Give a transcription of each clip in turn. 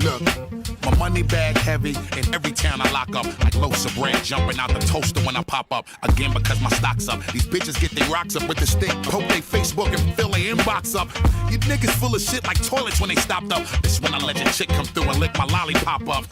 Look, my money bag heavy in every town I lock up. Like loaves of bread jumping out the toaster when I pop up. Again because my stock's up. These bitches get their rocks up with the stick. Poke they Facebook and fill their inbox up. You niggas full of shit like toilets when they stopped up. This when I let your chick come through and lick my lollipop up.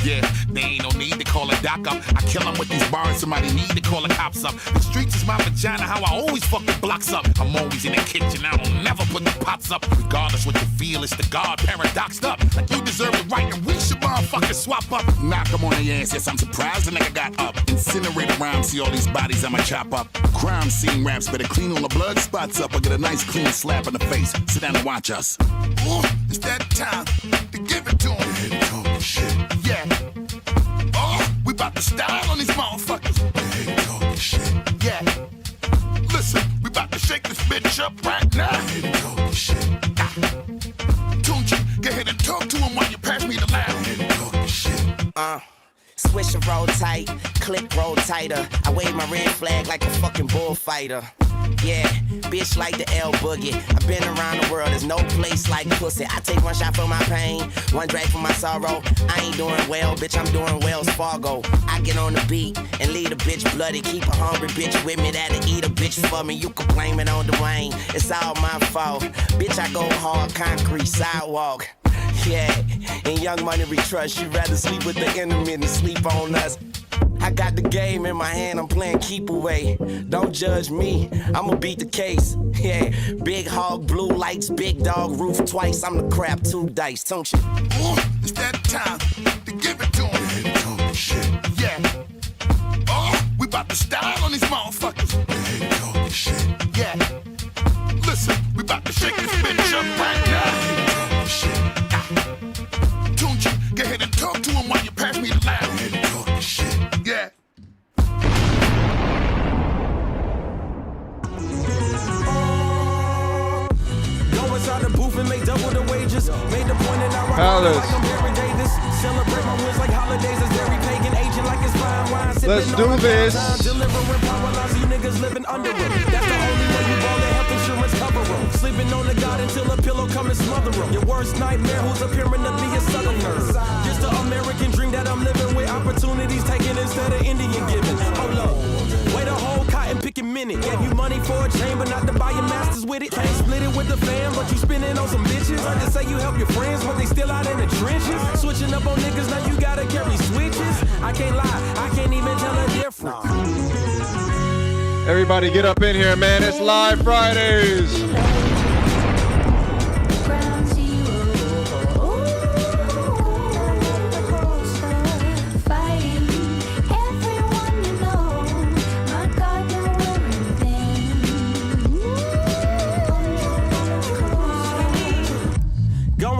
Yeah, there ain't no need to call a doc up. I kill them with these bars, somebody need to call the cops up. The streets is my vagina, how I always fucking blocks up. I'm always in the kitchen, I don't never put the pots up. Regardless what you feel, it's the God paradoxed up. Like you deserve it right and we should motherfucking swap up. Knock them on the ass, yes, I'm surprised the nigga got up. Incinerate around, see all these bodies I'ma chop up. Crime scene raps, better clean all the blood spots up. Or get a nice clean slap in the face. Sit down and watch us. Ooh, it's that time to give it to him. They talking shit. Yeah. Oh, we about to style on these motherfuckers. They talking shit. Yeah. Listen, we about to shake this bitch up right now. They talking shit. Tunchi, go ahead and talk to him while you pass me the loud. They talking shit. Swish and roll tight, click roll tighter. I wave my red flag like a fucking bullfighter. Yeah, bitch like the L Boogie. I've been around the world, there's no place like pussy. I take one shot for my pain, one drag for my sorrow. I ain't doing well, bitch, I'm doing Wells Fargo. I get on the beat and leave a bitch bloody. Keep a hungry bitch with me that'll eat a bitch for me. You can blame it on Dwayne, it's all my fault. Bitch, I go hard, concrete, sidewalk. Yeah, in Young Money we trust. You'd rather sleep with the enemy than sleep on us. I got the game in my hand, I'm playing keep away. Don't judge me, I'ma beat the case. Yeah, big hog, blue lights, big dog, roof twice. I'm the crap, 2 dice, don't you? Ooh, it's that time to give it to him. They talking shit. Yeah. Oh, we about to style on these motherfuckers. They talking shit. Yeah. Listen, we about to shake this bitch up right now. They talking shit. Tunchi, go ahead and talk to him while you pass me the loud. They talking shit. Yeah. Go inside the booth and make double the wages. Made the point and I rock Palace. like I'm Barry Davis. Celebrate my wins like holidays. It's very pagan, aging like it's fine wine. Let's do this. Delivering power lines, you niggas living under it. That's the only way you ball the health insurance cover them. Sleeping on the god until a pillow come and smother them. Your worst nightmare who's appearing to be a southerner. Just the American dream that I'm living with. Opportunities taken instead of Indian giving. Hold up. Wait a whole cotton picking minute. Gave you money for a chain, but not to buy your masters with it. Can't split it with the fam, but you spending on some bitches. I just say you help your friends, but they still out in the trenches. Switching up on niggas, now you gotta carry switches. I can't lie, I can't even tell a difference. Everybody get up in here, man. It's Live Fridays.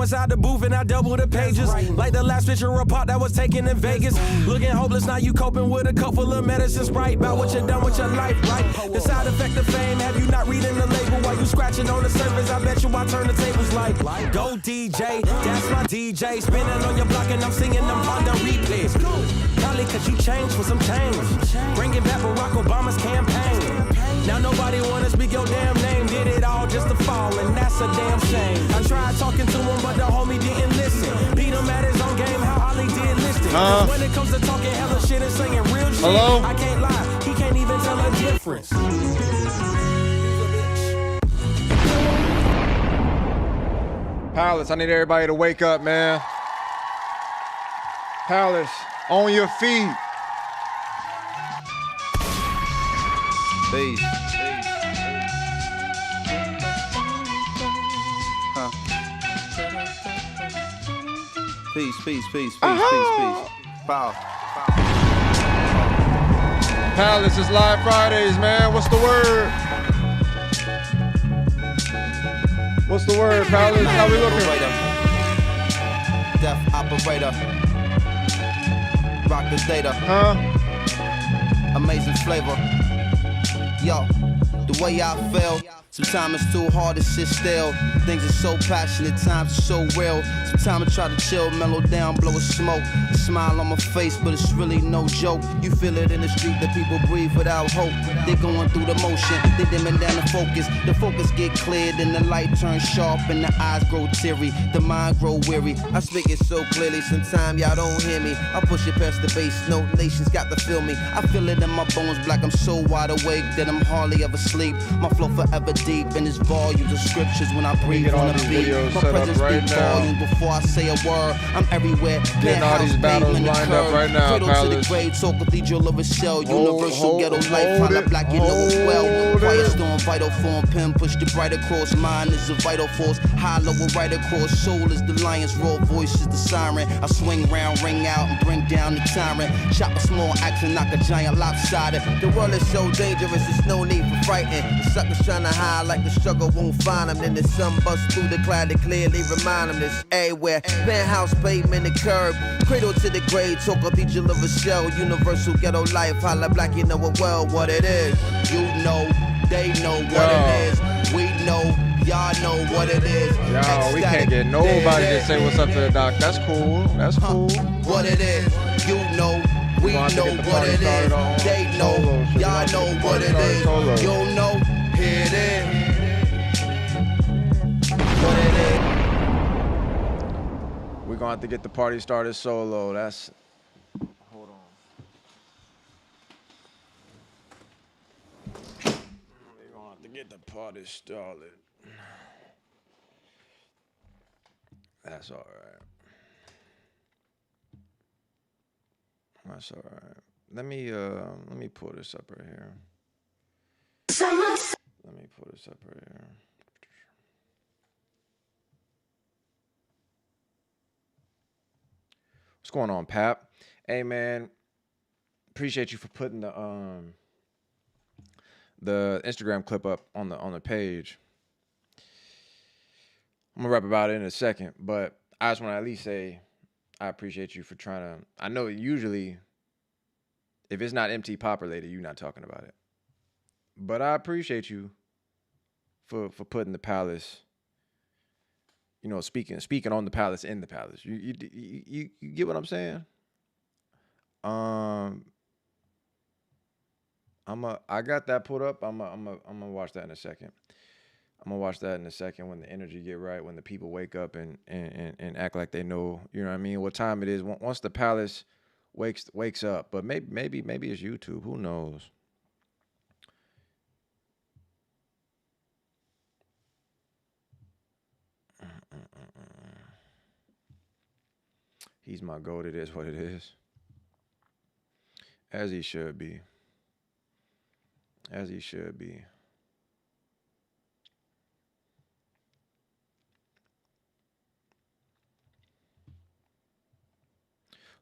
Inside the booth and I double the pages. Like the last picture report that was taken in Vegas. Looking hopeless, now you coping with a couple of medicine Sprite. About what you done with your life, right? The side effect of fame, have you not reading the label while you scratching on the surface? I bet you I turn the tables like go DJ, that's my DJ. Spinning on your block and I'm singing them Honda replays. Probably cause you changed for some change. Bringing back Barack Obama's campaign. Now nobody wanna speak your damn name. Did it all just to fall, and that's a damn shame. I tried talking to him, but the homie didn't listen. Beat him at his own game, how Ollie did listed. When it comes to talking hella shit and singing real shit, hello? I can't lie, he can't even tell a difference. Palace, I need everybody to wake up, man. Palace, on your feet. Peace. Peace. Pow. Palace, it's Live Fridays, man. What's the word? What's the word, Palace? How we looking? Deaf operator. Rock the data. Amazing flavor. Yo, the way I feel, Sometimes it's too hard to sit still. Things are so passionate, times are so real. Sometimes I try to chill, mellow down, blow a smoke. A smile on my face, but it's really no joke. You feel it in the street that people breathe without hope. They going through the motion, they dimming down the focus. The focus get cleared and the light turns sharp and the eyes grow teary. The mind grow weary. I speak it so clearly, sometimes y'all don't hear me. I push it past the base, no nations got to feel me. I feel it in my bones, black, I'm so wide awake that I'm hardly ever sleep. My flow forever deep in this volumes of scriptures when I breathe on the beat. My presence right speak now. volumes before I say a word. I'm everywhere. Getting all these battles lined up right now, Cradle to the Palace. grave, so cathedral of a shell. Universal ghetto life, hold holla it, black, you know it well. hold Quiet it. storm, vital form, pen push the bright across. Mine is a vital force, hollow right across. Soul is the lion's raw voice is the siren. I swing round, ring out, and bring down the tyrant. Chop a small axe and knock a giant lopsided. The world is so dangerous, there's no need for frightened. The suckers trying to hide like the struggle won't find them. Then the sun busts through the cloud to clearly remind them this everywhere. Penthouse, pavement, the curb. Cradle to the grave, talk cathedral of a shell. Universal ghetto life, holla black, you know it well what it is. You know, they know what it is. We know, y'all know what it is. Yo, we can't get nobody to say what's up to the doc. That's cool. That's cool. What it is, you know, we gonna have to know get the what party it started on is. They know, solo shit. y'all know what it is. Solo. You know, here it is. What it is. We're gonna have to get the party started solo. That's. Hold on. We're gonna have to get the party started. That's all right. That's all right. Let me pull this up right here. Let me pull this up right here. What's going on, Pap? Hey man, appreciate you for putting the Instagram clip up on the page. I'm gonna rap about it in a second, but I just want to at least say I appreciate you for trying to. I know usually if it's not MT Pop related, you're not talking about it, but I appreciate you for putting the Palace. You know, speaking on the Palace in the Palace. You get what I'm saying? I got that put up. I'm gonna watch that in a second. I'm gonna watch that in a second when the energy get right, when the people wake up and act like they know, you know what I mean, what time it is. Once the Palace wakes up, but maybe it's YouTube. Who knows? He's my goat. It is what it is. As he should be. As he should be.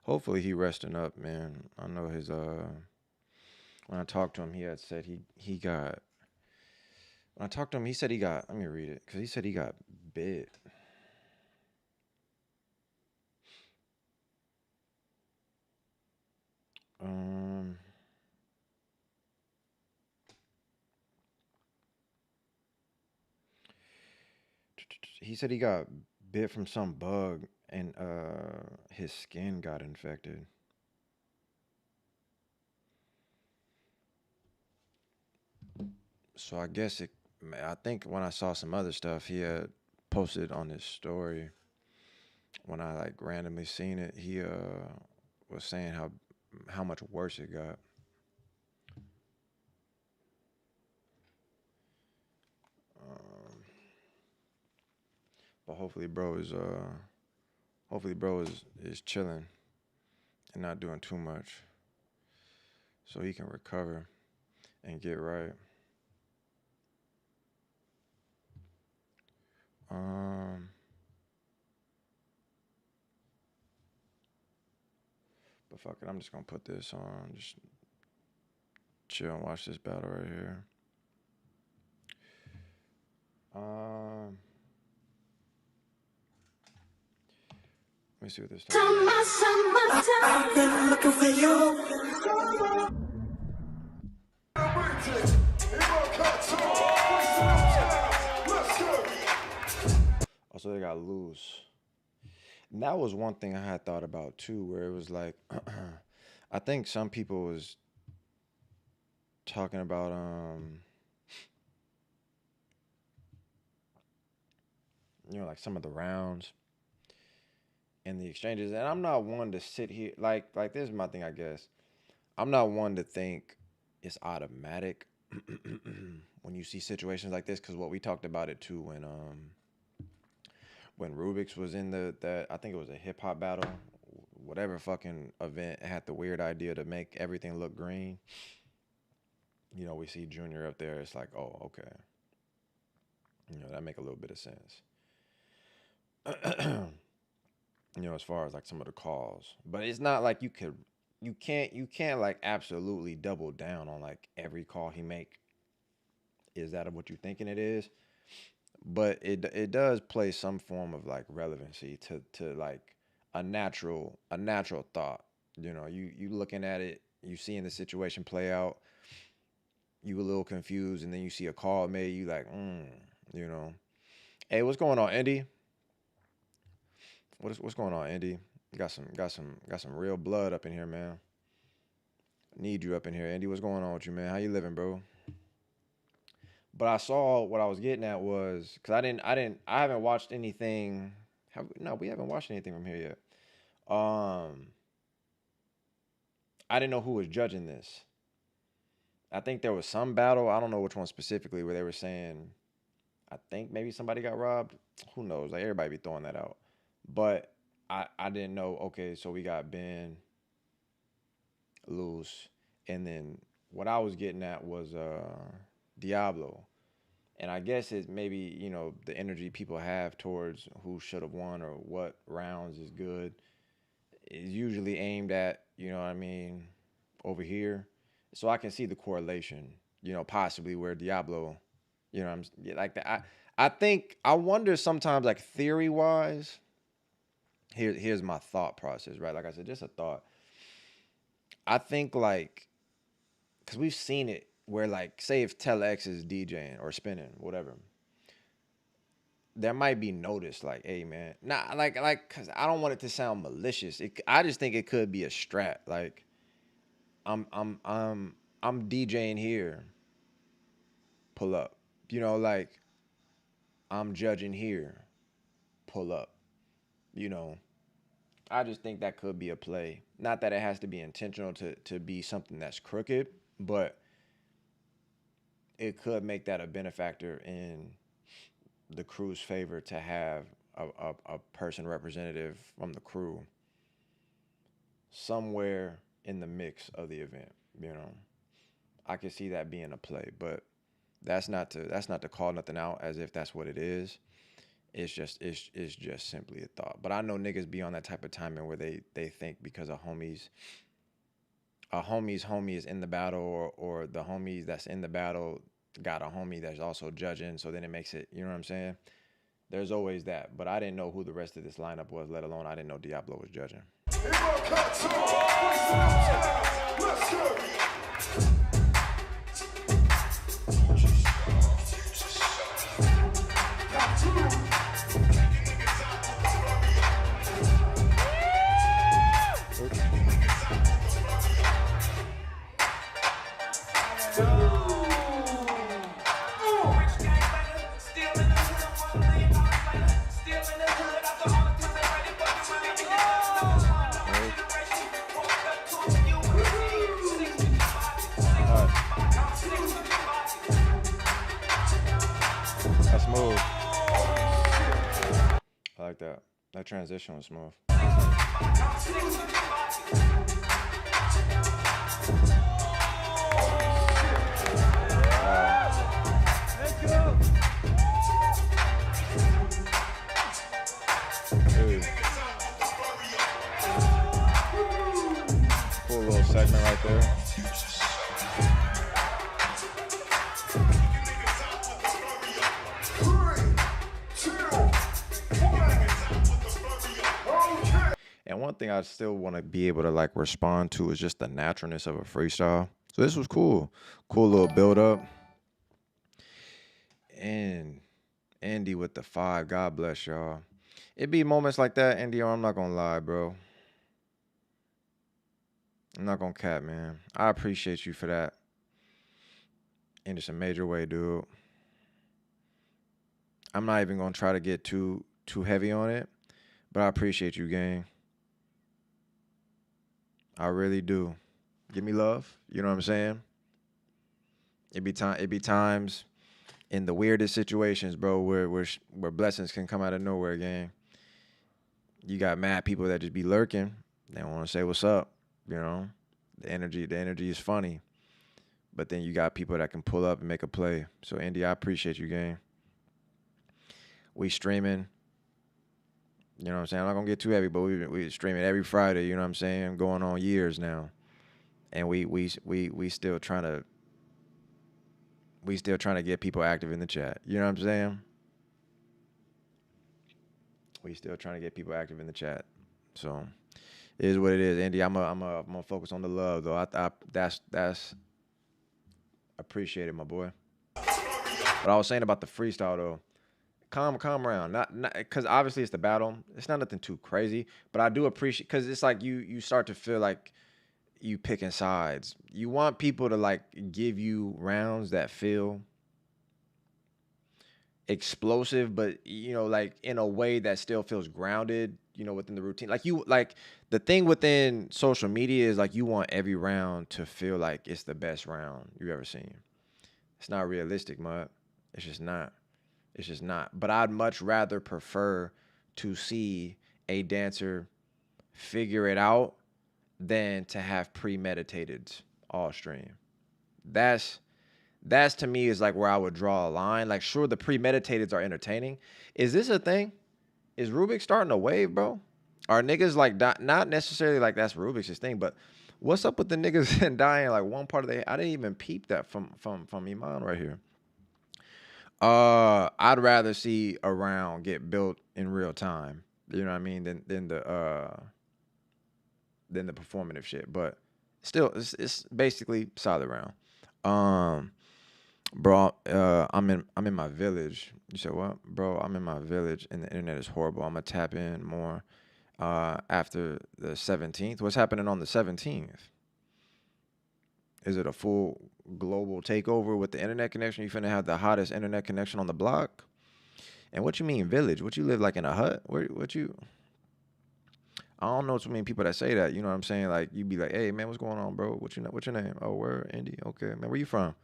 Hopefully he resting up, man. I know his when I talked to him, he had said he got. When I talked to him, he said he got. Let me read it, because he said he got bit. He said he got bit from some bug and his skin got infected. So I guess I think when I saw some other stuff he had posted on his story, when I like randomly seen it, he was saying how much worse it got. But hopefully bro is chilling and not doing too much, so he can recover and get right. But fuck it, I'm just gonna put this on, just chill and watch this battle right here. Let me see what this time is. I've been looking for you. so they got loose. And that was one thing I had thought about too, where it was like, I think some people was talking about like some of the rounds and the exchanges. And I'm not one to sit here like this is my thing, I guess. I'm not one to think it's automatic when you see situations like this, because what we talked about it too when Rubik's was in that I think it was a hip hop battle, whatever fucking event, had the weird idea to make everything look green. We see Junior up there. It's like, oh, okay. That make a little bit of sense. As far as like some of the calls, but it's not like you can't like absolutely double down on like every call he make. Is that what you're thinking it is? But it does play some form of like relevancy to like a natural thought. You looking at it, you seeing the situation play out, you a little confused, and then you see a call made, you like, Hey, what's going on, Indy? What's going on, Indy? Got some real blood up in here, man. Need you up in here, Indy. What's going on with you, man? How you living, bro? But I saw what I was getting at was, because I haven't watched anything. We haven't watched anything from here yet. I didn't know who was judging this. I think there was some battle, I don't know which one specifically, where they were saying, I think maybe somebody got robbed. Who knows? Like, everybody be throwing that out. But I didn't know, okay, so we got Ben, Loose, and then what I was getting at was Diablo. And I guess it's maybe, the energy people have towards who should have won or what rounds is good is usually aimed at, over here. So I can see the correlation, possibly where Diablo, like that. I wonder sometimes, like, theory-wise, here's my thought process, right? Like I said, just a thought. I think, like, because we've seen it where, like, say if Telex is DJing or spinning, whatever, there might be notice, like, hey, man, nah, like, because I don't want it to sound malicious. I just think it could be a strat. Like, I'm DJing here, pull up. Like, I'm judging here, pull up. I just think that could be a play. Not that it has to be intentional to be something that's crooked, but it could make that a benefactor in the crew's favor to have a person representative from the crew somewhere in the mix of the event. I could see that being a play, but that's not to call nothing out as if that's what it is. It's just simply a thought. But I know niggas be on that type of timing where they think because a homie is in the battle, or the homies that's in the battle got a homie that's also judging, so then it makes it, you know what I'm saying? There's always that. But I didn't know who the rest of this lineup was, let alone I didn't know Diablo was judging. Let's go. That's smooth. I like that. That transition was smooth. Dude. Cool little segment right there. And one thing I still want to be able to like respond to is just the naturalness of a freestyle. So this was cool. Cool little build up. And Indy with the 5. God bless y'all. It be moments like that, Indy. I'm not gonna lie, bro. I'm not gonna cap, man. I appreciate you for that. In just a major way, dude. I'm not even gonna try to get too heavy on it, but I appreciate you, gang. I really do. Give me love. You know what I'm saying? It be times in the weirdest situations, bro, where blessings can come out of nowhere, gang. You got mad people that just be lurking. They don't want to say what's up. You know, the energy is funny, but then you got people that can pull up and make a play. So, Indy, I appreciate you, gang. We streaming. You know what I'm saying? I'm not gonna get too heavy, but we streaming every Friday. You know what I'm saying? Going on years now, and we still trying to get people active in the chat. You know what I'm saying? We still trying to get people active in the chat. So it is what it is, Andy. I'm gonna focus on the love though. That's appreciated, my boy. But I was saying about the freestyle though. Calm round. Not because obviously it's the battle. It's not nothing too crazy, but I do appreciate because it's like you start to feel like you picking sides. You want people to like give you rounds that feel explosive, but you know, like in a way that still feels grounded, you know, within the routine. Like the thing within social media is like you want every round to feel like it's the best round you've ever seen. It's not realistic, mud. It's just not. It's just not. But I'd much rather prefer to see a dancer figure it out than to have premeditated all stream. That's to me is like where I would draw a line. Like, sure, the premeditateds are entertaining. Is this a thing? Is Rubik starting a wave, bro? Are niggas like not necessarily like that's Rubik's thing, but what's up with the niggas and dying like one part of the? I didn't even peep that from Iman right here. I'd rather see a round get built in real time. You know what I mean? Than the performative shit. But still, it's basically solid round. Bro, I'm in my village. You said what? Bro, I'm in my village and the internet is horrible. I'm gonna tap in more after the 17th. What's happening on the 17th? Is it a full global takeover with the internet connection? You finna have the hottest internet connection on the block? And what you mean village? What you live like in a hut? What you? I don't know too many people that say that. You know what I'm saying? Like you be like, hey man, what's going on, bro? What's your name? Oh, where? Indy. Okay, man. Where you from?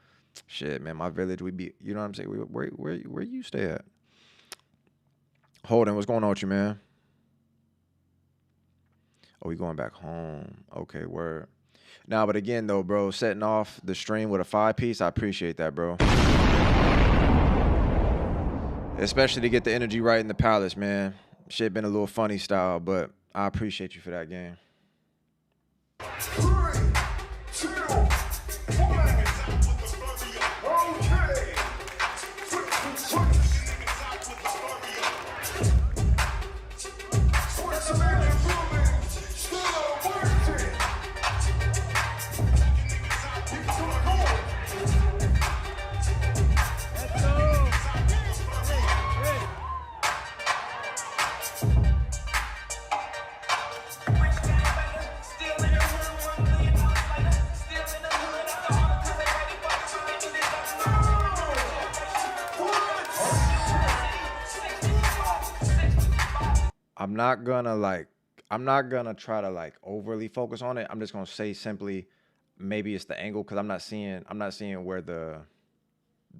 Shit, man. My village. We be. You know what I'm saying? Where you stay at? Holden, what's going on with you, man? Oh, we going back home. Okay, word. Nah, but again though, bro, setting off the stream with a 5-piece, I appreciate that, bro. Especially to get the energy right in the palace, man. Shit been a little funny style, but I appreciate you for that, game. 3, 2, 1. I'm not gonna try to like overly focus on it. I'm just gonna say simply, maybe it's the angle because I'm not seeing where the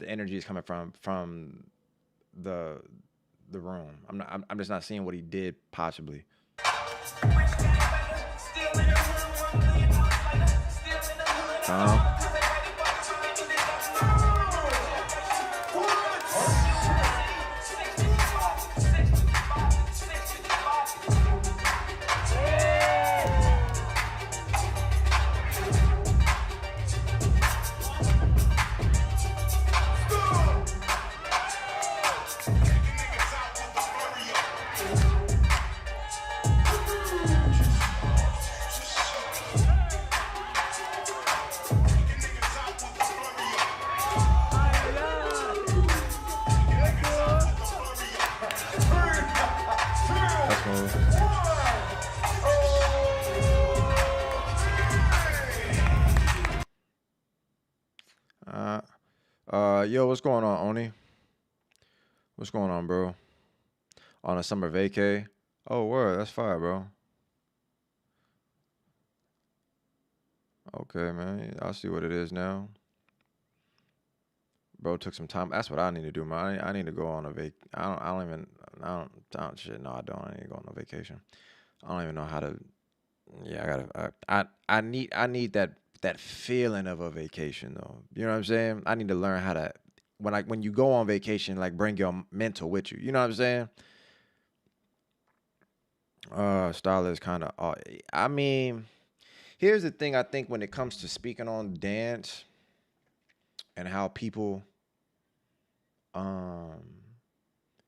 energy is coming from the room. I'm just not seeing what he did possibly. Yo, what's going on, Oni? What's going on, bro? On a summer vacay? Oh, word, that's fire, bro. Okay, man. I'll see what it is now. Bro took some time. That's what I need to do, man. I need to go on a I need to go on a vacation. I don't even know how to. Yeah, I need that feeling of a vacation though. You know what I'm saying? I need to learn how to when you go on vacation, like bring your mental with you. You know what I'm saying? Style is kind of. I mean, here's the thing. I think when it comes to speaking on dance and how people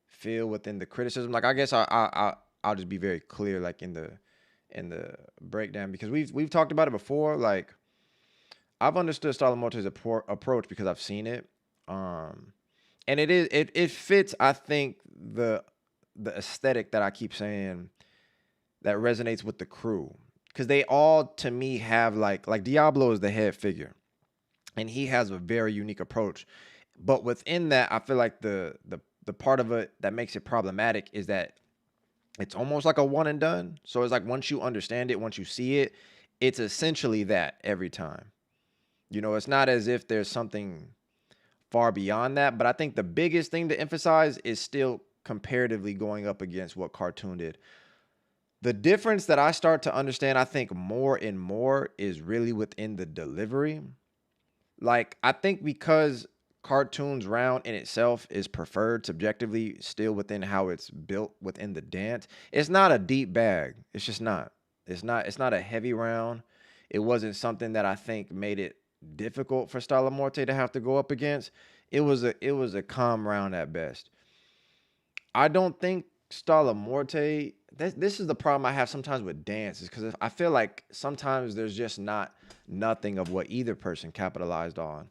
feel within the criticism, like I guess I'll just be very clear, like in the breakdown, because we've talked about it before. Like I've understood Style Morte's approach because I've seen it, and it fits. I think the aesthetic that I keep saying that resonates with the crew, because they all to me have like Diablo is the head figure, and he has a very unique approach. But within that, I feel like the part of it that makes it problematic is that it's almost like a one and done. So it's like once you understand it, once you see it, it's essentially that every time. You know, it's not as if there's something far beyond that. But I think the biggest thing to emphasize is still comparatively going up against what Cartoon did. The difference that I start to understand, I think more and more, is really within the delivery. Like, I think because Cartoon's round in itself is preferred subjectively still within how it's built within the dance, it's not a deep bag. It's just not. It's not a heavy round. It wasn't something that I think made it difficult for Style Morte to have to go up against. It was a calm round at best. I don't think Style Morte, this is the problem I have sometimes with dance, is because I feel like sometimes there's just nothing of what either person capitalized on.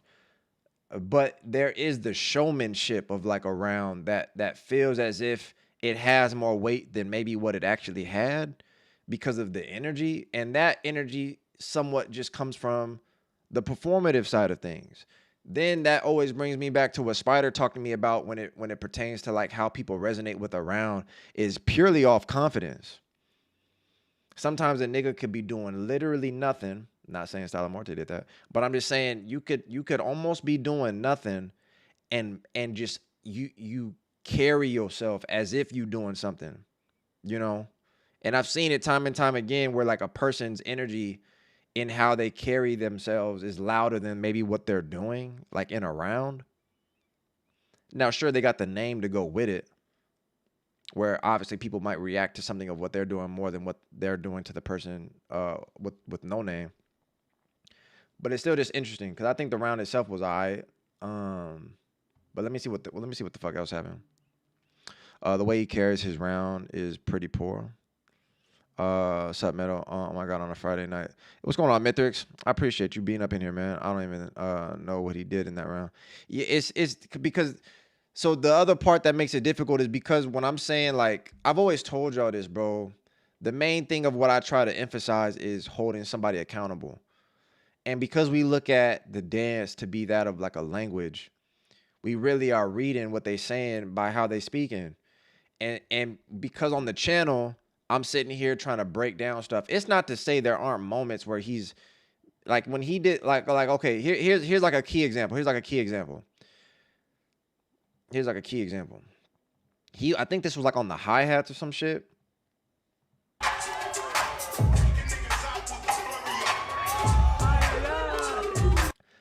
But there is the showmanship of like a round that feels as if it has more weight than maybe what it actually had because of the energy. And that energy somewhat just comes from the performative side of things. Then that always brings me back to what Spider talked to me about when it pertains to like how people resonate with a round is purely off confidence. Sometimes a nigga could be doing literally nothing. Not saying Style Morte did that, but I'm just saying you could almost be doing nothing and just you carry yourself as if you doing something, you know? And I've seen it time and time again where like a person's energy in how they carry themselves is louder than maybe what they're doing, like in a round. Now, sure, they got the name to go with it, where obviously people might react to something of what they're doing more than what they're doing to the person with no name. But it's still just interesting because I think the round itself was alright. But let me see what the fuck else happened. The way he carries his round is pretty poor. Sup, Metal? Oh my God, on a Friday night. What's going on, Mithrix? I appreciate you being up in here, man. I don't even know what he did in that round. Yeah, it's because. So the other part that makes it difficult is because when I'm saying, like, I've always told y'all this, bro. The main thing of what I try to emphasize is holding somebody accountable. And because we look at the dance to be that of like a language, we really are reading what they saying by how they speaking. And because on the channel, I'm sitting here trying to break down stuff. It's not to say there aren't moments where he's like when he did like okay, here's like a key example. Here's like a key example. I think this was like on the hi-hats or some shit.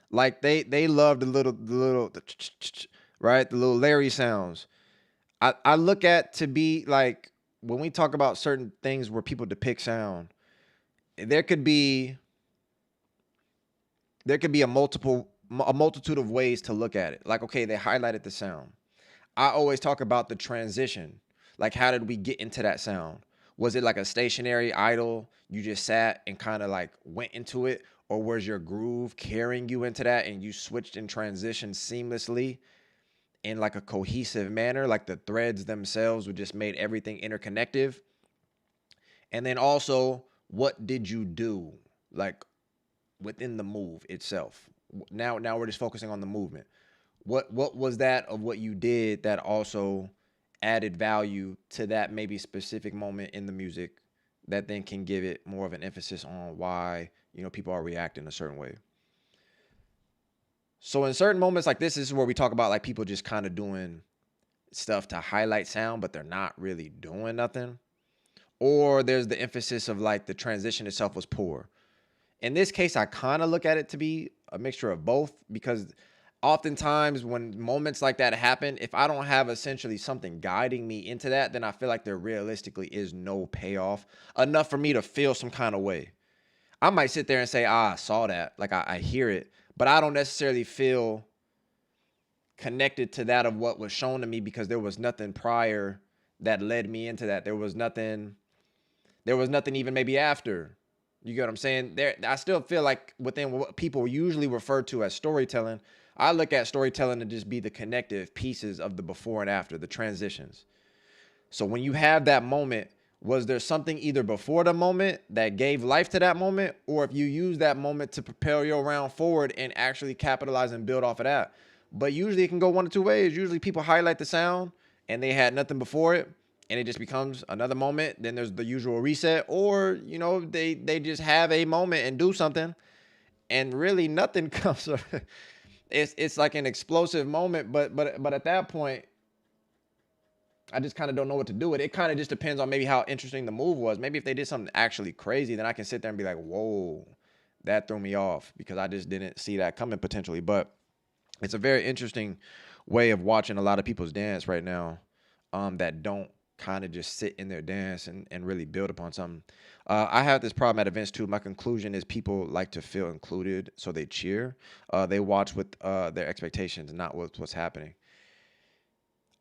Like they love the little right, the little Larry sounds. I look at to be like when we talk about certain things where people depict sound, there could be a multitude of ways to look at it. Like, okay, they highlighted the sound. I always talk about the transition. Like, how did we get into that sound? Was it like a stationary idle? You just sat and kind of like went into it? Or was your groove carrying you into that and you switched and transitioned seamlessly in like a cohesive manner? Like the threads themselves would just made everything interconnective. And then also, what did you do? Like within the move itself. Now we're just focusing on the movement. What was that of what you did that also added value to that maybe specific moment in the music that then can give it more of an emphasis on why, you know, people are reacting a certain way. So in certain moments like this is where we talk about like people just kind of doing stuff to highlight sound, but they're not really doing nothing. Or there's the emphasis of like the transition itself was poor. In this case, I kind of look at it to be a mixture of both, because oftentimes when moments like that happen, if I don't have essentially something guiding me into that, then I feel like there realistically is no payoff enough for me to feel some kind of way. I might sit there and say, I saw that, like I hear it, but I don't necessarily feel connected to that of what was shown to me because there was nothing prior that led me into that. There was nothing even maybe after. You get what I'm saying? I still feel like within what people usually refer to as storytelling, I look at storytelling to just be the connective pieces of the before and after, the transitions. So when you have that moment, was there something either before the moment that gave life to that moment, or if you use that moment to propel your round forward and actually capitalize and build off of that? But usually it can go one of two ways. Usually people highlight the sound and they had nothing before it, and it just becomes another moment. Then there's the usual reset, or, you know, they just have a moment and do something and really nothing comes. It's like an explosive moment, but at that point, I just kind of don't know what to do with it. It kind of just depends on maybe how interesting the move was. Maybe if they did something actually crazy, then I can sit there and be like, whoa, that threw me off because I just didn't see that coming potentially. But it's a very interesting way of watching a lot of people's dance right now, that don't kind of just sit in their dance and really build upon something. I have this problem at events too. My conclusion is people like to feel included, so they cheer. They watch with their expectations, not with what's happening.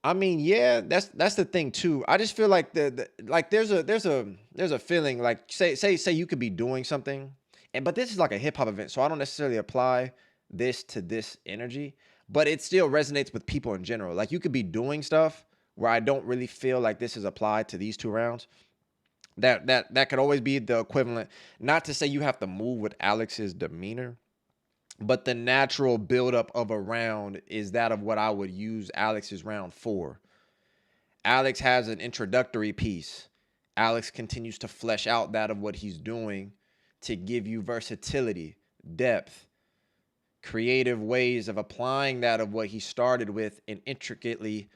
I mean, yeah, that's the thing too. I just feel like like there's a feeling like say you could be doing something, but this is like a hip hop event, so I don't necessarily apply this to this energy, but it still resonates with people in general. Like you could be doing stuff where I don't really feel like this is applied to these two rounds. That could always be the equivalent. Not to say you have to move with Alex's demeanor, but the natural buildup of a round is that of what I would use Alex's round for. Alex has an introductory piece. Alex continues to flesh out that of what he's doing to give you versatility, depth, creative ways of applying that of what he started with and intricately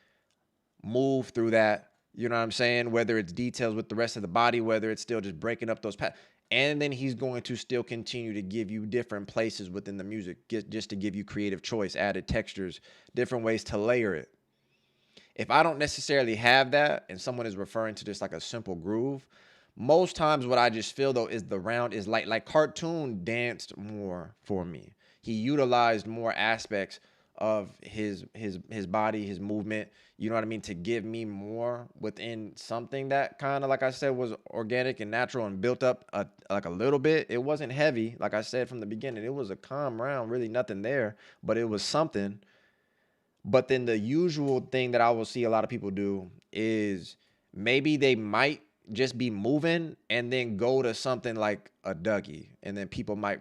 move through that. You know what I'm saying? Whether it's details with the rest of the body, whether it's still just breaking up those patterns. And then he's going to still continue to give you different places within the music, just to give you creative choice, added textures, different ways to layer it. If I don't necessarily have that and someone is referring to just like a simple groove, most times what I just feel though is the round is like Cartoon danced more for me. He utilized more aspects of his body, his movement, you know what I mean, to give me more within something that kind of, like I said, was organic and natural and built up like a little bit. It wasn't heavy, like I said from the beginning. It was a calm round, really nothing there, but it was something. But then the usual thing that I will see a lot of people do is maybe they might just be moving and then go to something like a Dougie, and then people might,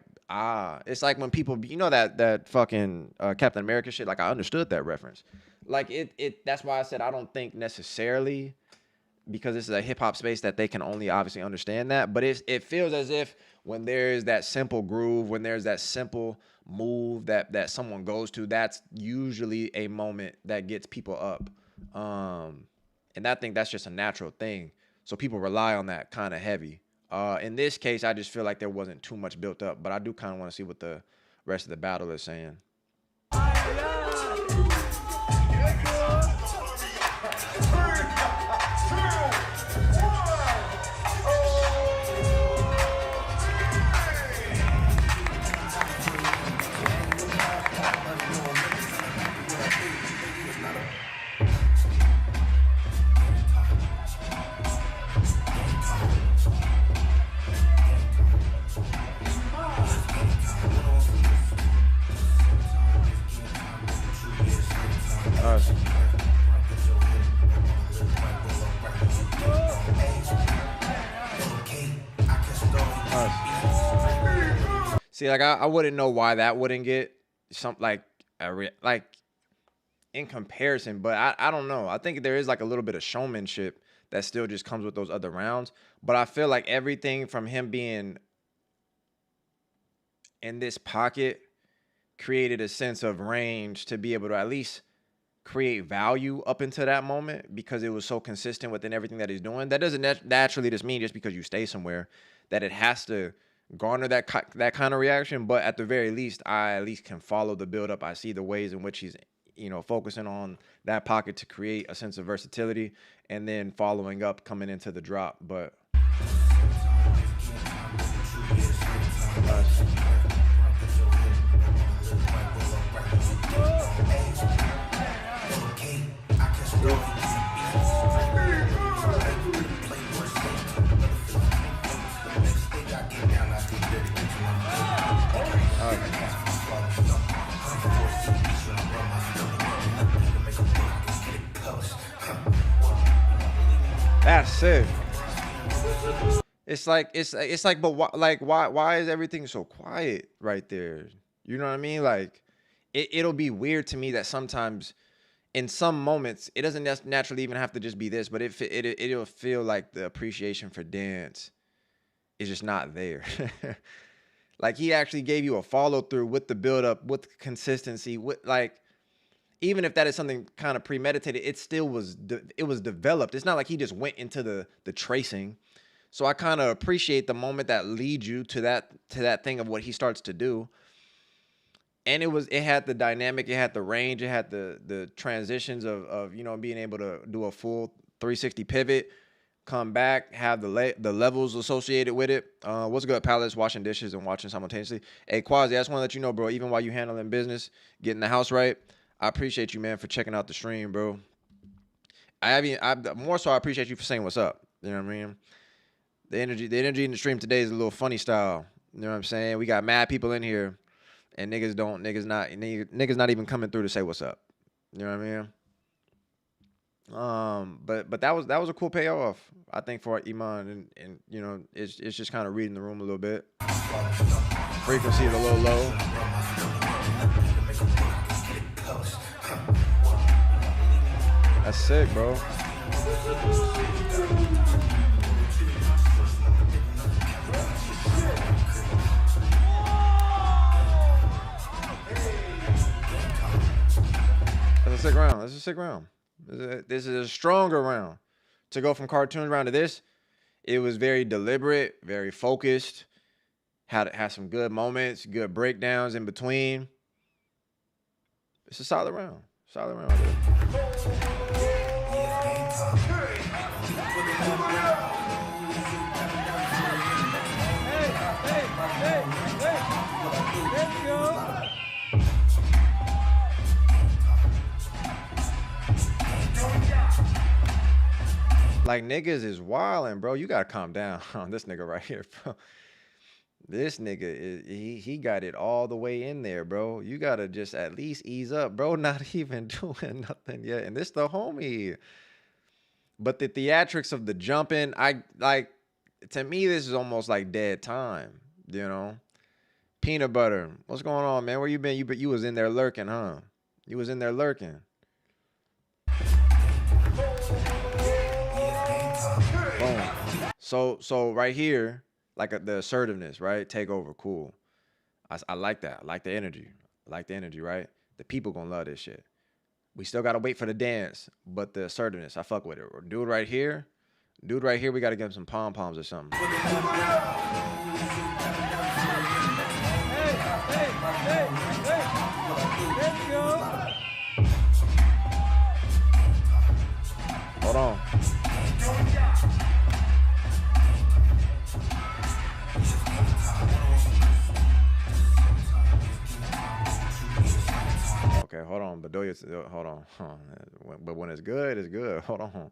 it's like when people, you know, that fucking Captain America shit, like I understood that reference. Like that's why I said I don't think necessarily, because this is a hip hop space, that they can only obviously understand that, but it feels as if when there's that simple groove, when there's that simple move that someone goes to, that's usually a moment that gets people up. And I think that's just a natural thing. So people rely on that kind of heavy. In this case, I just feel like there wasn't too much built up, but I do kind of want to see what the rest of the battle is saying. See, like I wouldn't know why that wouldn't get some like in comparison, but I don't know. I think there is like a little bit of showmanship that still just comes with those other rounds. But I feel like everything from him being in this pocket created a sense of range to be able to at least create value up into that moment because it was so consistent within everything that he's doing. That doesn't naturally just mean just because you stay somewhere that it has to garner that kind of reaction. But at the very least, I at least can follow the build-up. I see the ways in which he's, you know, focusing on that pocket to create a sense of versatility and then following up coming into the drop. But that's sick. It's like, but why is everything so quiet right there? You know what I mean? Like, it'll be weird to me that sometimes, in some moments, it doesn't naturally even have to just be this, but it'll feel like the appreciation for dance is just not there. Like, he actually gave you a follow through with the build up, with consistency, with like. Even if that is something kind of premeditated, it still was developed. It's not like he just went into the tracing. So I kind of appreciate the moment that leads you to that thing of what he starts to do. And it had the dynamic, it had the range, it had the transitions of you know, being able to do a full 360 pivot, come back, have the levels associated with it. What's good, Palace? Washing dishes and watching simultaneously. Hey, Quasi, I just want to let you know, bro, even while you handling business, getting the house right, I appreciate you, man, for checking out the stream, bro. More so, I appreciate you for saying what's up. You know what I mean? The energy in the stream today is a little funny style. You know what I'm saying? We got mad people in here, and niggas not even coming through to say what's up. You know what I mean? But that was a cool payoff, I think, for Iman, and you know, it's just kind of reading the room a little bit. Frequency is a little low. That's sick, bro. That's a sick round. That's a sick round. This is a stronger round. To go from cartoon round to this, it was very deliberate, very focused. Had some good moments, good breakdowns in between. It's a solid round. Solid round. Like, niggas is wildin', bro. You gotta calm down on this nigga right here, bro. This nigga, he got it all the way in there, bro. You gotta just at least ease up, bro. Not even doing nothing yet. And this the homie. But the theatrics of the jumping, to me, this is almost like dead time, you know? Peanut butter. What's going on, man? Where you been? You was in there lurking, huh? You was in there lurking. Boom. So right here, like the assertiveness, right? Take over, cool. I like that. I like the energy. I like the energy, right? The people gonna love this shit. We still gotta wait for the dance, but the assertiveness, I fuck with it. Dude right here, we gotta give him some pom-poms or something. Hold on. Okay, hold on. Bedoya, hold on. But when it's good, it's good. Hold on.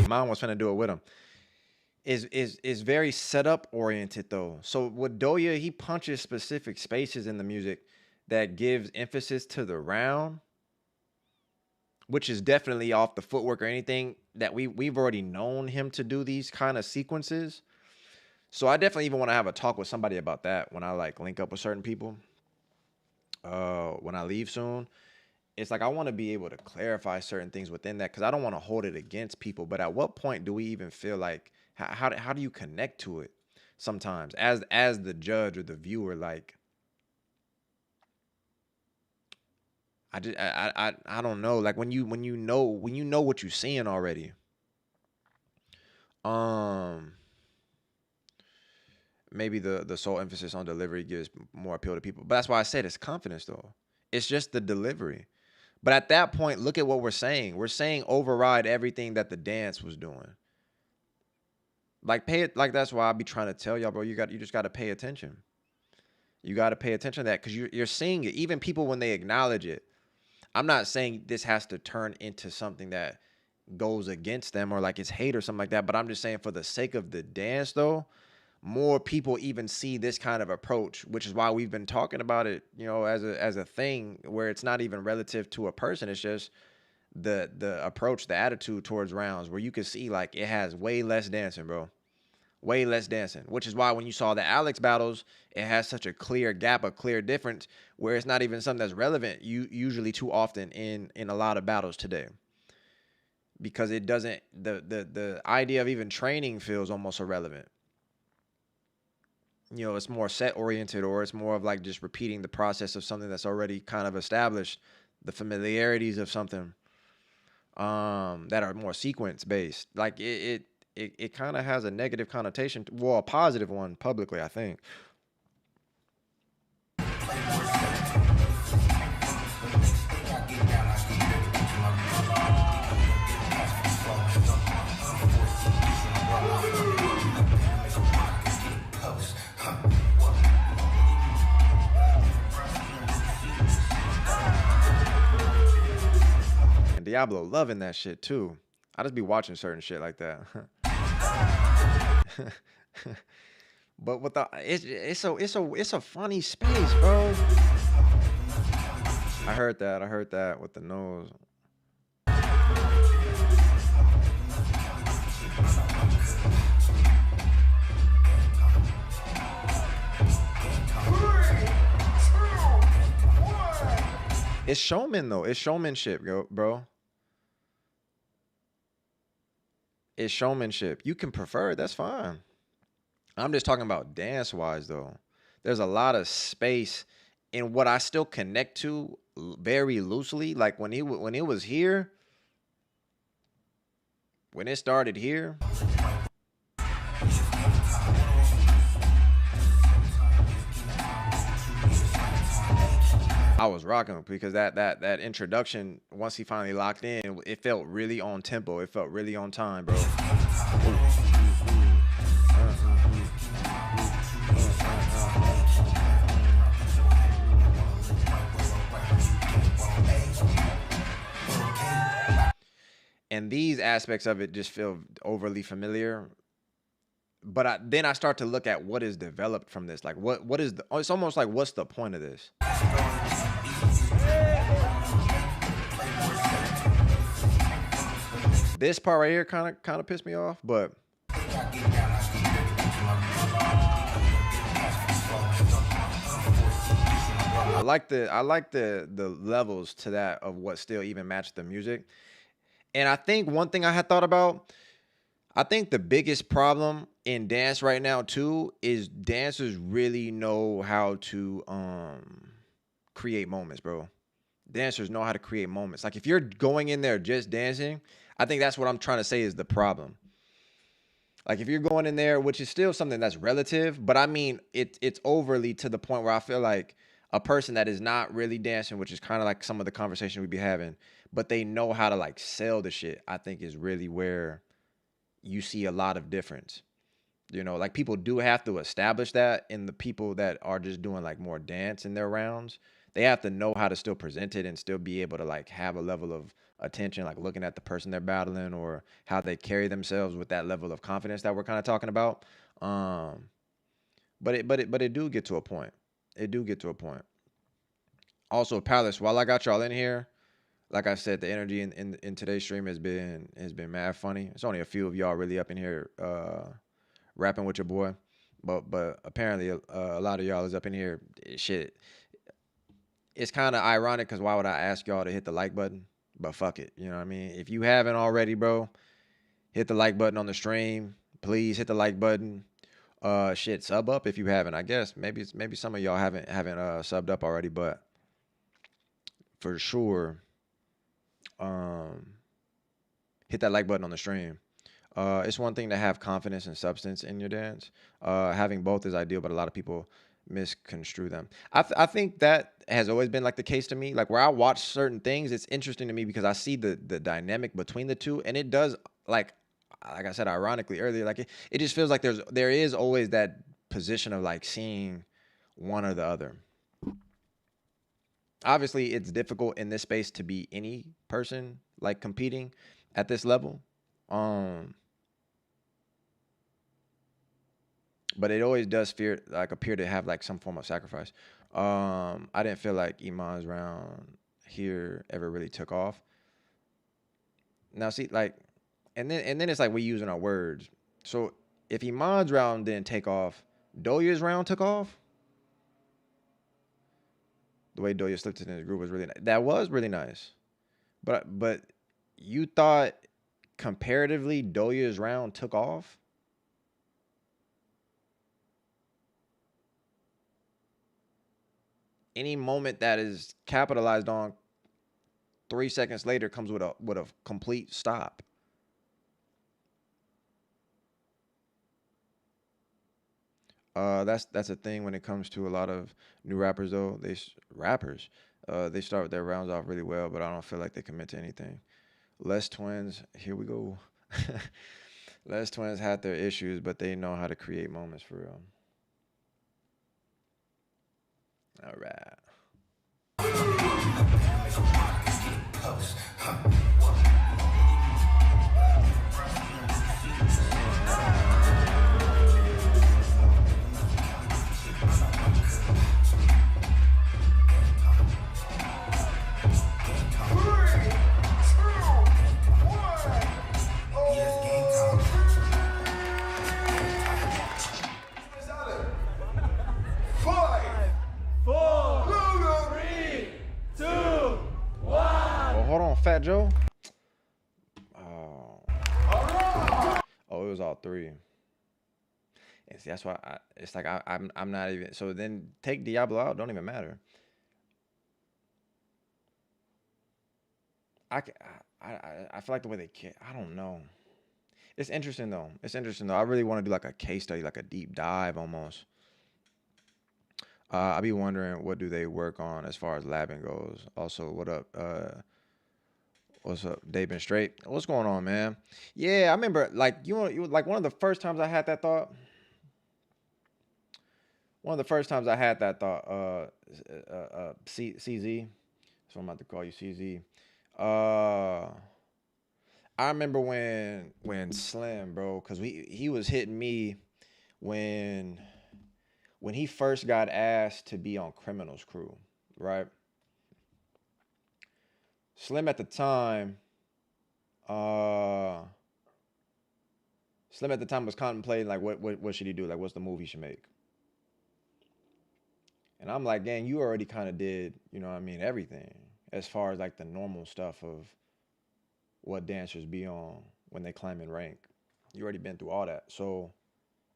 Mine was finna do it with him. is very setup oriented though. So with Doja, he punches specific spaces in the music that gives emphasis to the round, which is definitely off the footwork or anything that we've already known him to do these kind of sequences. So I definitely even want to have a talk with somebody about that when I like link up with certain people. When I leave soon, it's like I want to be able to clarify certain things within that because I don't want to hold it against people. But at what point do we even feel like how do you connect to it sometimes as the judge or the viewer? Like I don't know. Like when you know what you're seeing already. Maybe the sole emphasis on delivery gives more appeal to people. But that's why I said it's confidence though. It's just the delivery. But at that point, look at what we're saying. We're saying override everything that the dance was doing. Like that's why I be trying to tell y'all, bro, you just gotta pay attention. You gotta pay attention to that because you're seeing it. Even people when they acknowledge it. I'm not saying this has to turn into something that goes against them or like it's hate or something like that. But I'm just saying for the sake of the dance though, more people even see this kind of approach, which is why we've been talking about it, you know, as a thing where it's not even relative to a person. It's just the approach, the attitude towards rounds where you can see like it has way less dancing, bro. Way less dancing, which is why when you saw the Alex battles, it has such a clear gap, a clear difference where it's not even something that's relevant usually too often in a lot of battles today. Because it doesn't, the idea of even training feels almost irrelevant. You know, it's more set oriented or it's more of like just repeating the process of something that's already kind of established, the familiarities of something that are more sequence based. Like it kind of has a negative connotation, well, a positive one publicly, I think. And Diablo loving that shit too. I just be watching certain shit like that. But with the it's a funny space, bro. I heard that with the nose. It's showman though. It's showmanship, bro. It's showmanship. You can prefer it. That's fine. I'm just talking about dance-wise, though. There's a lot of space in what I still connect to very loosely. Like when it was here, when it started here, I was rocking because that introduction, once he finally locked in, it felt really on tempo. It felt really on time, bro. And these aspects of it just feel overly familiar. But then I start to look at what is developed from this. Like what is the, it's almost like what's the point of this? This part right here kind of pissed me off, but I like the levels to that of what still even matched the music. And I think one thing I had thought about, I think the biggest problem in dance right now too is dancers really know how to create moments, bro. Dancers know how to create moments. Like if you're going in there just dancing, I think that's what I'm trying to say is the problem. Like if you're going in there, which is still something that's relative, but I mean it's overly to the point where I feel like a person that is not really dancing, which is kind of like some of the conversation we be having, but they know how to like sell the shit, I think is really where you see a lot of difference. You know, like people do have to establish that in the people that are just doing like more dance in their rounds. they have to know how to still present it and still be able to like have a level of attention, like looking at the person they're battling or how they carry themselves with that level of confidence that we're kind of talking about. But it do get to a point. It do get to a point. Also, Palace, while I got y'all in here, like I said, the energy in today's stream has been mad funny. It's only a few of y'all really up in here rapping with your boy, but apparently a lot of y'all is up in here. Shit, it's kind of ironic because why would I ask y'all to hit the like button? But fuck it, you know what I mean? If you haven't already, bro, hit the like button on the stream. Please hit the like button. Shit, sub up if you haven't. I guess maybe some of y'all haven't subbed up already, but for sure, hit that like button on the stream. It's one thing to have confidence and substance in your dance. Having both is ideal, but a lot of people misconstrue them. I think that has always been like the case to me. Like where I watch certain things, it's interesting to me because I see the dynamic between the two, and it does like I said ironically earlier, like it just feels like there is always that position of like seeing one or the other. Obviously, it's difficult in this space to be any person like competing at this level. But it always does appear to have like some form of sacrifice. I didn't feel like Iman's round here ever really took off. Now see, like, and then it's like we using our words. So if Iman's round didn't take off, Doya's round took off. The way Doya slipped it in his groove was really nice. That was really nice. But you thought comparatively Doya's round took off? Any moment that is capitalized on 3 seconds later comes with a complete stop. That's a thing when it comes to a lot of new rappers though. They start their rounds off really well, but I don't feel like they commit to anything. Les Twins, here we go. Les Twins had their issues, but they know how to create moments for real. All right. Fat Joe? Oh, it was all three. And see, that's why it's like I'm not even. So then take Diablo out. Don't even matter. I feel like the way they kick. I don't know. It's interesting though. I really want to do like a case study, like a deep dive almost. I be wondering what do they work on as far as labbing goes. Also, what up? What's up? Dave been straight. What's going on, man? Yeah, I remember like you like one of the first times I had that thought. CZ. So I'm about to call you CZ. I remember when Slim, bro, because he was hitting me when he first got asked to be on Criminal's crew, right? Slim at the time was contemplating like what should he do? Like what's the move he should make? And I'm like, gang, you already kind of did, you know what I mean, everything as far as like the normal stuff of what dancers be on when they climb in rank. You already been through all that. So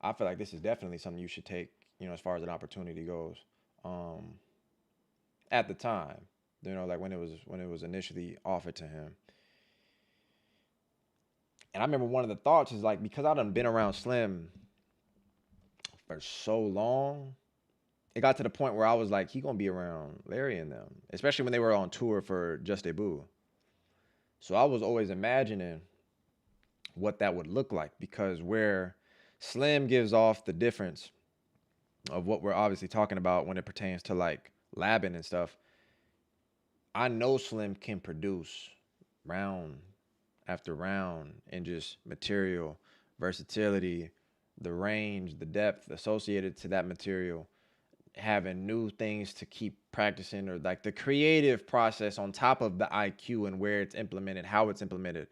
I feel like this is definitely something you should take, you know, as far as an opportunity goes. At the time. You know, like when it was initially offered to him. And I remember one of the thoughts is like, because I done been around Slim for so long, it got to the point where I was like, he gonna be around Larry and them, especially when they were on tour for Just Debut. So I was always imagining what that would look like, because where Slim gives off the difference of what we're obviously talking about when it pertains to like labbing and stuff, I know Slim can produce round after round and just material, versatility, the range, the depth associated to that material, having new things to keep practicing, or like the creative process on top of the IQ and where it's implemented, how it's implemented.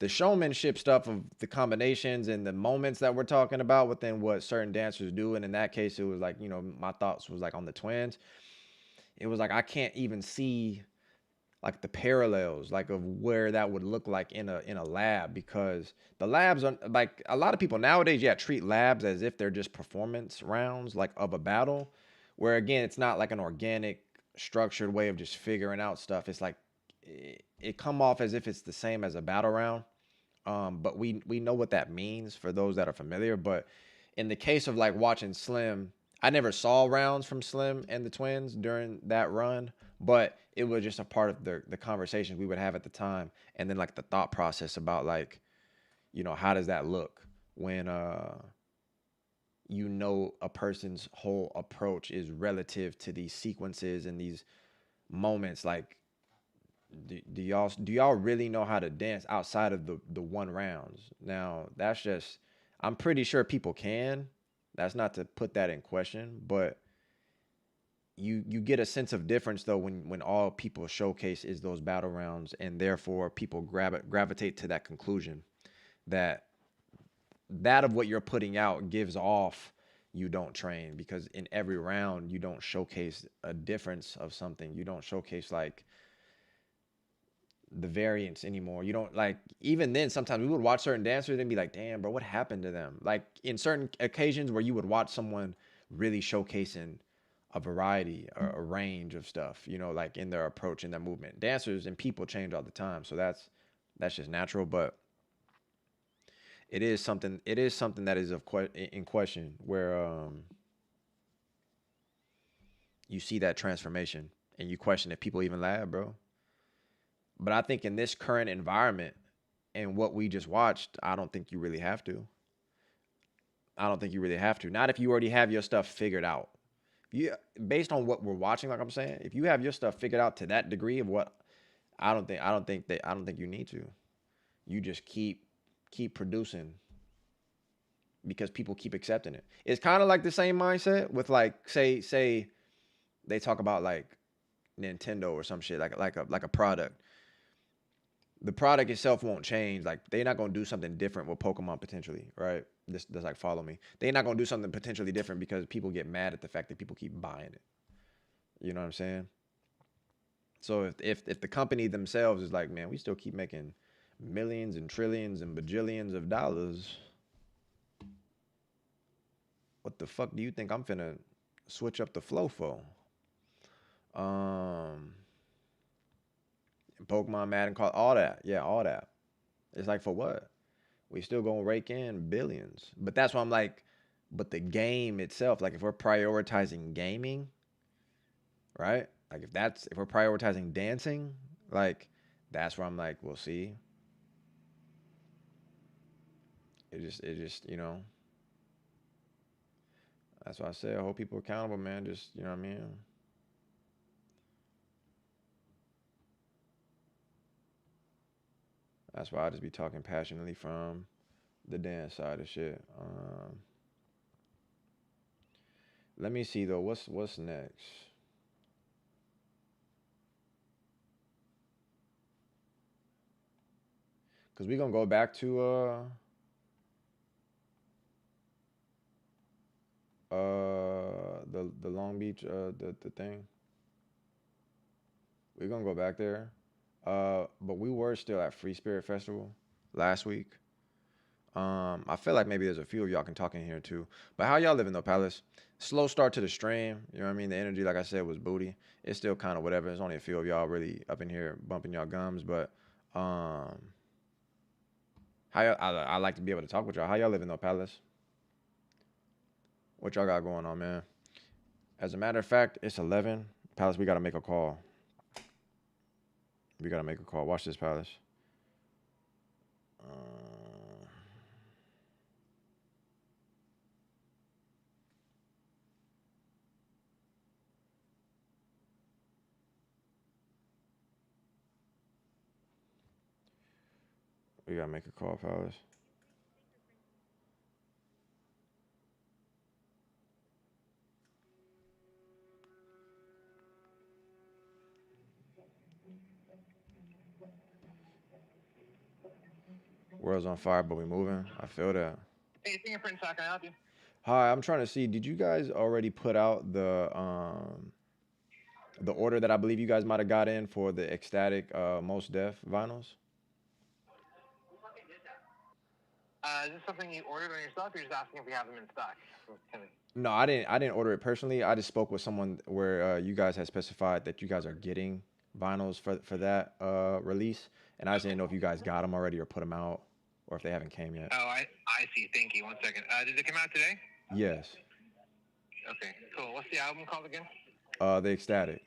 The showmanship stuff of the combinations and the moments that we're talking about within what certain dancers do. And in that case, it was like, you know, my thoughts was like on the twins. It was like I can't even see like the parallels like of where that would look like in a lab, because the labs are like, a lot of people nowadays, yeah, treat labs as if they're just performance rounds like of a battle, where again it's not like an organic structured way of just figuring out stuff. It's like it come off as if it's the same as a battle round. But we know what that means for those that are familiar. But in the case of like watching Slim, I never saw rounds from Slim and the twins during that run, but it was just a part of the conversations we would have at the time. And then like the thought process about like, you know, how does that look when you know a person's whole approach is relative to these sequences and these moments. Like, do y'all really know how to dance outside of the one rounds? Now that's just, I'm pretty sure people can. That's not to put that in question, but you get a sense of difference though when all people showcase is those battle rounds, and therefore people gravitate to that conclusion that of what you're putting out gives off you don't train, because in every round you don't showcase a difference of something. You don't showcase like the variance anymore. You don't, like, even then sometimes we would watch certain dancers and be like, damn bro, what happened to them? Like in certain occasions where you would watch someone really showcasing a variety or a range of stuff, you know, like in their approach and their movement. Dancers and people change all the time, so that's just natural. But it is something that is in question, where you see that transformation and you question if people even lab, bro. But I think in this current environment and what we just watched, I don't think you really have to. Not if you already have your stuff figured out. Based on what we're watching, like I'm saying, if you have your stuff figured out to that degree of what, I don't think you need to. You just keep producing because people keep accepting it. It's kind of like the same mindset with like, say they talk about like Nintendo or some shit, like a product. The product itself won't change. Like they're not gonna do something different with Pokemon potentially, right? This like, follow me. They're not gonna do something potentially different because people get mad at the fact that people keep buying it. You know what I'm saying? So if the company themselves is like, man, we still keep making millions and trillions and bajillions of dollars, what the fuck do you think I'm finna switch up the flow for? Pokemon, Madden, Call, all that. Yeah, all that. It's like, for what? We still gonna rake in billions. But that's why I'm like, but the game itself, like if we're prioritizing gaming, right? Like if we're prioritizing dancing, like that's where I'm like, we'll see. It just, you know. That's why I say I hold people accountable, man. Just, you know what I mean? That's why I just be talking passionately from the dance side of shit. Let me see though. What's next? Cause we gonna go back to the Long Beach the thing. We're gonna go back there. But we were still at Free Spirit Festival last week. I feel like maybe there's a few of y'all can talk in here too. But how y'all living though, Palace? Slow start to the stream. You know what I mean? The energy, like I said, was booty. It's still kind of whatever. There's only a few of y'all really up in here bumping y'all gums. But how I like to be able to talk with y'all. How y'all living though, Palace? What y'all got going on, man? As a matter of fact, it's 11. Palace, we gotta make a call. Watch this, Palace. We gotta make a call, fellas. World's on fire, but we moving. I feel that. Hey, Fingerprint, how can I help you? Hi, I'm trying to see. Did you guys already put out the order that I believe you guys might have got in for the Ecstatic Most Def vinyls? Is this something you ordered on yourself, or you're just asking if we have them in stock? No, I didn't. I didn't order it personally. I just spoke with someone where you guys had specified that you guys are getting vinyls for that release, and I just didn't know if you guys got them already or put them out, or if they haven't came yet. Oh, I see. Thank you. 1 second. Did it come out today? Yes. Okay, cool. What's the album called again? The Ecstatic.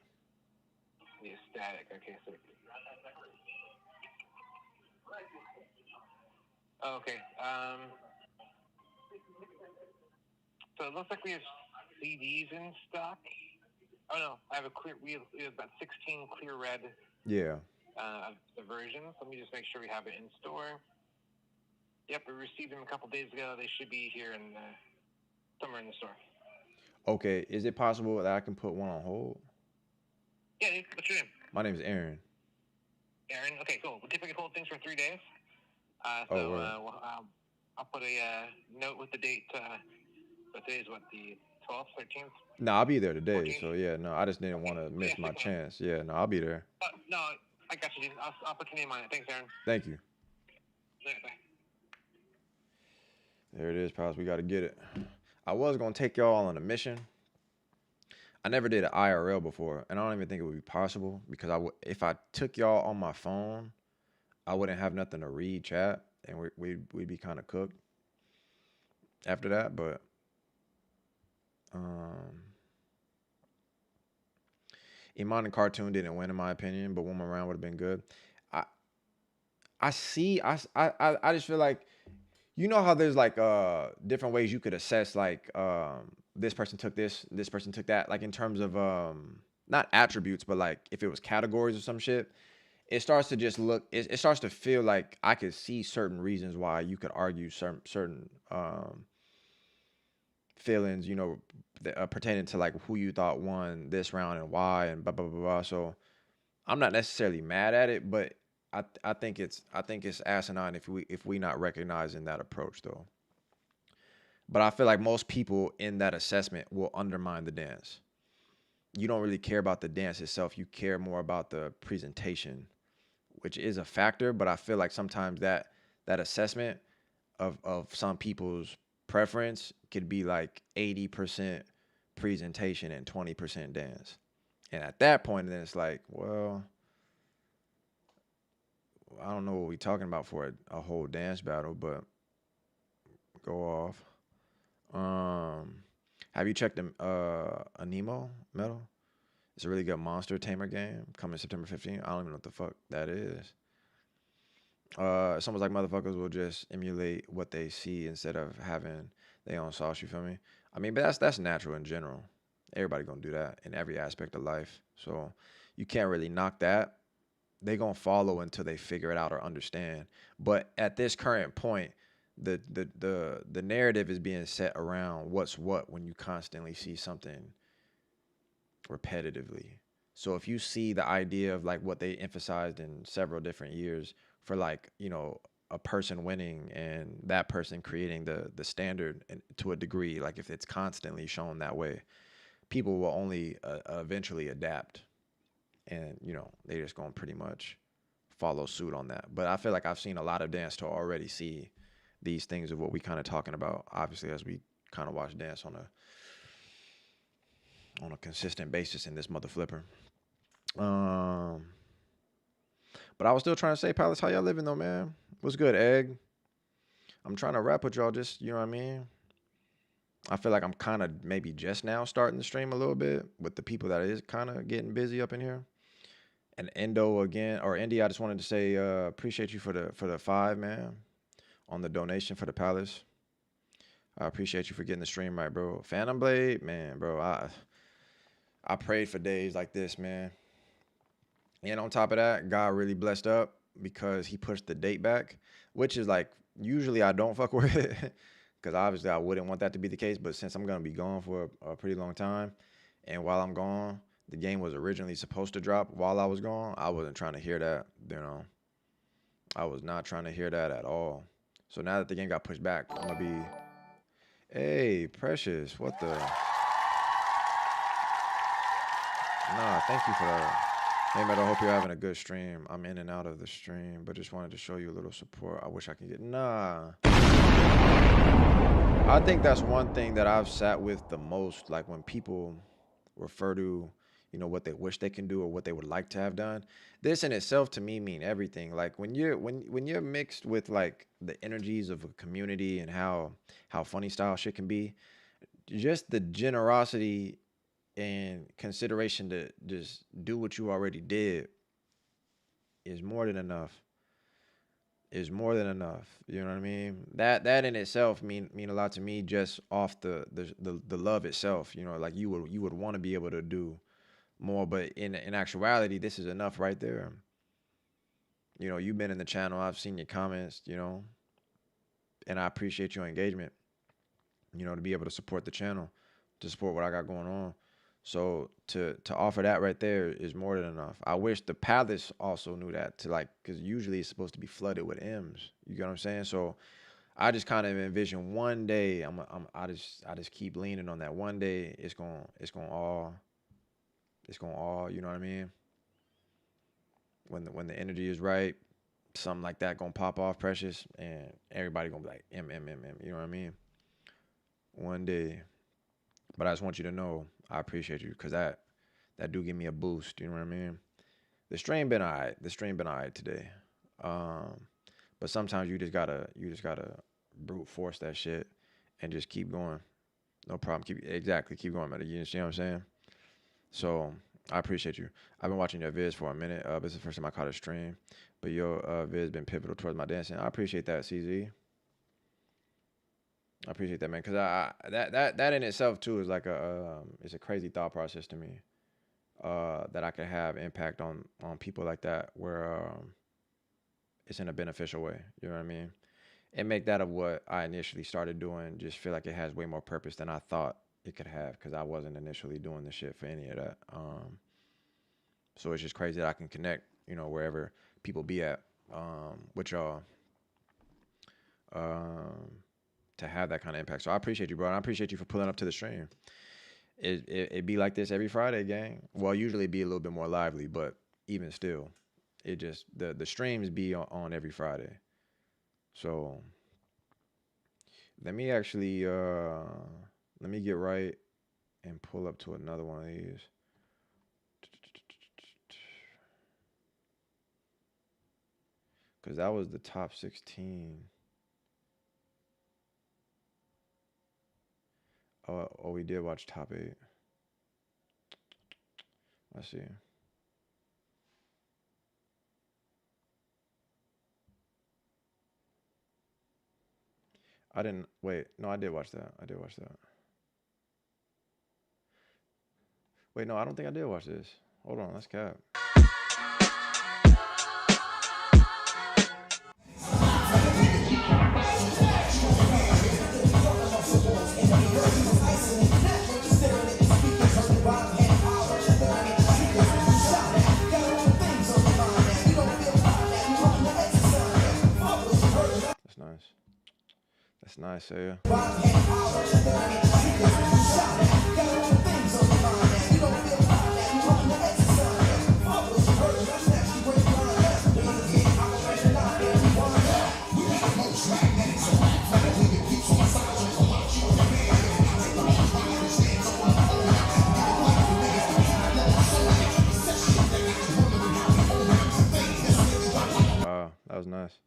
The Ecstatic. Okay, so. Okay. So it looks like we have CDs in stock. Oh no, I have we have about 16 clear red. Yeah. The versions. Let me just make sure we have it in store. Yep, we received them a couple days ago. They should be here in somewhere in the store. Okay. Is it possible that I can put one on hold? Yeah. What's your name? My name is Aaron. Aaron. Okay, cool. We typically hold things for 3 days. I'll put a note with the date. What day is what, the 12th, 13th? No, I'll be there today. 14th? So yeah, no, I just didn't want to miss my chance. Yeah, no, I'll be there. No, I got you, dude. I'll put your name on it. Thanks, Aaron. Thank you. Yeah, bye. There it is, pals. We got to get it. I was going to take y'all on a mission. I never did an IRL before, and I don't even think it would be possible because if I took y'all on my phone, I wouldn't have nothing to read chat, and we'd be kind of cooked after that. But Iman and Cartoon didn't win in my opinion, but one more round would have been good. I just feel like, you know how there's like different ways you could assess like this person took this person took that, like in terms of not attributes, but like if it was categories or some shit. It starts to just look, it starts to feel like I could see certain reasons why you could argue certain feelings, you know, pertaining to like who you thought won this round and why and blah, blah, blah, blah. So I'm not necessarily mad at it, but I think it's asinine if we not recognizing that approach though. But I feel like most people in that assessment will undermine the dance. You don't really care about the dance itself. You care more about the presentation, which is a factor. But I feel like sometimes that assessment of some people's preference could be like 80% presentation and 20% dance. And at that point, then it's like, well, I don't know what we're talking about for a whole dance battle, but go off. Have you checked the Anemo Metal? It's a really good monster tamer game coming September 15th. I don't even know what the fuck that is. It's almost like motherfuckers will just emulate what they see instead of having their own sauce, you feel me? I mean, but that's natural in general. Everybody gonna do that in every aspect of life. So you can't really knock that. They gonna follow until they figure it out or understand. But at this current point, the narrative is being set around what's what when you constantly see something repetitively. So if you see the idea of like what they emphasized in several different years for like, you know, a person winning and that person creating the standard and to a degree, like if it's constantly shown that way, people will only eventually adapt, and you know they just gonna pretty much follow suit on that. But I feel like I've seen a lot of dance to already see these things of what we kind of talking about, obviously, as we kind of watch dance on a consistent basis in this mother flipper. But I was still trying to say, Palace, how y'all living though, man? What's good, Egg? I'm trying to rap with y'all, just, you know what I mean? I feel like I'm kind of maybe just now starting the stream a little bit with the people that is kind of getting busy up in here. And Endo again, or Indy, I just wanted to say appreciate you for the 5, man, on the donation for the Palace. I appreciate you for getting the stream right, bro. Phantom Blade, man, bro, I prayed for days like this, man. And on top of that, God really blessed up because he pushed the date back, which is like usually I don't fuck with it because obviously I wouldn't want that to be the case. But since I'm gonna be gone for a pretty long time, and while I'm gone, the game was originally supposed to drop while I was gone. I wasn't trying to hear that, you know. I was not trying to hear that at all. So now that the game got pushed back, I'm gonna be, hey, Precious, what the? Nah, thank you for that. Hey, man, I hope you're having a good stream. I'm in and out of the stream, but just wanted to show you a little support. I wish I could get, nah. I think that's one thing that I've sat with the most, like when people refer to, you know, what they wish they can do or what they would like to have done. This in itself to me mean everything. Like when you're mixed with like the energies of a community and how funny style shit can be, just the generosity and consideration to just do what you already did is more than enough. Is more than enough. You know what I mean? That in itself mean a lot to me, just off the love itself. You know, like you would want to be able to do more, but in actuality, this is enough right there. You know, you've been in the channel, I've seen your comments, you know, and I appreciate your engagement, you know, to be able to support the channel, to support what I got going on. So to offer that right there is more than enough. I wish the palace also knew that, to like, because usually it's supposed to be flooded with M's. You get what I'm saying? So I just kind of envision one day I just keep leaning on that. One day it's gonna all, you know what I mean? When the energy is right, something like that gonna pop off, Precious, and everybody gonna be like M. You know what I mean? One day. But I just want you to know I appreciate you, because that do give me a boost. You know what I mean? The stream been alright. Today. But sometimes you just gotta brute force that shit and just keep going. No problem. Keep going, man. You see what I'm saying? So I appreciate you. I've been watching your vids for a minute. This is the first time I caught a stream, but your vids been pivotal towards my dancing. I appreciate that, CZ. I appreciate that, man, because that in itself too is like it's a crazy thought process to me, that I could have impact on people like that, where it's in a beneficial way. You know what I mean? And make that of what I initially started doing just feel like it has way more purpose than I thought it could have, because I wasn't initially doing the shit for any of that. So it's just crazy that I can connect, you know, wherever people be at, with y'all, to have that kind of impact. So I appreciate you, bro. And I appreciate you for pulling up to the stream. It be like this every Friday, gang. Well, usually be a little bit more lively, but even still, it just, the streams be on every Friday. So let me actually, let me get right and pull up to another one of these. Because that was the top 16. Oh, we did watch top 8. Let's see. I didn't, wait, no, I did watch that. Wait, no, I don't think I did watch this. Hold on, let's cap. That's nice, yeah. Wow, that was nice.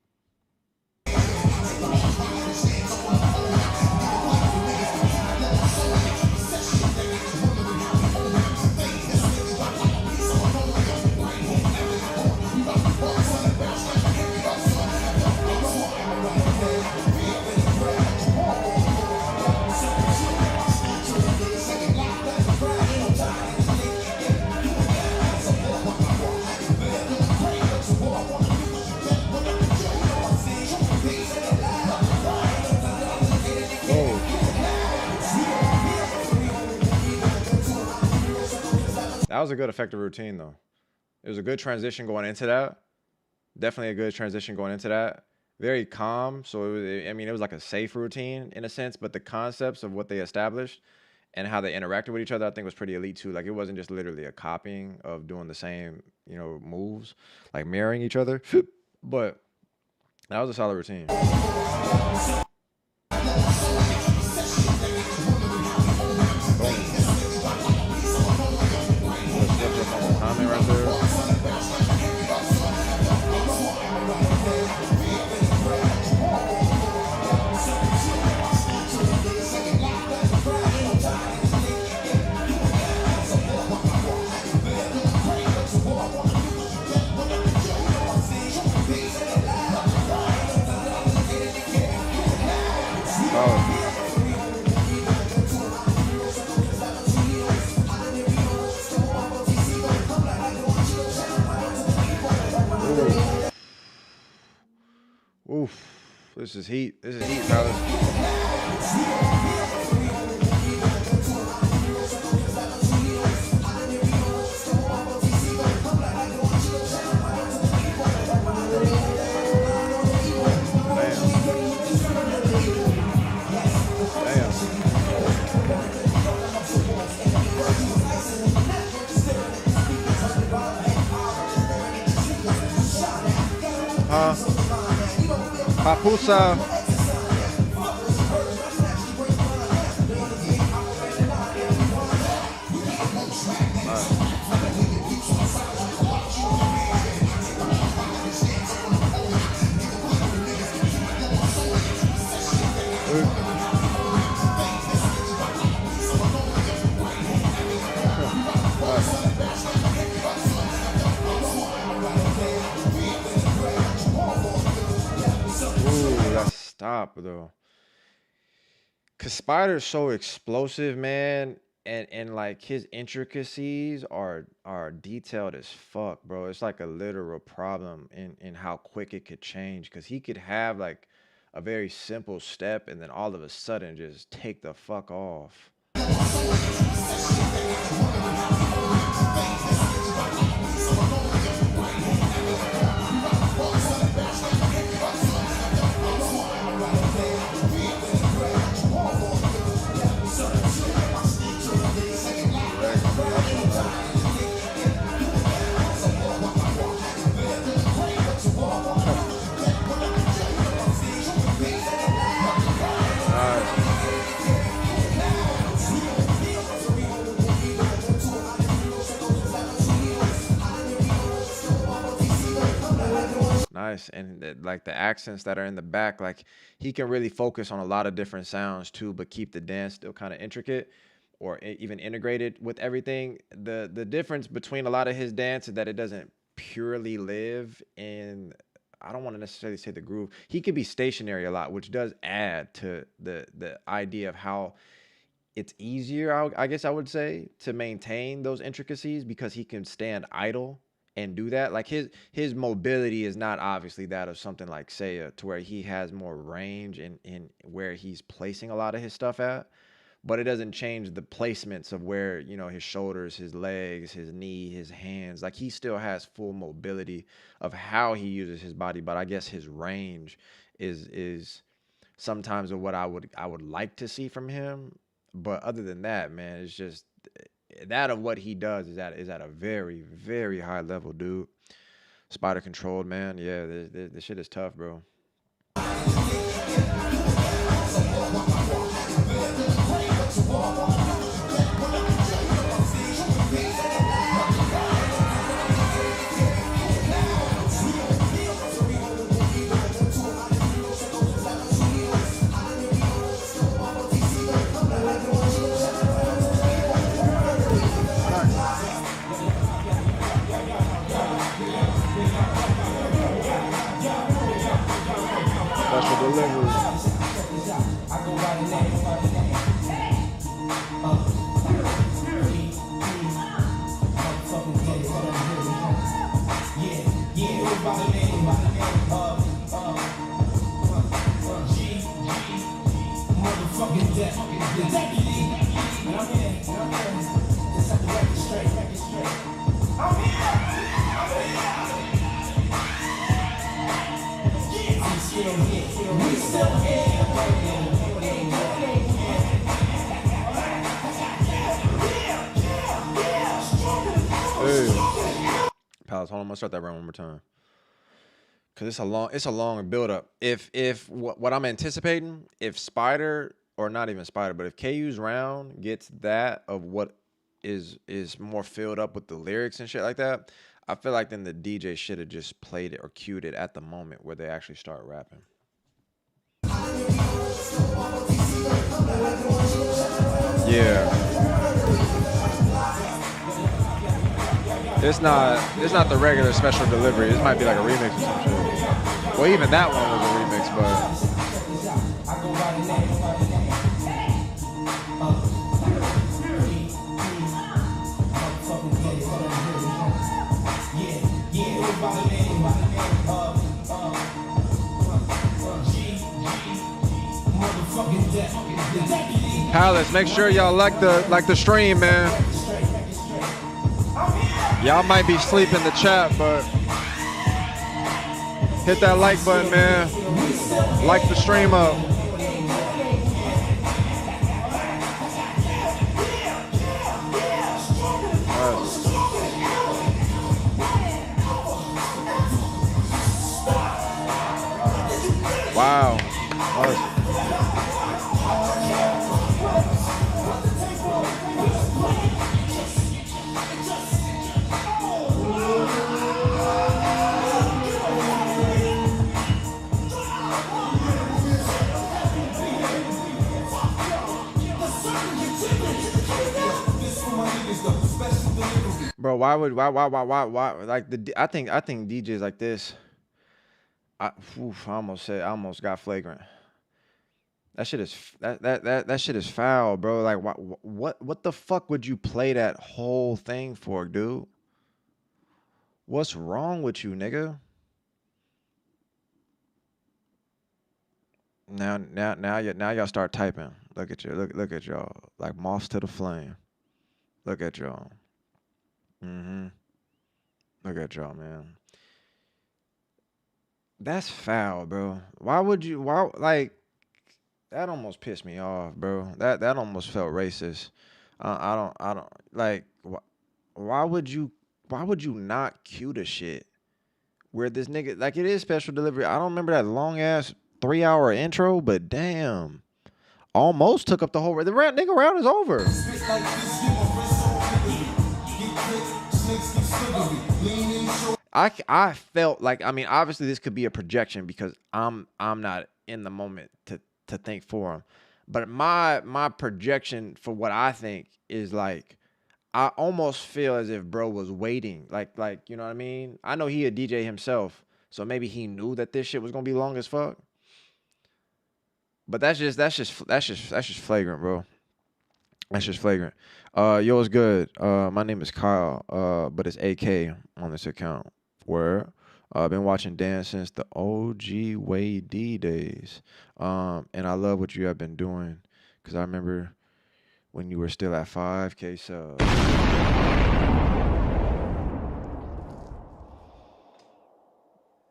That was a good effective routine though. It was a good transition going into that. Definitely a good transition going into that. Very calm. So it was, I mean, it was like a safe routine in a sense, but the concepts of what they established and how they interacted with each other, I think was pretty elite too. Like it wasn't just literally a copying of doing the same, you know, moves, like mirroring each other. But that was a solid routine. Comment right there. Oof. This is heat. This is heat, fellas. Papusa. Stop though, cause Spider's so explosive, man, and like his intricacies are detailed as fuck, bro. It's like a literal problem in how quick it could change, cause he could have like a very simple step and then all of a sudden just take the fuck off. Nice. And like the accents that are in the back, like he can really focus on a lot of different sounds too, but keep the dance still kind of intricate or even integrated with everything. The difference between a lot of his dance is that it doesn't purely live in, I don't want to necessarily say the groove. He could be stationary a lot, which does add to the idea of how it's easier, I guess I would say, to maintain those intricacies because he can stand idle and do that. Like his mobility is not obviously that of something like Seiya, to where he has more range in where he's placing a lot of his stuff at, but it doesn't change the placements of where, you know, his shoulders, his legs, his knee, his hands. Like he still has full mobility of how he uses his body, but I guess his range is sometimes of what I would like to see from him. But other than that, man, it's just that of what he does is at a very, very high level, dude. Spider controlled, man. Yeah, this shit is tough, bro. Special delivery. Motherfucking death. Palace, hold on, I'm gonna start that round one more time. Cause it's a long build up. If what I'm anticipating, if Spider, or not even Spider, but if KU's round gets that of what is more filled up with the lyrics and shit like that, I feel like then the DJ should have just played it or cued it at the moment where they actually start rapping. Yeah. It's not the regular special delivery. This might be like a remix or some shit. Well, even that one was a remix, but Palace, make sure y'all like the stream, man. Y'all might be sleeping in the chat, but hit that like button, man. Like the stream up. Wow. Bro, why like I think DJs like this. I almost got flagrant. That shit is foul, bro. Like what the fuck would you play that whole thing for, dude? What's wrong with you, nigga? Now y'all start typing. Look at you. Look at y'all. Like moths to the flame. Look at y'all. Look at y'all, man. That's foul, bro. Why like that almost pissed me off, bro. That almost felt racist. I don't like why would you not cue the shit where this nigga, like, it is special delivery. I don't remember that long ass 3-hour intro, but damn. Almost took up the whole the nigga round is over. I felt like, I mean, obviously this could be a projection because I'm not in the moment to think for him. But my projection for what I think is like, I almost feel as if bro was waiting. Like, you know what I mean? I know he a DJ himself, so maybe he knew that this shit was gonna be long as fuck. But that's just flagrant, bro. That's just flagrant. Yo, what's good? My name is Kyle, but it's AK on this account. Where I've been watching Dan since the OG Wade D days. And I love what you have been doing, because I remember when you were still at 5K subs.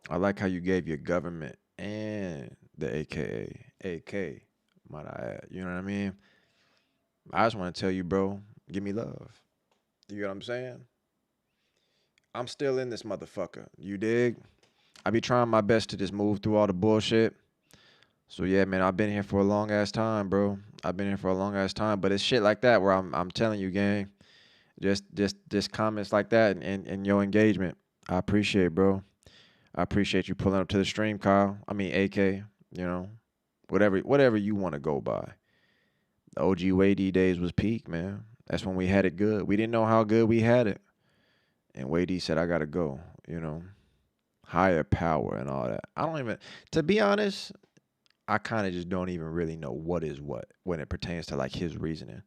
I like how you gave your government and the AKA AK, might I add. You know what I mean? I just want to tell you, bro, give me love. You know what I'm saying? I'm still in this motherfucker. You dig? I be trying my best to just move through all the bullshit. So yeah, man, I've been here for a long ass time, bro. I've been here for a long ass time. But it's shit like that where I'm telling you, gang. Just comments like that and your engagement. I appreciate, bro. I appreciate you pulling up to the stream, Kyle. I mean, AK, you know. Whatever you want to go by. The OG Wade days was peak, man. That's when we had it good. We didn't know how good we had it. And Wade said, I got to go, you know. Higher power and all that. I don't even, to be honest, I kind of just don't even really know what is what when it pertains to like his reasoning.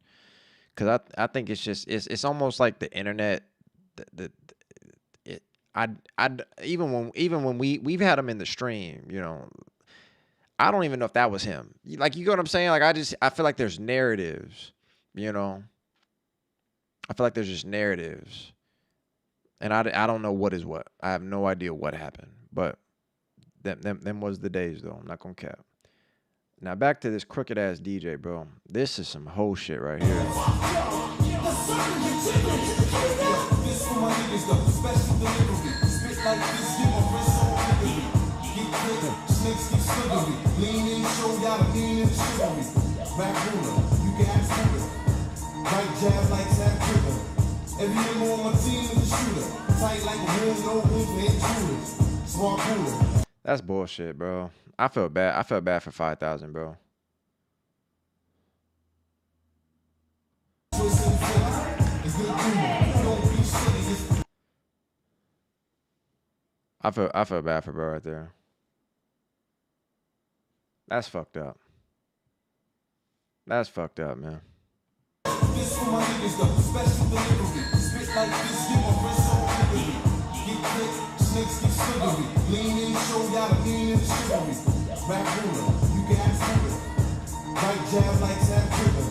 Because I think it's just, it's almost like the internet, even when we've had him in the stream, you know, I don't even know if that was him. Like, you get what I'm saying? Like, I feel like there's narratives, you know. I feel like there's just narratives. And I don't know what is what. I have no idea what happened. But Them was the days though. I'm not gonna cap. Now back to this crooked ass DJ, bro. This is some whole shit right here. That's bullshit, bro. I felt bad. I felt bad for 5,000, bro. I felt bad for bro right there. That's fucked up. That's fucked up, man. This for my niggas though, special delivery. Spit like this, give my wrist so delivery. Get quick, snakes get slithery. Lean in, show y'all the lean in the chivalry. Rap ruler, you can ask for it. Right jab like Zach Trigger.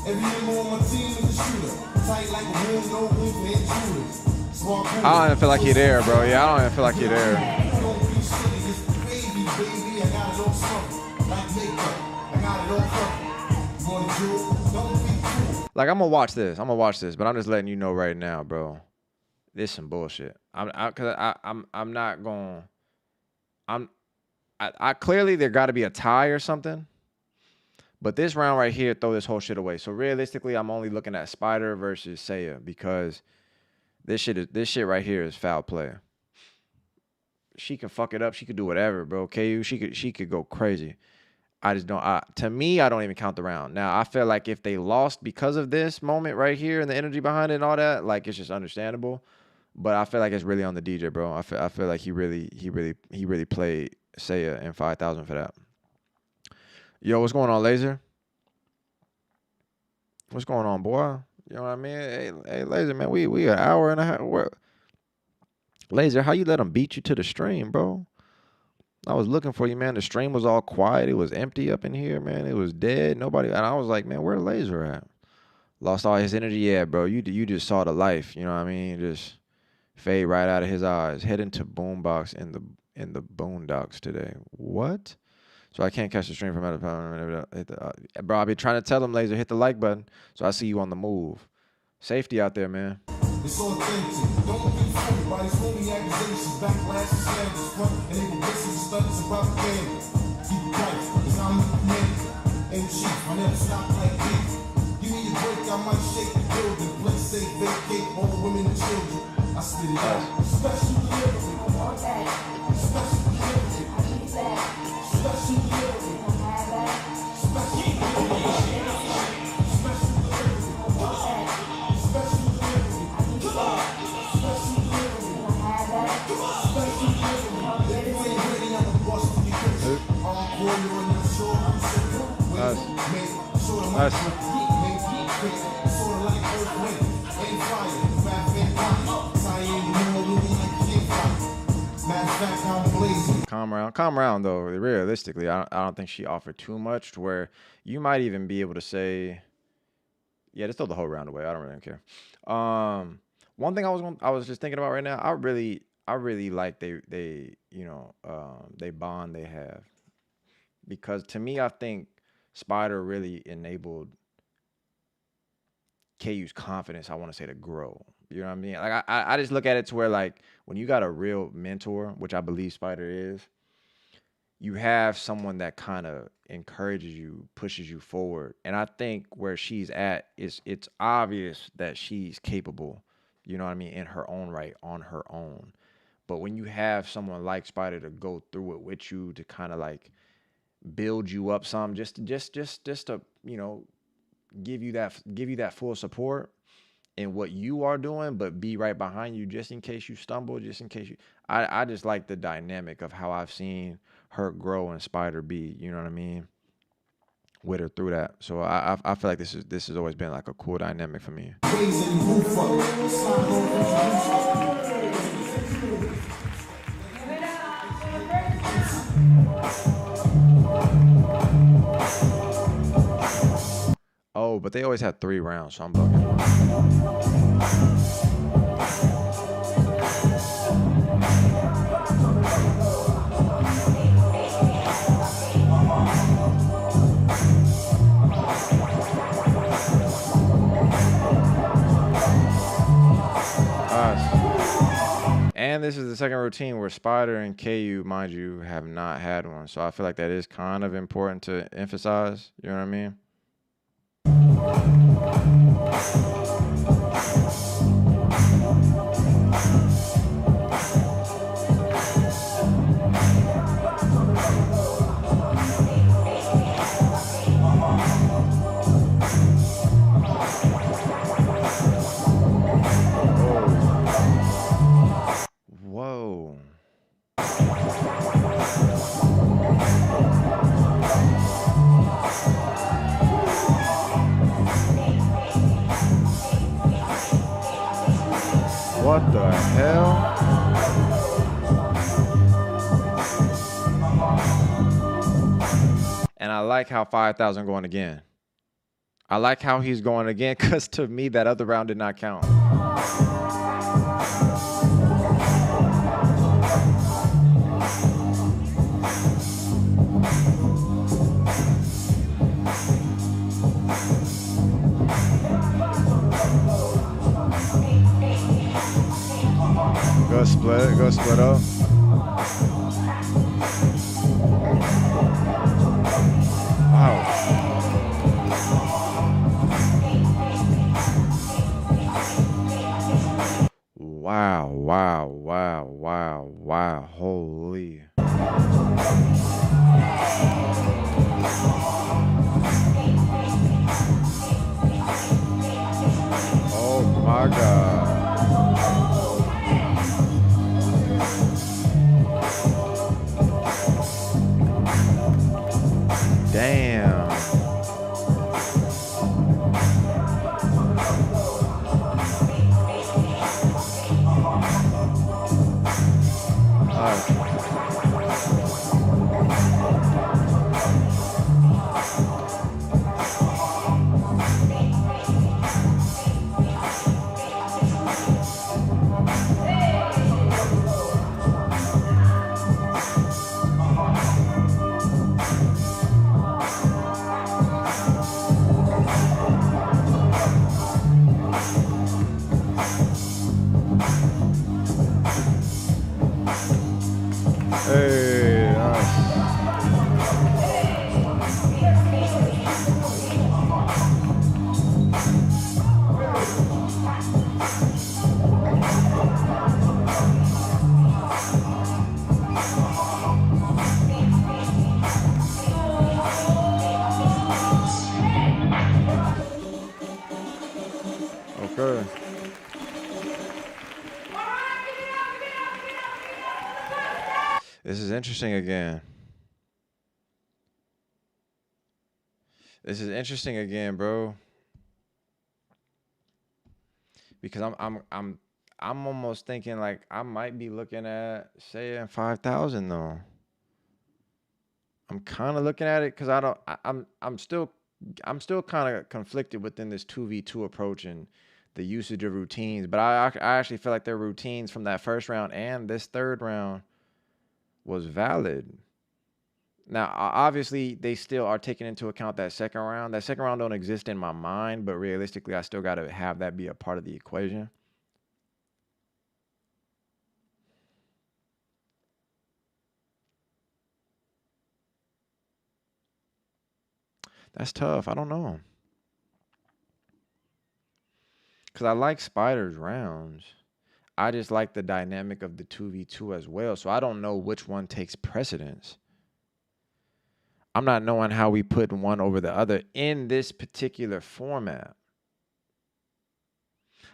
Every nigga on my team is a shooter. Tight like a room, no room for intruders. Smart cooler. I don't even feel like you're there, bro. Yeah, I don't even feel like you're there. Don't be silly, it's the baby, baby. I got it all something. Like makeup, I got it all fucking. You wanna do it? Don't be cool. Like, I'm gonna watch this, but I'm just letting you know right now, bro. This some bullshit. I clearly there got to be a tie or something. But this round right here, throw this whole shit away. So realistically, I'm only looking at Spider versus Saya because this shit right here is foul play. She can fuck it up. She could do whatever, bro. KU, she could go crazy. I just don't. To me, I don't even count the round. Now, I feel like if they lost because of this moment right here and the energy behind it and all that, like, it's just understandable. But I feel like it's really on the DJ, bro. I feel like he really played Saya and 5,000 for that. Yo, what's going on, Laser? What's going on, boy? You know what I mean? Hey, Laser, man, we an hour and a half. Laser, how you let them beat you to the stream, bro? I was looking for you, man. The stream was all quiet. It was empty up in here, man. It was dead. Nobody. And I was like, man, where Laser at? Lost all his energy. Yeah, bro. You just saw the life. You know what I mean? Just fade right out of his eyes. Heading to Boombox in the Boondocks today. What? So I can't catch the stream from out of town. Bro, I've been trying to tell him, Laser, hit the like button. So I see you on the move. Safety out there, man. It's authentic. Don't be fooled by these phony accusations, backlash, and slanders, front and even distance, stunts, and propaganda. Keep it tight, cause I'm the commander in chief. I never stop like this. Give me a break, I might shake the building. Play safe, vacate all women and children. I spit it out. Special delivery. Special delivery. Special delivery. Nice. Calm round though. Realistically, I don't think she offered too much to where you might even be able to say, yeah, just throw the whole round away. I don't really care. One thing I was just thinking about right now, I really like they bond they have, because to me, I think Spider really enabled KU's confidence, I want to say, to grow. You know what I mean? Like I just look at it to where, like, when you got a real mentor, which I believe Spider is, you have someone that kind of encourages you, pushes you forward. And I think where she's at is, it's obvious that she's capable, you know what I mean, in her own right, on her own. But when you have someone like Spider to go through it with you, to kind of like build you up some, just to, you know, give you that full support in what you are doing, but be right behind you just in case you stumble, just in case you. I just like the dynamic of how I've seen her grow and Spider be, you know what I mean, with her through that. So I feel like this has always been like a cool dynamic for me. Oh, but they always had 3 rounds, so I'm bugging. And this is the second routine where Spider and KU, mind you, have not had one. So I feel like that is kind of important to emphasize. You know what I mean? Whoa. What the hell? And I like how 5,000 going again. I like how he's going again because to me, that other round did not count. Go split up. Wow. Wow. Holy. Oh my God. Damn. Hey, nice. Okay. This is interesting again. This is interesting again, bro. Because I'm almost thinking like I might be looking at saying 5,000 though. I'm kind of looking at it because I'm still kind of conflicted within this 2v2 approach and the usage of routines. But I actually feel like their routines from that first round and this third round was valid. Now, obviously, they still are taking into account that second round. That second round don't exist in my mind, but realistically, I still got to have that be a part of the equation. That's tough. I don't know. Because I like Spider's rounds. I just like the dynamic of the 2v2 as well. So I don't know which one takes precedence. I'm not knowing how we put one over the other in this particular format.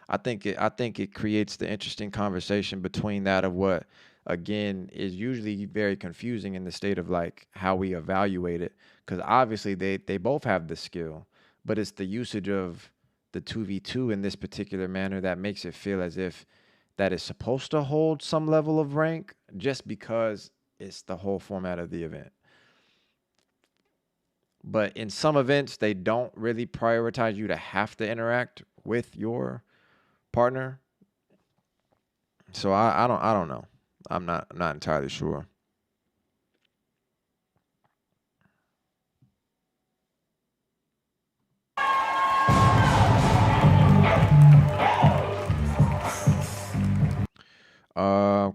I think it creates the interesting conversation between that of what, again, is usually very confusing in the state of like how we evaluate it. Because obviously they both have the skill, but it's the usage of the 2v2 in this particular manner that makes it feel as if that is supposed to hold some level of rank just because it's the whole format of the event. But in some events, they don't really prioritize you to have to interact with your partner. So I don't know. I'm not entirely sure.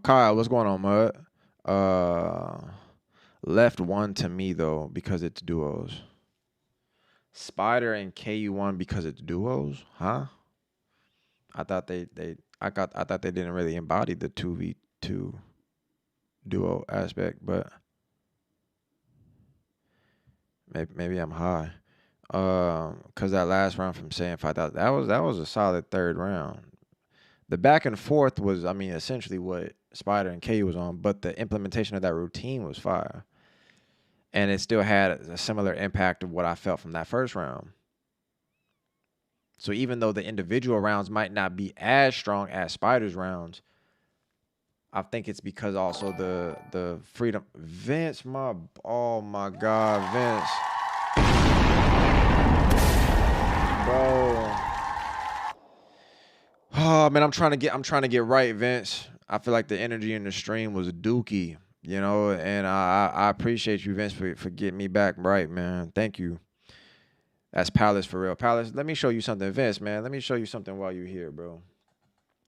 Kyle, what's going on, Mud? Left one to me though because it's duos. Spider and KU1 because it's duos, huh? I thought they didn't really embody the 2v2 duo aspect, but maybe I'm high. Cause that last round from saying 5,000, that was a solid third round. The back and forth was, I mean, essentially what Spider and KU was on, but the implementation of that routine was fire. And it still had a similar impact of what I felt from that first round. So even though the individual rounds might not be as strong as Spider's rounds, I think it's because also the freedom. Vince, oh my God, Vince. Bro. Oh man, I'm trying to get right, Vince. I feel like the energy in the stream was dookie, you know, and I appreciate you, Vince, for getting me back right, man. Thank you. That's Palace for real. Palace, let me show you something, Vince, man. Let me show you something while you're here, bro.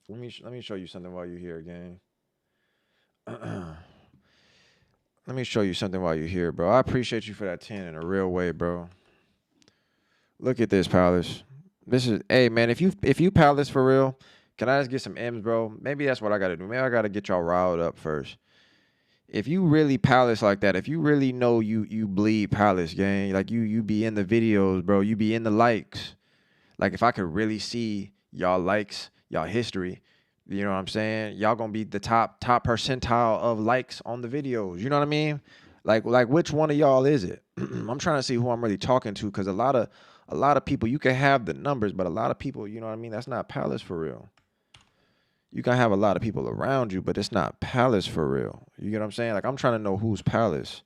Let me show you something while you're here, gang. Let me show you something while you're here, bro. I appreciate you for that 10 in a real way, bro. Look at this, Palace. This is, hey man, if you Palace for real, can I just get some M's, bro? Maybe that's what I gotta do. Maybe I gotta get y'all riled up first. If you really Palace like that, if you really know you bleed Palace, gang, like you be in the videos, bro, you be in the likes. Like if I could really see y'all likes, y'all history, you know what I'm saying? Y'all gonna be the top percentile of likes on the videos. You know what I mean? Like which one of y'all is it? I'm trying to see who I'm really talking to, because a lot of people, you can have the numbers, but a lot of people, you know what I mean? That's not Palace for real. You can have a lot of people around you, but it's not Palace for real. You get what I'm saying? Like, I'm trying to know who's Palace.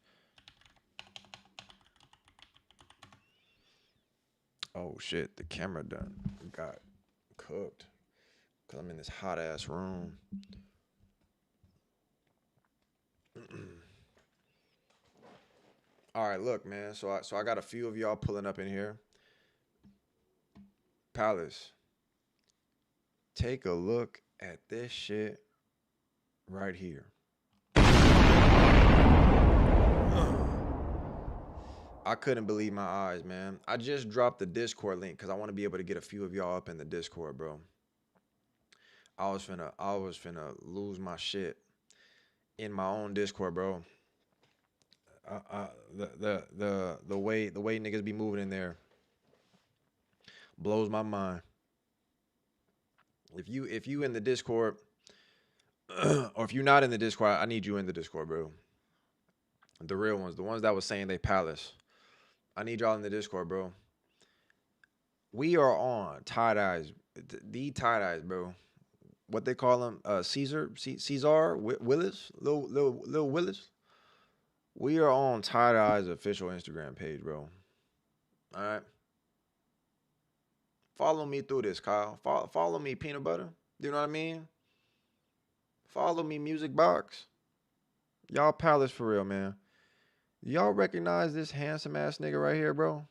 Oh, shit. The camera done got cooked because I'm in this hot-ass room. All right, look, man. So I got a few of y'all pulling up in here. Palace. Take a look at this shit right here. I couldn't believe my eyes, man. I just dropped the Discord link because I want to be able to get a few of y'all up in the Discord, bro. I was finna lose my shit in my own Discord, bro. The way niggas be moving in there blows my mind. If you in the Discord, or if you're not in the Discord, I need you in the Discord, bro. The real ones, the ones that was saying they Palace. I need y'all in the Discord, bro. We are on tie-dyes, the tie-dyes, bro. What they call them, Caesar Willis, Lil Willis. We are on tie-dyes official Instagram page, bro. All right. Follow me through this, Kyle. Follow me, Peanut Butter. You know what I mean? Follow me, Music Box. Y'all Palace for real, man. Y'all recognize this handsome ass nigga right here, bro?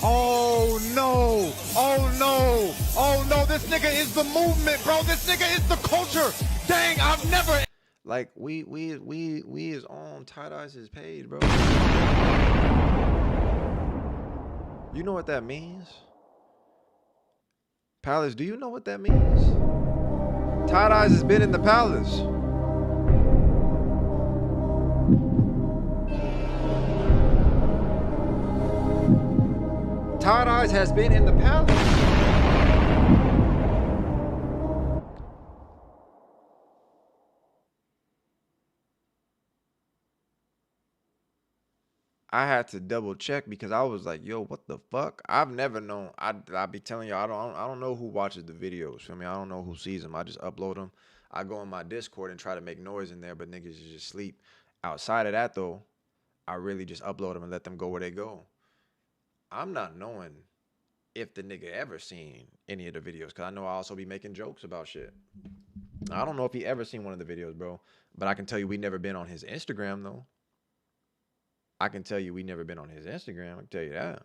Oh no! Oh no! Oh no! This nigga is the movement, bro. This nigga is the culture. Dang, I've never. Like we is on tie-dyes page, bro. You know what that means? Palace, do you know what that means? Tie-dyes has been in the Palace. Tie-dyes has been in the Palace. I had to double check because I was like, yo, what the fuck? I've never known. I be telling y'all, I don't know who watches the videos. Feel me? I don't know who sees them. I just upload them. I go in my Discord and try to make noise in there, but niggas is just sleep. Outside of that, though, I really just upload them and let them go where they go. I'm not knowing if the nigga ever seen any of the videos, because I know I also be making jokes about shit. I don't know if he ever seen one of the videos, bro. But I can tell you we never been on his Instagram, though. I can tell you we never been on his Instagram. I can tell you that.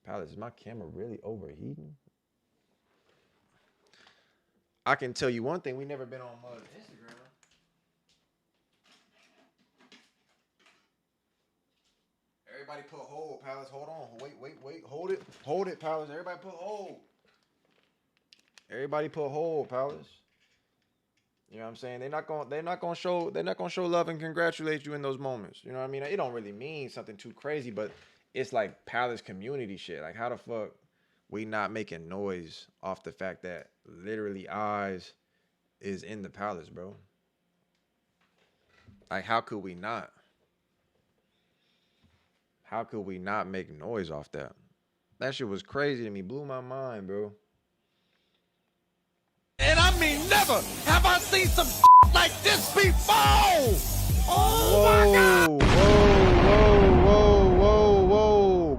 Palace, is my camera really overheating? I can tell you one thing. We never been on Instagram. Everybody put hold, Palace. Hold on. Wait. Hold it, Palace. Everybody put hold. Everybody put hold, Palace. You know what I'm saying? They're not gonna show love and congratulate you in those moments. You know what I mean? It don't really mean something too crazy, but it's like Palace community shit. Like, how the fuck we not making noise off the fact that literally Eyes is in the Palace, bro? Like, how could we not? How could we not make noise off that? That shit was crazy to me. Blew my mind, bro. And I mean, never have I seen some like this before. Oh my God. Whoa.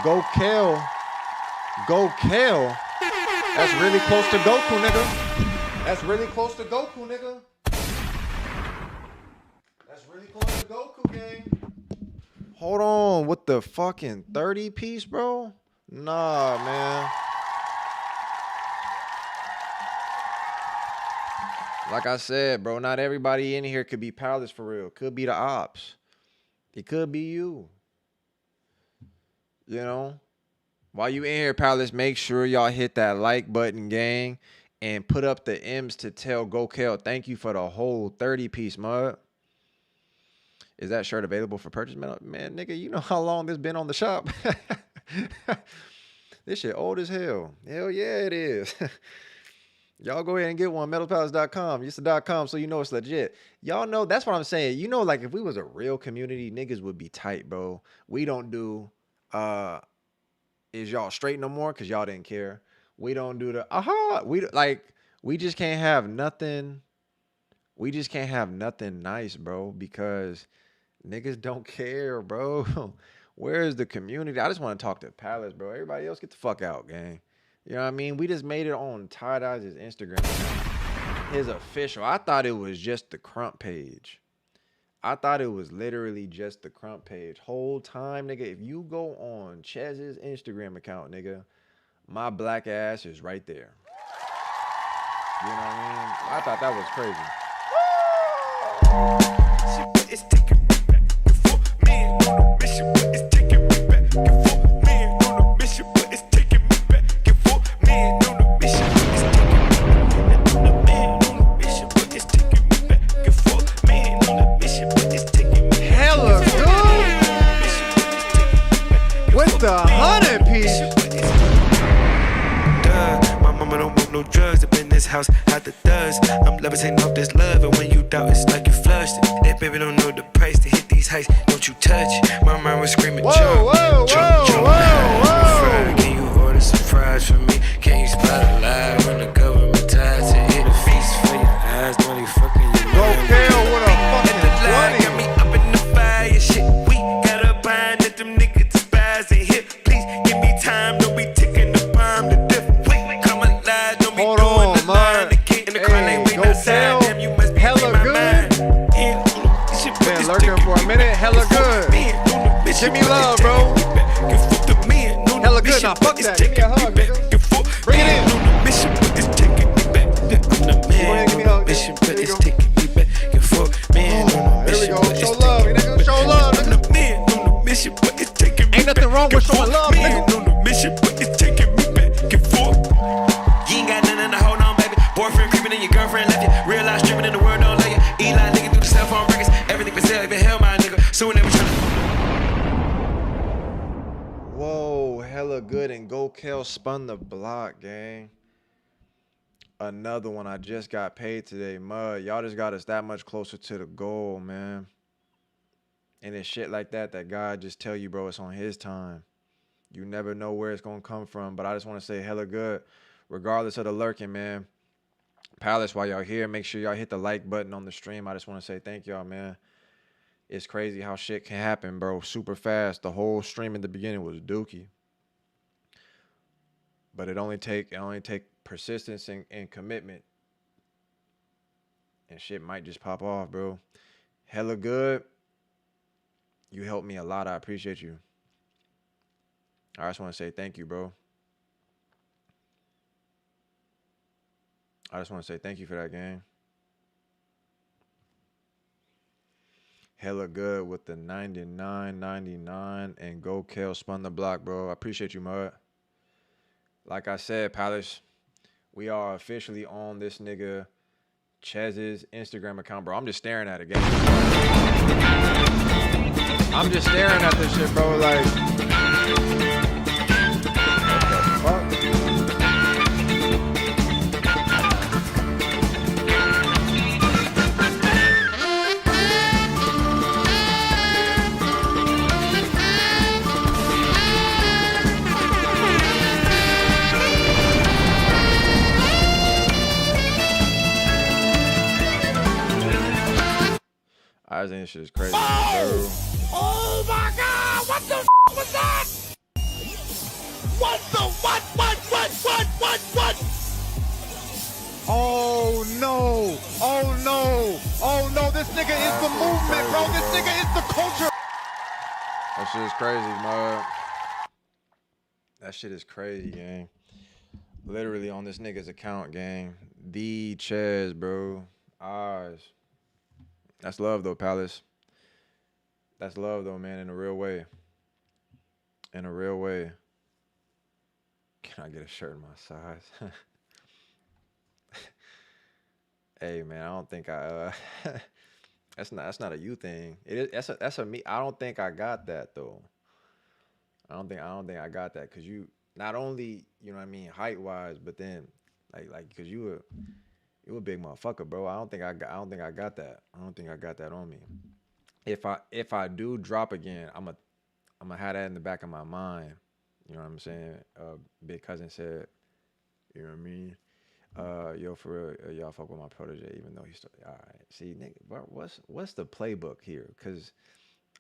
Go kill. That's really close to Goku, nigga. That's really close to Goku, gang. Hold on. What the fucking 30 piece, bro? Nah, man. Like I said, bro, not everybody in here could be Palace for real. Could be the ops. It could be you. You know? While you in here, Palace, make sure y'all hit that like button, gang, and put up the M's to tell GoKel thank you for the whole 30-piece mud. Is that shirt available for purchase? Man, nigga, you know how long this been on the shop? This shit old as hell. Hell yeah, it is. Y'all go ahead and get one, metalpalace.com. Use the .com so you know it's legit. Y'all know, that's what I'm saying. You know, like, if we was a real community, niggas would be tight, bro. We don't do, is y'all straight no more? Because y'all didn't care. We don't do the, we just can't have nothing. We just can't have nothing nice, bro, because niggas don't care, bro. Where is the community? I just want to talk to Palace, bro. Everybody else, get the fuck out, gang. You know what I mean? We just made it on Tie Dye's Instagram account. His official. I thought it was just the Crump page. I thought it was literally just the Crump page. Whole time, nigga, if you go on Chez's Instagram account, nigga, my black ass is right there. You know what I mean? I thought that was crazy. It's taking me back and forth. Man on a mission, but it's taking me back and forth. Man on a mission, but it's taking me back and forth. Man on a mission, but it's taking me back. Man on a mission, but it's taking me back and forth. Man on a mission, but it's taking me Hella good. With the 100 piece. My mama don't want no drugs up in this house, how the does. I'm levitating off this love, and when you doubt, it's like you flushed it. That baby don't know the price to hit these heights. Don't you touch it. My mind was screaming, jump. Can you order some fries for me? Can you spot a lie when the government ties to hit a feast for your eyes? Don't you fucking your mind? GoKel with a fucking 20. Got me up in the fire, shit. We got a bind that them niggas despise and hit. Please give me time, don't be ticking the bomb to death. Wait, come alive, don't be Hold doing on, the line. The kid in the car Hey, lane waiting outside. GoKel, Damn, you must be hella in my good. mind. Been lurking for a minute, hella good. Give me love, bro. Hella good, now fuck that. Give me a hug, nigga. Bring it in. Go ahead, give me a hug. There you go. There we go. Show love, nigga. Show love, nigga. Ain't nothing wrong with showing love, nigga. You ain't got nothing to hold on, baby. Boyfriend creeping in your girlfriend left you. Real life streaming in the world don't let you. Eli nigga through the cell phone records. Everything for sale, even hell, my nigga. So whenever Whoa, hella good, and GoKel spun the block, gang. Another one. I just got paid today, mud. Y'all just got us that much closer to the goal, man. And it's shit like that that God just tell you, bro, it's on his time. You never know where it's gonna come from. But I just want to say hella good, regardless of the lurking, man. Palace, while y'all here, make sure y'all hit the like button on the stream. I just want to say thank y'all, man. It's crazy how shit can happen, bro, super fast. The whole stream in the beginning was dookie. But it only take persistence and commitment. And shit might just pop off, bro. Hella good. You helped me a lot. I appreciate you. I just want to say thank you, bro. I just want to say thank you for that, gang. Hella good with the 99.99 and Go Kale spun the block, bro. I appreciate you, Mud. Like I said, Palace, we are officially on this nigga Chez's Instagram account, bro. I'm just staring at it, gang. I'm just staring at this shit, bro. Like, what the fuck? I think this shit is crazy. Oh my God! What the f was that? What the what? Oh no! Oh no! Oh no! This nigga is the movement, bro. This nigga is the culture. That shit is crazy, Mud. That shit is crazy, gang. Literally on this nigga's account, gang. The Chez, bro. Eyes. That's love, though, Palace. That's love, though, man, in a real way. In a real way. Can I get a shirt in my size? Hey, man, I don't think I... that's not a you thing. It is. That's a me. I don't think I got that, though. I don't think I got that, because you not only, you know what I mean, height-wise, but then, like, because you a big motherfucker, bro. I don't think I got that. I don't think I got that on me. If I do drop again, I'm gonna have that in the back of my mind. You know what I'm saying? Big cousin said, you know what I mean? Yo, for real, y'all fuck with my protege, even though he's still all right. See, nigga, bro, what's the playbook here? Cause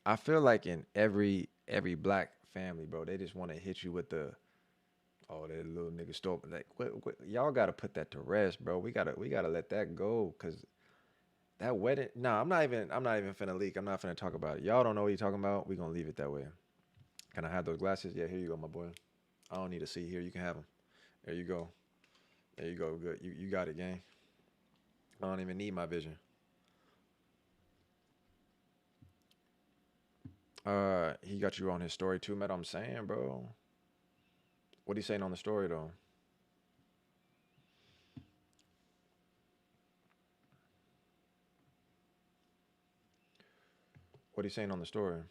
I feel like in every black family, bro, they just want to hit you with the, oh, that little nigga stole. Like, what, y'all gotta put that to rest, bro. We gotta let that go, cause that wedding. Nah, I'm not even finna leak. I'm not finna talk about it. Y'all don't know what you're talking about. We gonna leave it that way. Can I have those glasses? Yeah, here you go, my boy. I don't need to see here. You can have them. There you go. There you go. Good. You got it, gang. I don't even need my vision. He got you on his story too, man. I'm saying, bro. What he saying on the story though? What he saying on the story?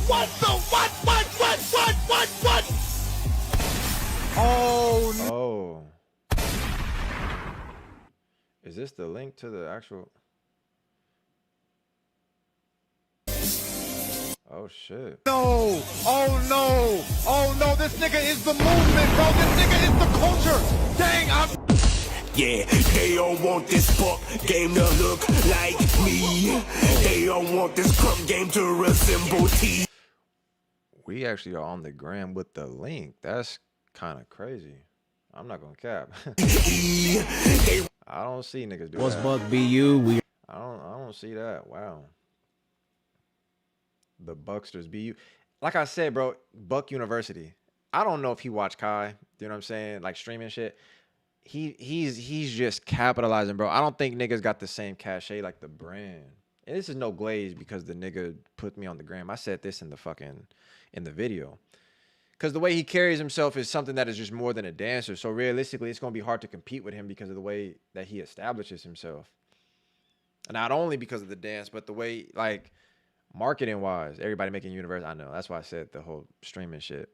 What the what? Oh no! Oh. Is this the link to the actual? Oh shit. No! Oh no! Oh no! This nigga is the movement, bro. This nigga is the culture. Dang, I'm. Yeah, they don't want this fuck game to look like me. They don't want this crumb game to resemble T. We actually are on the gram with the link. That's kind of crazy. I'm not gonna cap. I don't see niggas do that. Buck BU? I don't see that. Wow. The Bucksters BU. Like I said, bro, Buck University. I don't know if he watched Kai. You know what I'm saying? Like streaming shit. He's just capitalizing, bro. I don't think niggas got the same cachet like the brand. And this is no glaze because the nigga put me on the gram. I said this in the video. Because the way he carries himself is something that is just more than a dancer. So realistically, it's going to be hard to compete with him because of the way that he establishes himself. And not only because of the dance, but the way, like, marketing-wise, everybody making universe. I know. That's why I said the whole streaming shit.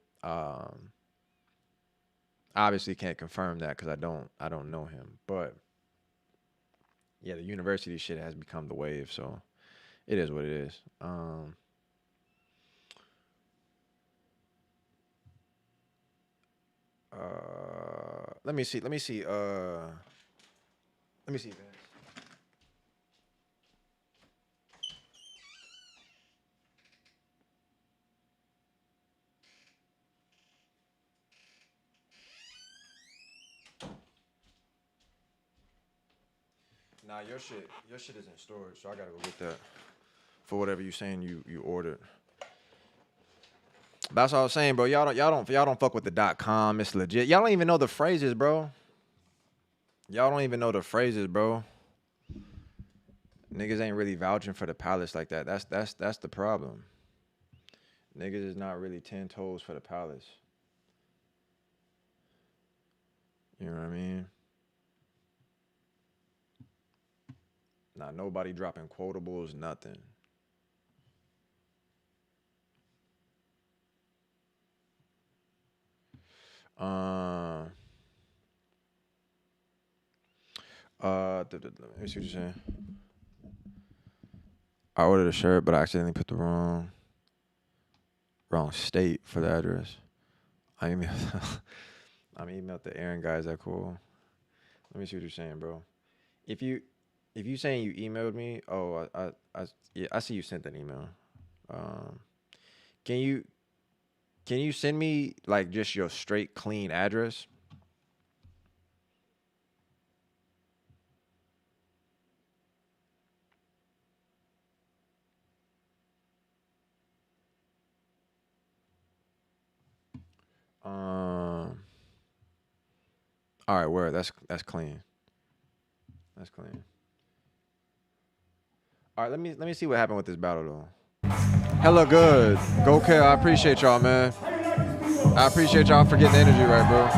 Obviously can't confirm that because I don't know him. But, yeah, the university shit has become the wave. So it is what it is. Let me see. Let me see, Vince. Nah, your shit is in storage, so I gotta go get that for whatever you saying you ordered. That's what I was saying, bro. Y'all don't fuck with the .com. It's legit. Y'all don't even know the phrases, bro. Y'all don't even know the phrases, bro. Niggas ain't really vouching for the palace like that. That's the problem. Niggas is not really 10 toes for the palace. You know what I mean? Not nobody dropping quotables, nothing. Let me see what you're saying. I ordered a shirt, but I accidentally put the wrong state for the address. I emailed the Aaron guys. That cool. Let me see what you're saying, bro. If you saying you emailed me, oh, I see you sent that email. Can you send me like just your straight clean address? All right, word. That's clean. That's clean. All right, let me see what happened with this battle though. Hella good. Go Kill. I appreciate y'all, man. I appreciate y'all for getting the energy right, bro.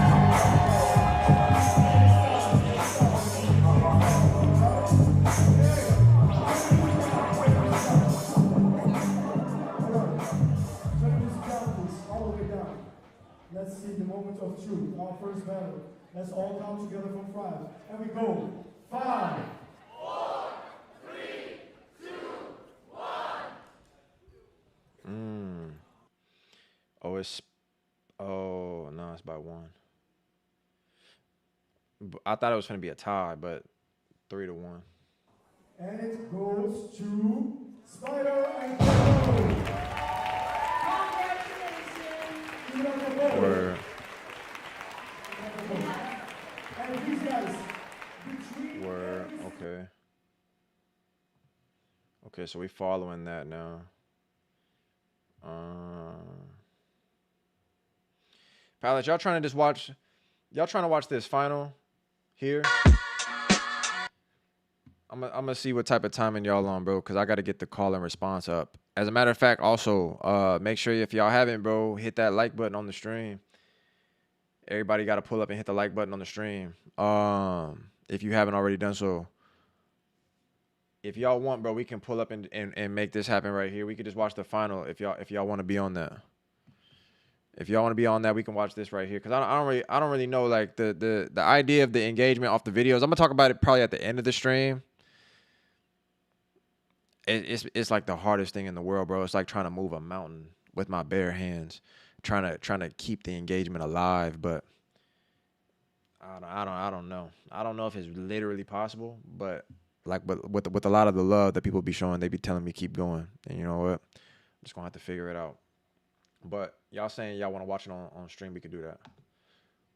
Let's see the moment of truth, our first battle. Let's all come together from 5. And we go. 5, 4, 3, 2, 1. Oh, no, it's by 1. I thought it was gonna be a tie, but 3-1. And it goes to Spider and Code. Word. And these guys, Word. Okay. Okay, so we following that now. Pilot, y'all trying to watch this final here? I'm gonna see what type of timing y'all on, bro, because I got to get the call and response up. As a matter of fact, also, make sure if y'all haven't, bro, hit that like button on the stream. Everybody got to pull up and hit the like button on the stream. If you haven't already done so. If y'all want, bro, we can pull up and make this happen right here. We could just watch the final if y'all want to be on that. If y'all want to be on that, we can watch this right here. Cause I don't really know like the idea of the engagement off the videos. I'm gonna talk about it probably at the end of the stream. It's like the hardest thing in the world, bro. It's like trying to move a mountain with my bare hands, trying to keep the engagement alive. But I don't know. I don't know if it's literally possible, but with a lot of the love that people be showing, they be telling me keep going. And you know what? I'm just gonna have to figure it out. But y'all saying y'all want to watch it on stream, we can do that.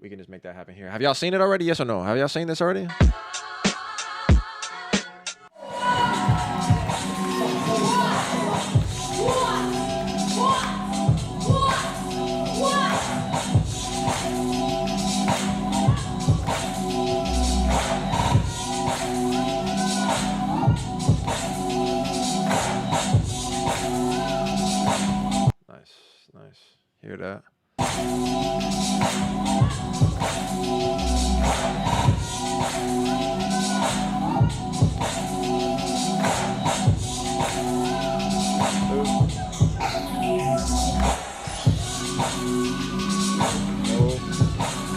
We can just make that happen here. Have y'all seen it already? Yes or no? Have y'all seen this already? Nice. Hear that?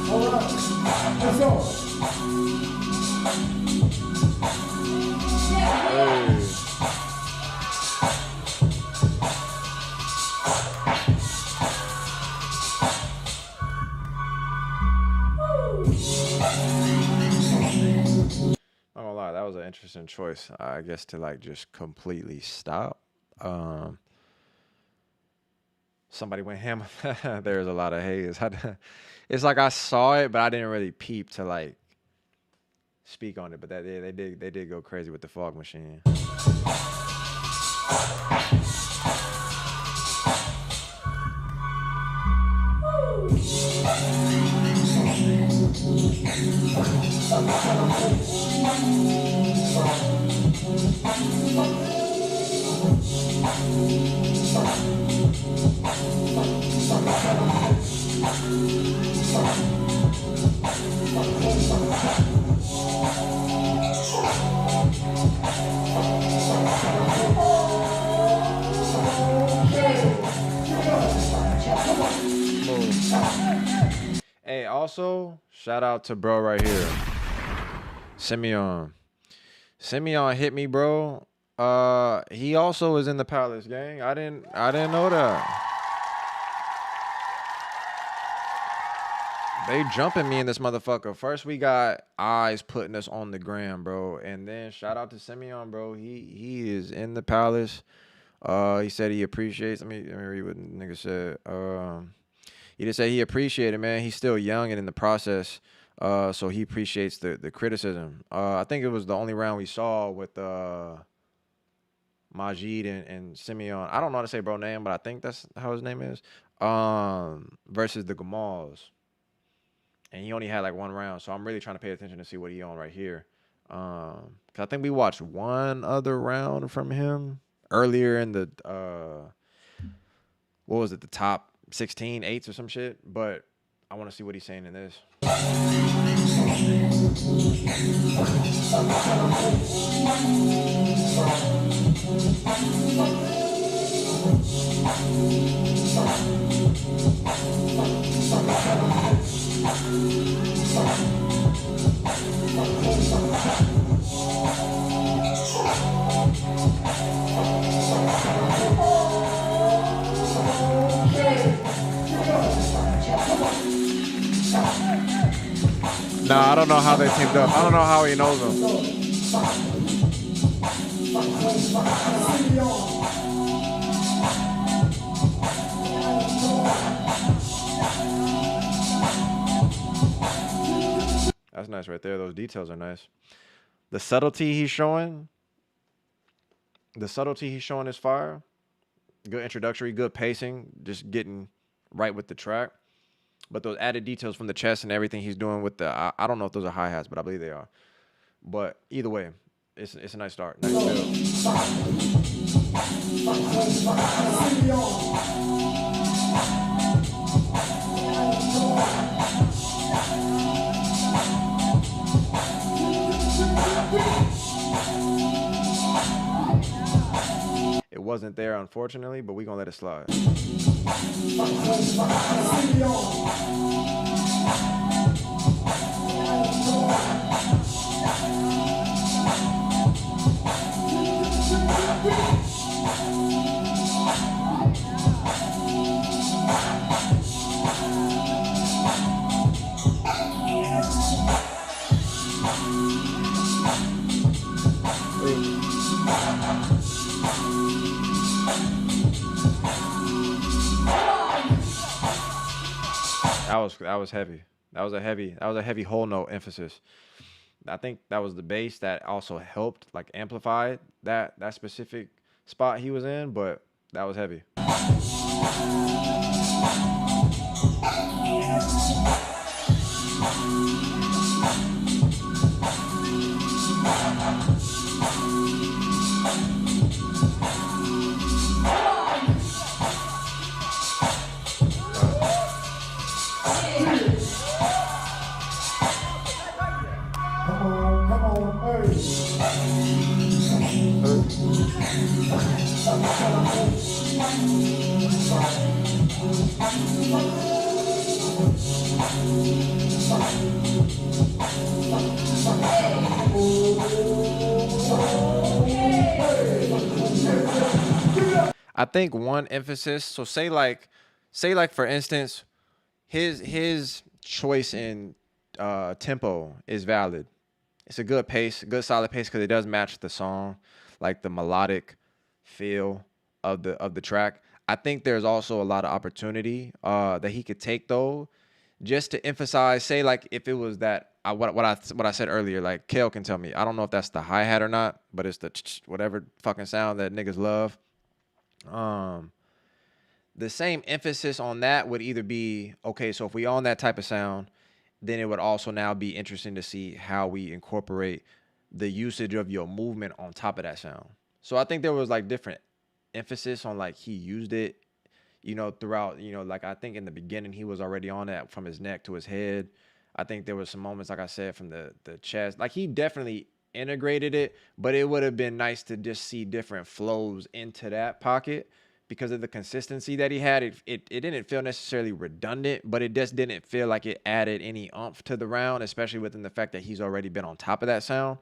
Hold up. Let's go. Hey. Not gonna lie, that was an interesting choice, I guess, to like just completely stop. Somebody went ham. There's a lot of haters. It's like I saw it, but I didn't really peep to like speak on it. But they did go crazy with the fog machine. Hey, also, shout out to bro right here. Simeon. Simeon hit me, bro. He also is in the Palace gang. I didn't know that. They jumping me in this motherfucker. First we got Eyes putting us on the gram, bro. And then shout out to Simeon, bro. He is in the Palace. He said he appreciates. Let me read what the nigga said. He just said he appreciated, man. He's still young and in the process. So he appreciates the criticism. I think it was the only round we saw with Majid and Simeon. I don't know how to say bro name, but I think that's how his name is. Versus the Gamals. And he only had like one round. So I'm really trying to pay attention to see what he on right here. Cause I think we watched one other round from him earlier in the what was it, the top 16 eights or some shit. But I want to see what he's saying in this. Nah, I don't know how they teamed up. I don't know how he knows them. That's nice right there. Those details are nice. The subtlety he's showing. The subtlety he's showing is fire. Good introductory, good pacing. Just getting right with the track. But those added details from the chest and everything he's doing with the, I don't know if those are hi-hats, but I believe they are. But either way, it's a nice start. Nice build. It wasn't there, unfortunately, but we're going to let it slide. That was heavy. That was a heavy whole note emphasis. I think that was the bass that also helped like amplify that specific spot he was in, but that was heavy. I think one emphasis, so say like for instance, his choice in tempo is valid. It's a good pace, a good solid pace because it does match the song, like the melodic feel of the track. I think there's also a lot of opportunity that he could take though, just to emphasize. Say like if it was that what I said earlier, like Kale can tell me. I don't know if that's the hi-hat or not, but it's the whatever fucking sound that niggas love. The same emphasis on that would either be okay. So if we on that type of sound, then it would also now be interesting to see how we incorporate the usage of your movement on top of that sound. So I think there was like different emphasis on like he used it, you know, throughout, you know, like I think in the beginning he was already on that from his neck to his head. I think there was some moments, like I said, from the chest. Like he definitely integrated it, but it would have been nice to just see different flows into that pocket because of the consistency that he had. It didn't feel necessarily redundant, but it just didn't feel like it added any oomph to the round, especially within the fact that he's already been on top of that sound.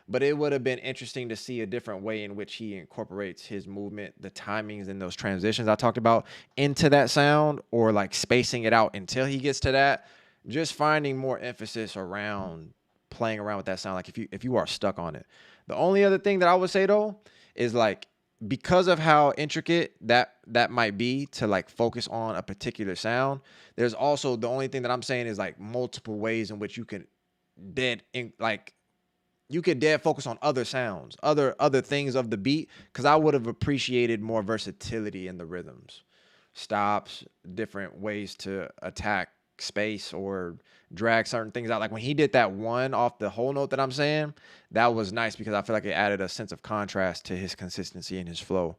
But it would have been interesting to see a different way in which he incorporates his movement, the timings and those transitions I talked about into that sound, or like spacing it out until he gets to that. Just finding more emphasis around playing around with that sound, like if you are stuck on it. The only other thing that I would say though is like, because of how intricate that might be to like focus on a particular sound, there's also, the only thing that I'm saying is like multiple ways in which you can dead focus on other sounds, other things of the beat, because I would have appreciated more versatility in the rhythms, stops, different ways to attack space or drag certain things out. Like when he did that one off the whole note that I'm saying, that was nice because I feel like it added a sense of contrast to his consistency and his flow.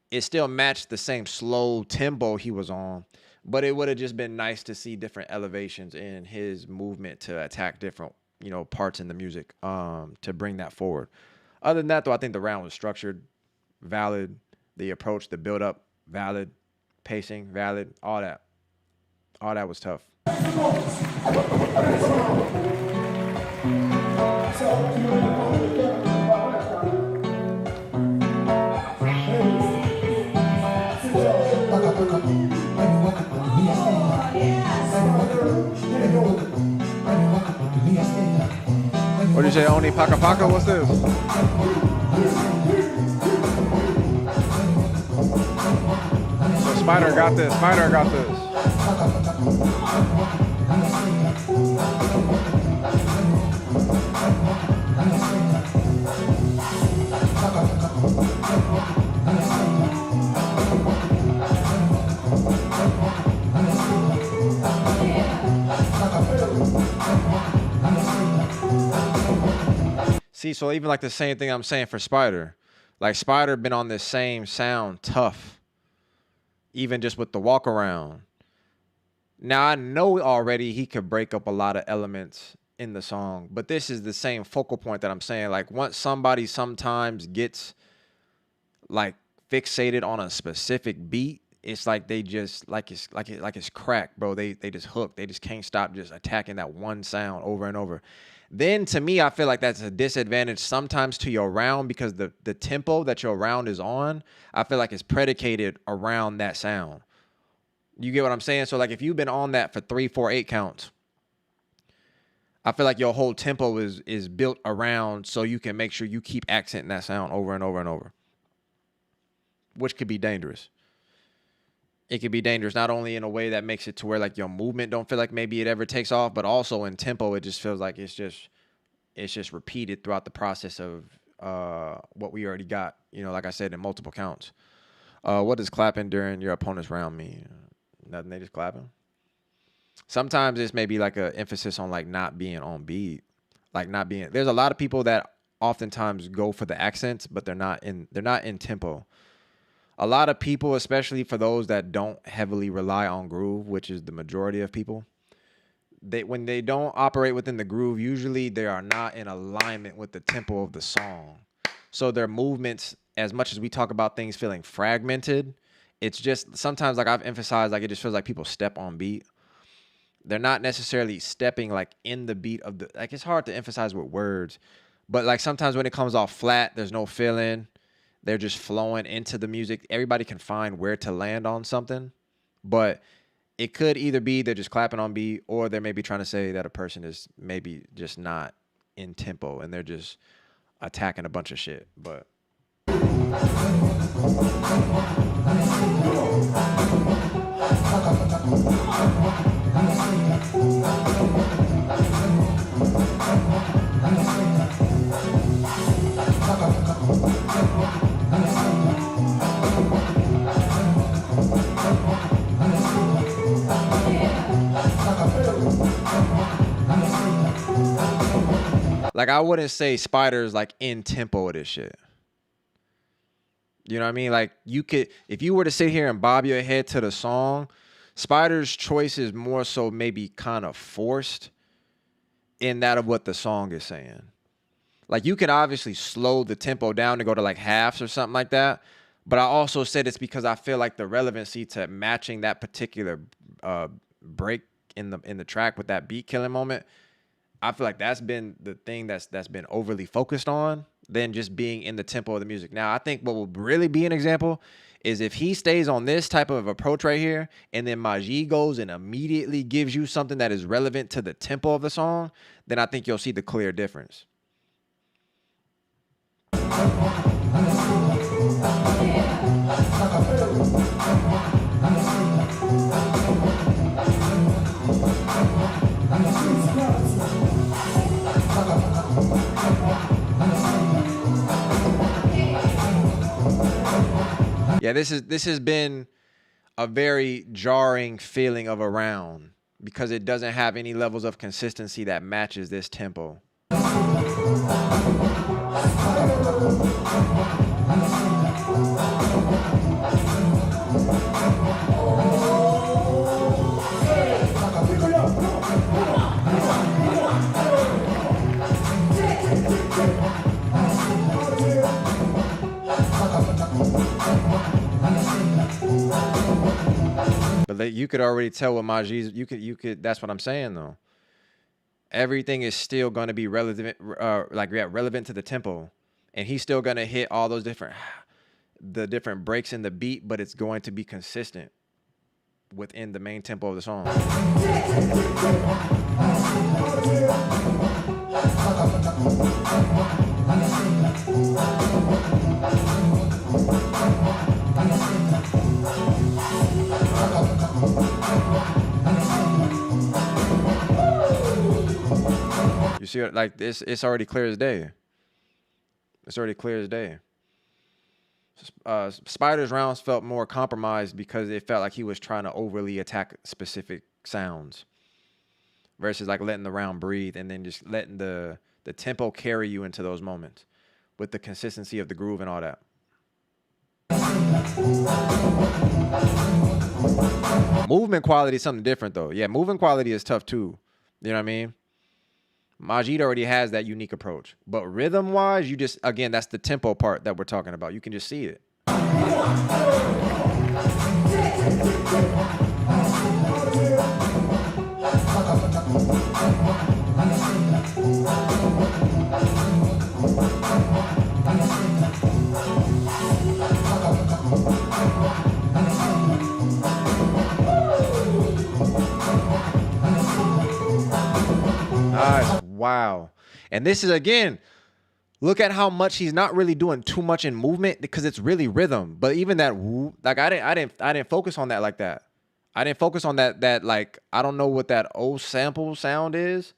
It still matched the same slow tempo he was on, but it would have just been nice to see different elevations in his movement to attack different, you know, parts in the music, to bring that forward. Other than that though, I think the round was structured, valid, the approach, the build up, valid, pacing, valid, all that was tough. What did you say, Oni Paka Paka? What's this? So Spider got this. Spider got this. See, so even like the same thing I'm saying for Spider. Like Spider been on this same sound, tough. Even just with the walk around. Now I know already he could break up a lot of elements in the song, but this is the same focal point that I'm saying. Like once somebody sometimes gets like fixated on a specific beat, it's like they just it's crack, bro. They just hook. They just can't stop just attacking that one sound over and over. Then to me, I feel like that's a disadvantage sometimes to your round because the tempo that your round is on, I feel like is predicated around that sound. You get what I'm saying? So like if you've been on that for 3, 4, 8 counts, I feel like your whole tempo is built around so you can make sure you keep accenting that sound over and over and over, which could be dangerous. It could be dangerous not only in a way that makes it to where like your movement don't feel like maybe it ever takes off, but also in tempo, it just feels like it's just repeated throughout the process of what we already got, you know, like I said, in multiple counts. What does clapping during your opponent's round mean? Nothing, they just clapping. Sometimes it's maybe like an emphasis on like not being on beat, like not being, there's a lot of people that oftentimes go for the accents, but they're not in tempo. A lot of people, especially for those that don't heavily rely on groove, which is the majority of people, when they don't operate within the groove, usually they are not in alignment with the tempo of the song. So their movements, as much as we talk about things feeling fragmented, it's just sometimes like I've emphasized, like it just feels like people step on beat. They're not necessarily stepping like in the beat of the, like it's hard to emphasize with words, but like sometimes when it comes off flat, there's no feeling. They're just flowing into the music. Everybody can find where to land on something, but it could either be they're just clapping on beat or they're maybe trying to say that a person is maybe just not in tempo and they're just attacking a bunch of shit. But Like, I wouldn't say Spider's like in tempo of this shit. You know what I mean? Like, you could, if you were to sit here and bob your head to the song, Spider's choice is more so maybe kind of forced in that of what the song is saying. Like, you can obviously slow the tempo down to go to like halves or something like that. But I also said it's because I feel like the relevancy to matching that particular break in the track with that beat killing moment, I feel like that's been the thing that's been overly focused on than just being in the tempo of the music. Now, I think what will really be an example is if he stays on this type of approach right here, and then Majid goes and immediately gives you something that is relevant to the tempo of the song, then I think you'll see the clear difference. Yeah, this has been a very jarring feeling of a round because it doesn't have any levels of consistency that matches this tempo. But you could already tell what Majid's, you could, that's what I'm saying though. Everything is still going to be relevant, relevant to the tempo. And he's still going to hit all those different breaks in the beat, but it's going to be consistent within the main tempo of the song. You see it like this, it's already clear as day. It's already clear as day. Spider's rounds felt more compromised because it felt like he was trying to overly attack specific sounds versus like letting the round breathe and then just letting the tempo carry you into those moments with the consistency of the groove and all that. Movement quality is something different though. Yeah, movement quality is tough too. You know what I mean? Majid already has that unique approach. But rhythm-wise, you just, again, that's the tempo part that we're talking about. You can just see it. Nice. Wow. And this is, again, look at how much he's not really doing too much in movement because it's really rhythm. But even that, like, I didn't focus on that like that. I didn't focus on that like, I don't know what that old sample sound is.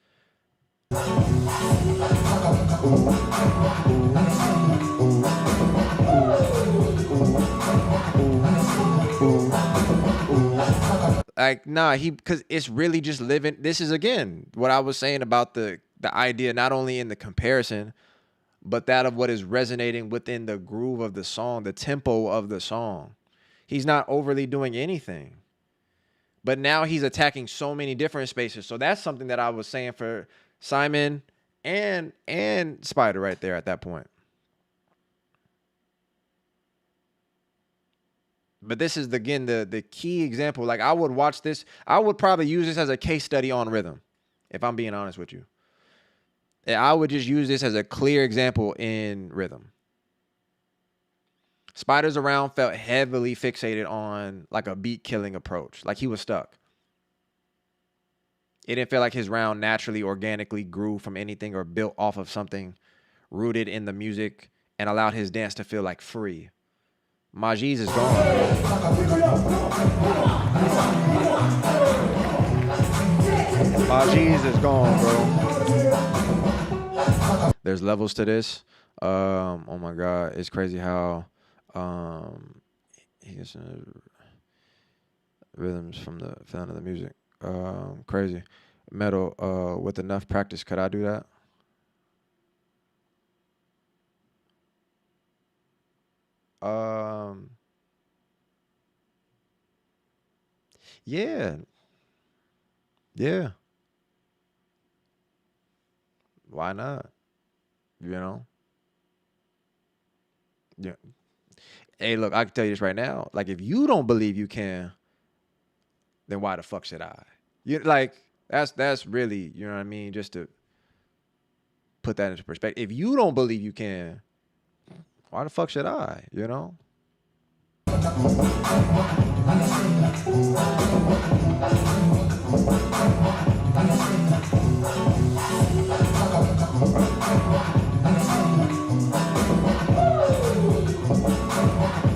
Like, nah, because it's really just living. This is, again, what I was saying about the idea, not only in the comparison, but that of what is resonating within the groove of the song, the tempo of the song. He's not overly doing anything. But now he's attacking so many different spaces. So that's something that I was saying for Simon and Spider right there at that point. But this is, again, the key example. Like, I would watch this. I would probably use this as a case study on rhythm, if I'm being honest with you. I would just use this as a clear example in rhythm. Spider's around felt heavily fixated on, like, a beat-killing approach. Like, he was stuck. It didn't feel like his round naturally, organically grew from anything or built off of something rooted in the music and allowed his dance to feel, like, free. Majid's is gone, bro. Majid's is gone, bro. There's levels to this. Oh my God, it's crazy how he gets rhythms from the sound of the music. Crazy. Metal. With enough practice, could I do that? Yeah. Yeah. Why not? You know? Yeah. Hey, look, I can tell you this right now. Like, if you don't believe you can, then why the fuck should I? You like that's really, you know what I mean? Just to put that into perspective. If you don't believe you can, why the fuck should I? You know?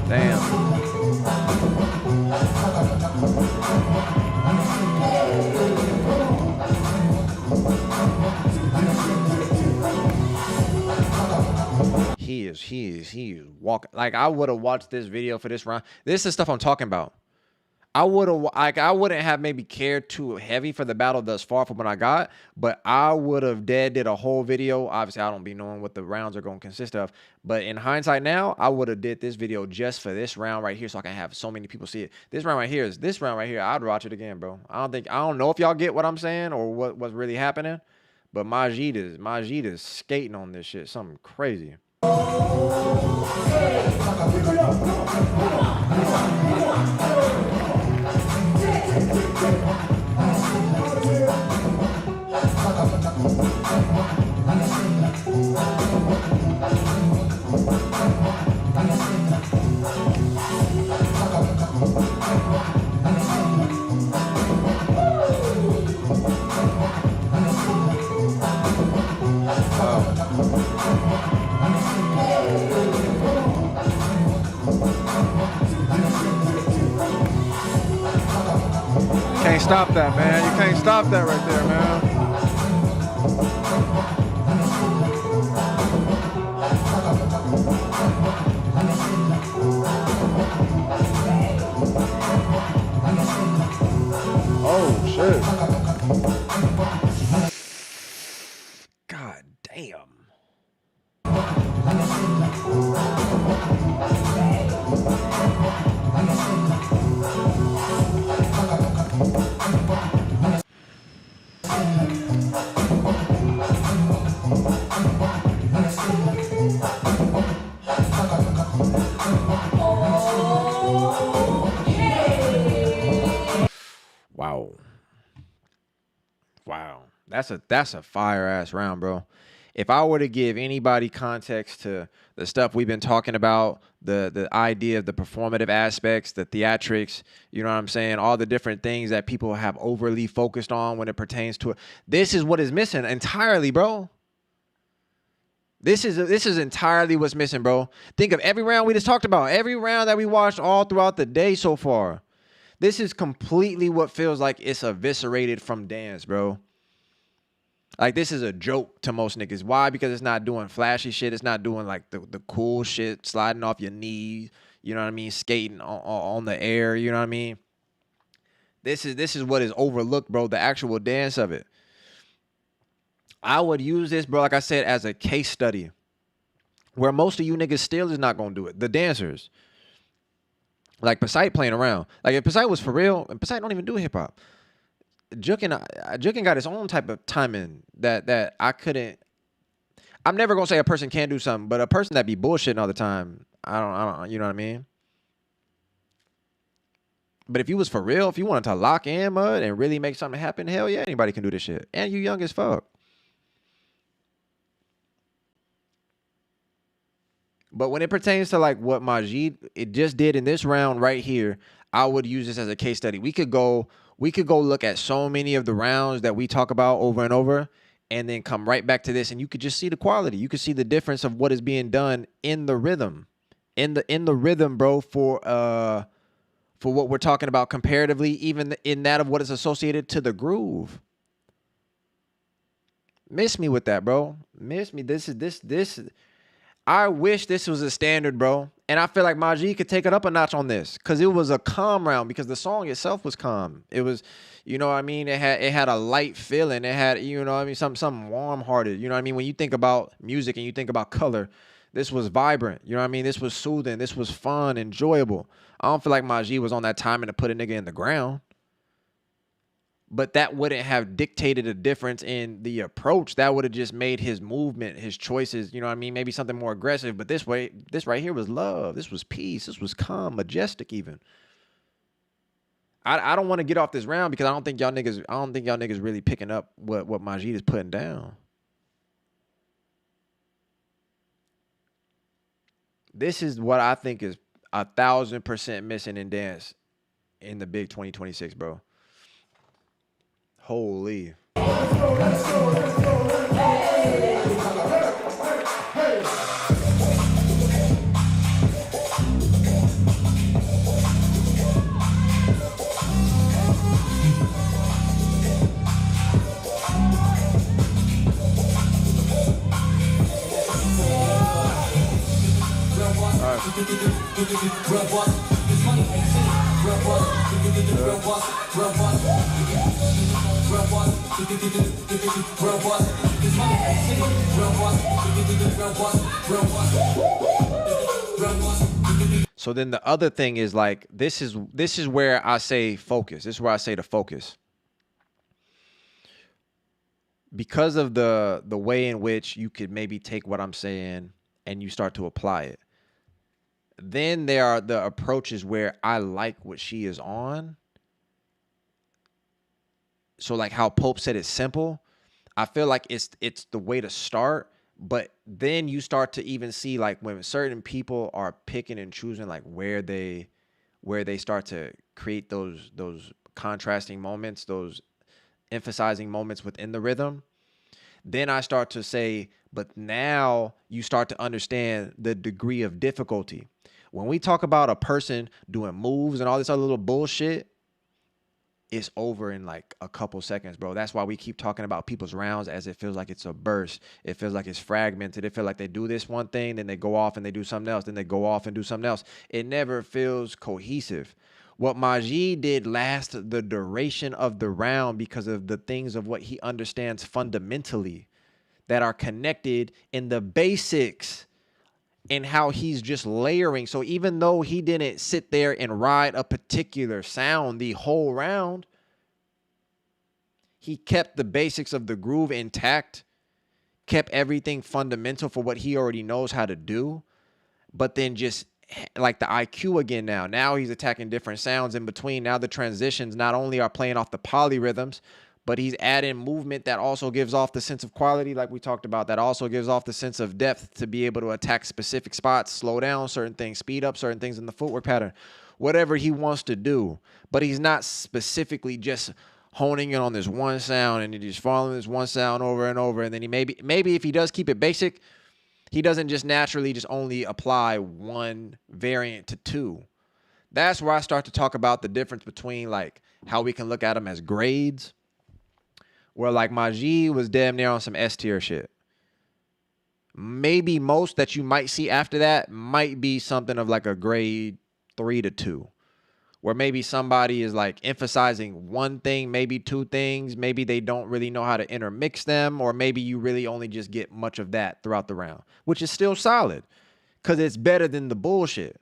Damn. He is walking. Like, I would have watched this video for this round. This is stuff I'm talking about. I wouldn't have maybe cared too heavy for the battle thus far from what I got, but I would have did a whole video. Obviously, I don't be knowing what the rounds are going to consist of, but in hindsight now, I would have did this video just for this round right here so I can have so many people see it. This round right here, I'd watch it again, bro. I don't know if y'all get what I'm saying or what's really happening, but Majid is skating on this shit, something crazy. Can't stop that, man. You can't stop that right there, man. Oh, shit. God damn. Wow. That's a fire ass round, bro. If I were to give anybody context to the stuff we've been talking about, the idea of the performative aspects, the theatrics, you know what I'm saying? All the different things that people have overly focused on when it pertains to it. This is what is missing entirely, bro. This is entirely what's missing, bro. Think of every round we just talked about, every round that we watched all throughout the day so far. This is completely what feels like it's eviscerated from dance, bro. Like, this is a joke to most niggas. Why? Because it's not doing flashy shit. It's not doing, like, the cool shit, sliding off your knees, you know what I mean, skating on the air, you know what I mean? This is what is overlooked, bro, the actual dance of it. I would use this, bro, like I said, as a case study where most of you niggas still is not going to do it. The dancers. Like, Poseidon playing around. Like, if Poseidon was for real, and Poseidon don't even do hip-hop. Jukin got his own type of timing that I couldn't. I'm never gonna say a person can't do something, but a person that be bullshitting all the time, I don't, you know what I mean? But if you was for real, if you wanted to lock in, mud, and really make something happen, hell yeah, anybody can do this shit. And you young as fuck. But when it pertains to like what Majid it just did in this round right here, I would use this as a case study. We could go look at so many of the rounds that we talk about over and over and then come right back to this, and you could just see the quality. You could see the difference of what is being done in the rhythm. In the rhythm, bro, for what we're talking about comparatively, even in that of what is associated to the groove. Miss me with that, bro. Miss me. This I wish this was a standard, bro. And I feel like Majid could take it up a notch on this because it was a calm round because the song itself was calm. It was, you know what I mean? It had a light feeling. It had, you know what I mean, something warm-hearted. You know what I mean? When you think about music and you think about color, This was vibrant. You know what I mean? This was soothing. This was fun, enjoyable. I don't feel like Majid was on that timing to put a nigga in the ground. But that wouldn't have dictated a difference in the approach. That would have just made his movement, his choices, you know what I mean? Maybe something more aggressive. But this right here was love. This was peace. This was calm, majestic even. I don't want to get off this round because I don't think y'all niggas really picking up what Majid is putting down. This is what I think is 1,000% missing in dance in the big 2026, bro. Holy. Let's go. So then the other thing is like, this is where I say focus. This is where I say to focus. Because of the way in which you could maybe take what I'm saying and you start to apply it. Then there are the approaches where I like what she is on. So like how Pope said it's simple. I feel like it's the way to start. But then you start to even see like when certain people are picking and choosing like where they start to create those contrasting moments, those emphasizing moments within the rhythm. Then I start to say, but now you start to understand the degree of difficulty. When we talk about a person doing moves and all this other little bullshit, it's over in like a couple seconds, bro. That's why we keep talking about people's rounds as it feels like it's a burst. It feels like it's fragmented. It feels like they do this one thing, then they go off and they do something else, then they go off and do something else. It never feels cohesive. What Majid did last the duration of the round because of the things of what he understands fundamentally that are connected in the basics and how he's just layering. So even though he didn't sit there and ride a particular sound the whole round, he kept the basics of the groove intact, kept everything fundamental for what he already knows how to do, but then just like the IQ again now. Now he's attacking different sounds in between. Now the transitions not only are playing off the polyrhythms, but he's adding movement that also gives off the sense of quality, like we talked about, that also gives off the sense of depth to be able to attack specific spots, slow down certain things, speed up certain things in the footwork pattern, whatever he wants to do. But he's not specifically just honing in on this one sound and he's following this one sound over and over. And then he maybe if he does keep it basic, he doesn't just naturally just only apply one variant to two. That's where I start to talk about the difference between like how we can look at them as grades. Where like Majid was damn near on some S tier shit. Maybe most that you might see after that might be something of like a grade 3 to 2. Where maybe somebody is like emphasizing one thing, maybe two things. Maybe they don't really know how to intermix them. Or maybe you really only just get much of that throughout the round. Which is still solid. Because it's better than the bullshit.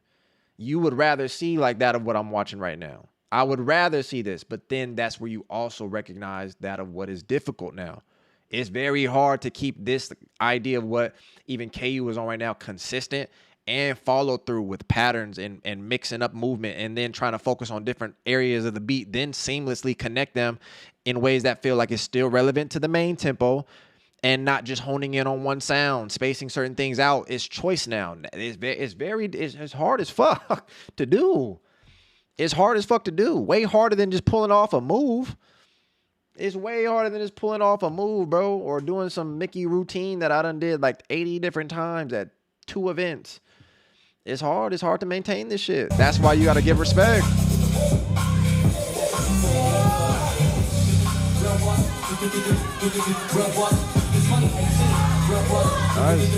You would rather see like that of what I'm watching right now. I would rather see this, but then that's where you also recognize that of what is difficult now. It's very hard to keep this idea of what even KU is on right now consistent and follow through with patterns and mixing up movement and then trying to focus on different areas of the beat, then seamlessly connect them in ways that feel like it's still relevant to the main tempo and not just honing in on one sound, spacing certain things out. It's choice now. It's hard as fuck to do. It's hard as fuck to do. Way harder than just pulling off a move. It's way harder than just pulling off a move, bro. Or doing some Mickey routine that I done did like 80 different times at 2 events. It's hard. It's hard to maintain this shit. That's why you got to give respect. Nice.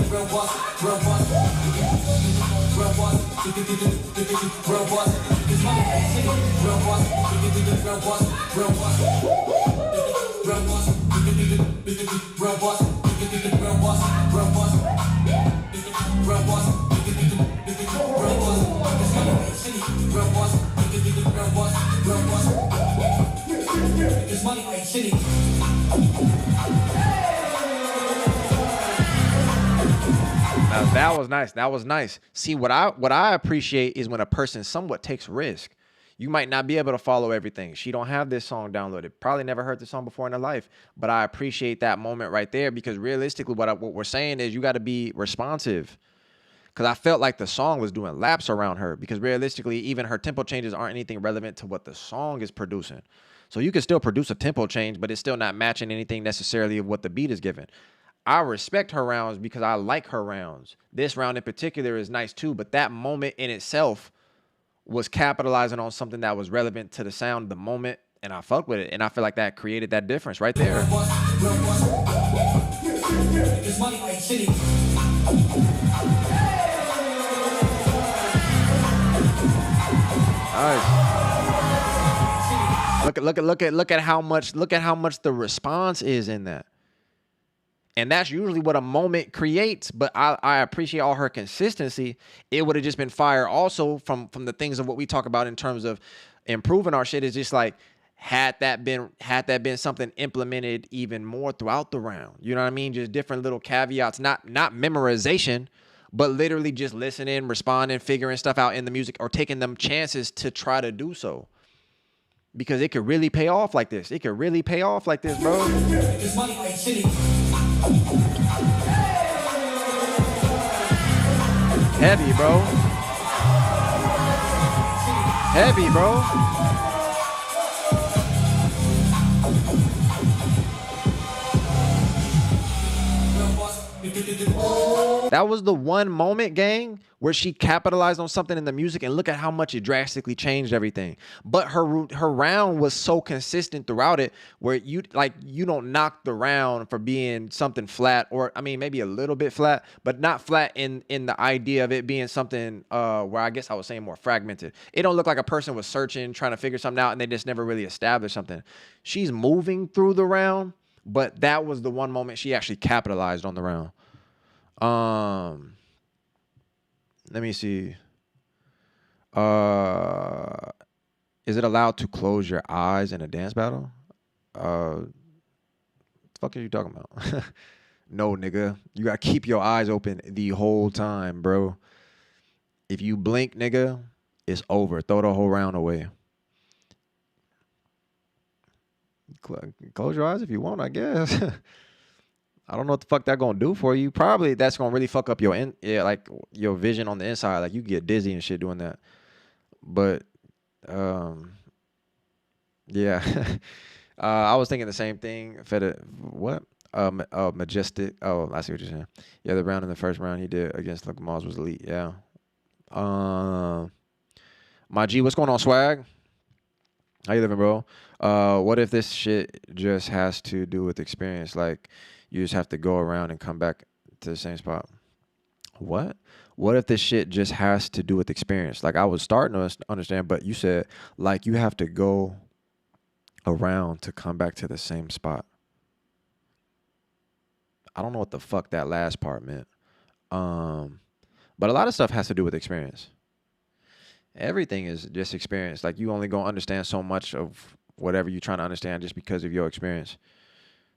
Now, that was nice. That was nice. See, what I appreciate is when a person somewhat takes risk. You might not be able to follow everything. She don't have this song downloaded. Probably never heard the song before in her life. But I appreciate that moment right there because realistically, what we're saying is you got to be responsive. Because I felt like the song was doing laps around her. Because realistically, even her tempo changes aren't anything relevant to what the song is producing. So you can still produce a tempo change, but it's still not matching anything necessarily of what the beat is given. I respect her rounds because I like her rounds. This round in particular is nice too, but that moment in itself was capitalizing on something that was relevant to the sound of the moment, and I fuck with it. And I feel like that created that difference right there. Nice. Look at how much the response is in that. And that's usually what a moment creates. But I appreciate all her consistency. It would have just been fire also from the things of what we talk about in terms of improving our shit. Is just like had that been something implemented even more throughout the round. You know what I mean? Just different little caveats, not memorization, but literally just listening, responding, figuring stuff out in the music or taking them chances to try to do so. Because it could really pay off like this. It could really pay off like this, bro. Heavy, bro. Heavy, bro. That was the one moment, gang, where she capitalized on something in the music, and look at how much it drastically changed everything. But her round was so consistent throughout it, where you don't knock the round for being something flat, or I mean maybe a little bit flat, but not flat in the idea of it being something where I guess I was saying more fragmented. It don't look like a person was searching, trying to figure something out, and they just never really established something. She's moving through the round, but that was the one moment she actually capitalized on the round. Let me see. Is it allowed to close your eyes in a dance battle? What the fuck are you talking about? No, nigga. You gotta keep your eyes open the whole time, bro. If you blink, nigga, it's over. Throw the whole round away. Close your eyes if you want, I guess. I don't know what the fuck that gonna do for you. Probably that's gonna really fuck up your vision on the inside. Like you get dizzy and shit doing that. But yeah. I was thinking the same thing. Majestic. Oh, I see what you're saying. Yeah, the round in the first round he did against Luke Mars was elite. Yeah. My G, what's going on, swag? How you living, bro? What if this shit just has to do with experience? Like you just have to go around and come back to the same spot. What? What if this shit just has to do with experience? Like I was starting to understand, but you said like you have to go around to come back to the same spot. I don't know what the fuck that last part meant. But a lot of stuff has to do with experience. Everything is just experience. Like you only gonna understand so much of whatever you're trying to understand just because of your experience.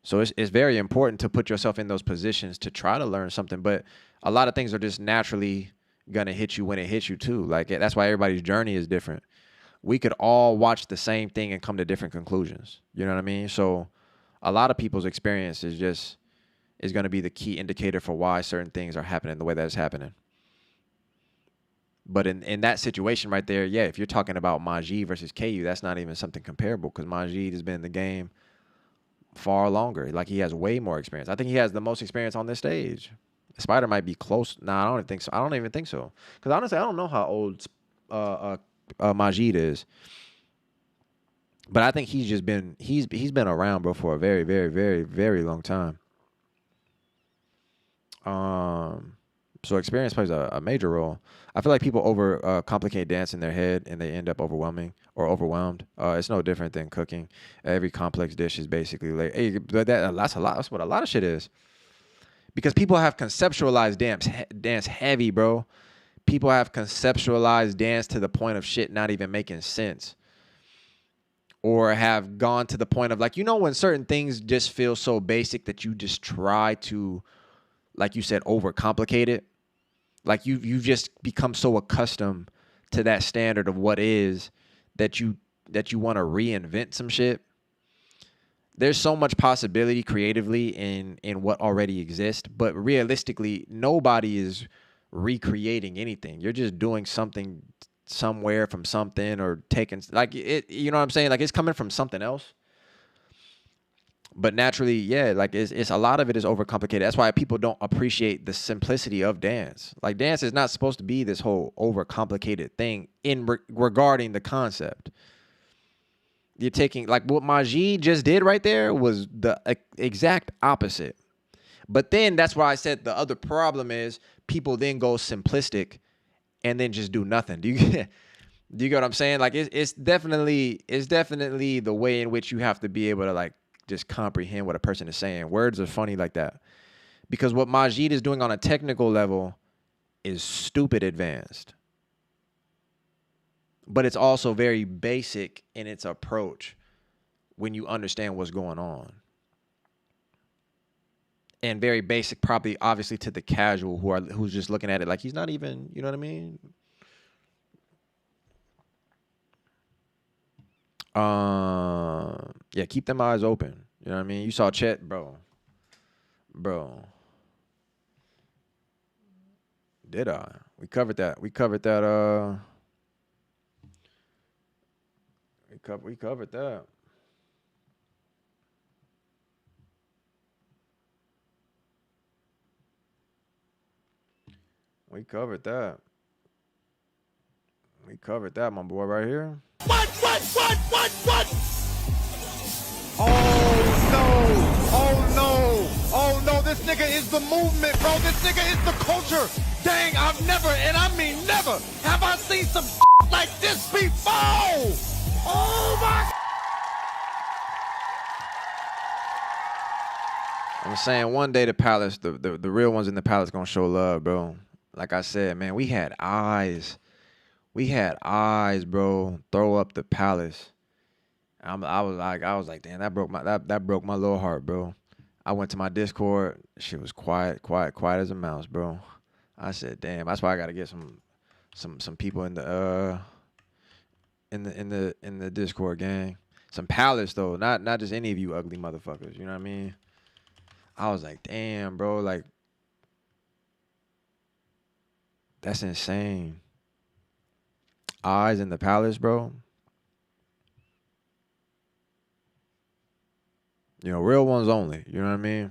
So it's very important to put yourself in those positions to try to learn something. But a lot of things are just naturally gonna hit you when it hits you too. Like that's why everybody's journey is different. We could all watch the same thing and come to different conclusions. You know what I mean? So a lot of people's experience is going to be the key indicator for why certain things are happening the way that it's happening. But in that situation right there, yeah, if you're talking about Majid versus KU, that's not even something comparable because Majid has been in the game far longer. Like he has way more experience. I think he has the most experience on this stage. Spider might be close. Nah, I don't even think so. Because honestly, I don't know how old Majid is. But I think he's been around, bro, for a very, very, very, very long time. So experience plays a major role. I feel like people complicate dance in their head and they end up overwhelmed. It's no different than cooking. Every complex dish is basically like, hey, that's a lot. That's what a lot of shit is. Because people have conceptualized dance heavy, bro. People have conceptualized dance to the point of shit not even making sense. or have gone to the point of like, you know, when certain things just feel so basic that you just try to, like you said, overcomplicate it. Like you've just become so accustomed to that standard of what is that you want to reinvent some shit. There's so much possibility creatively in what already exists, but realistically, nobody is recreating anything. You're just doing something somewhere from something or taking like it, you know what I'm saying? Like it's coming from something else. But naturally, yeah, like it's a lot of it is overcomplicated. That's why people don't appreciate the simplicity of dance. Like dance is not supposed to be this whole overcomplicated thing regarding the concept. You're taking like what Majid just did right there was the exact opposite. But then that's why I said the other problem is people then go simplistic and then just do nothing. Do you get what I'm saying? Like it's definitely the way in which you have to be able to like just comprehend what a person is saying. Words are funny like that. Because what Majid is doing on a technical level is stupid advanced. But it's also very basic in its approach when you understand what's going on. And very basic, probably obviously to the casual who's just looking at it like he's not even, you know what I mean? Yeah, keep them eyes open. You know what I mean? You saw Chet, bro. Did I? We covered that. We covered that. We covered that. We covered that. We covered that, my boy, right here. What? Oh no, this nigga is the movement, bro. This nigga is the culture. Dang, I've never, and I mean never, have I seen some like this before. Oh my. I'm saying one day the Palace, the real ones in the Palace gonna show love, bro. Like I said, man, we had eyes. Bro, throw up the Palace. I was like, damn, that broke my little heart, bro. I went to my Discord. Shit was quiet as a mouse, bro. I said, damn, that's why I gotta get some people in the Discord gang. Some Palace though, not just any of you ugly motherfuckers. You know what I mean? I was like, damn, bro, like that's insane. Eyes in the Palace, bro. You know, real ones only. You know what I mean?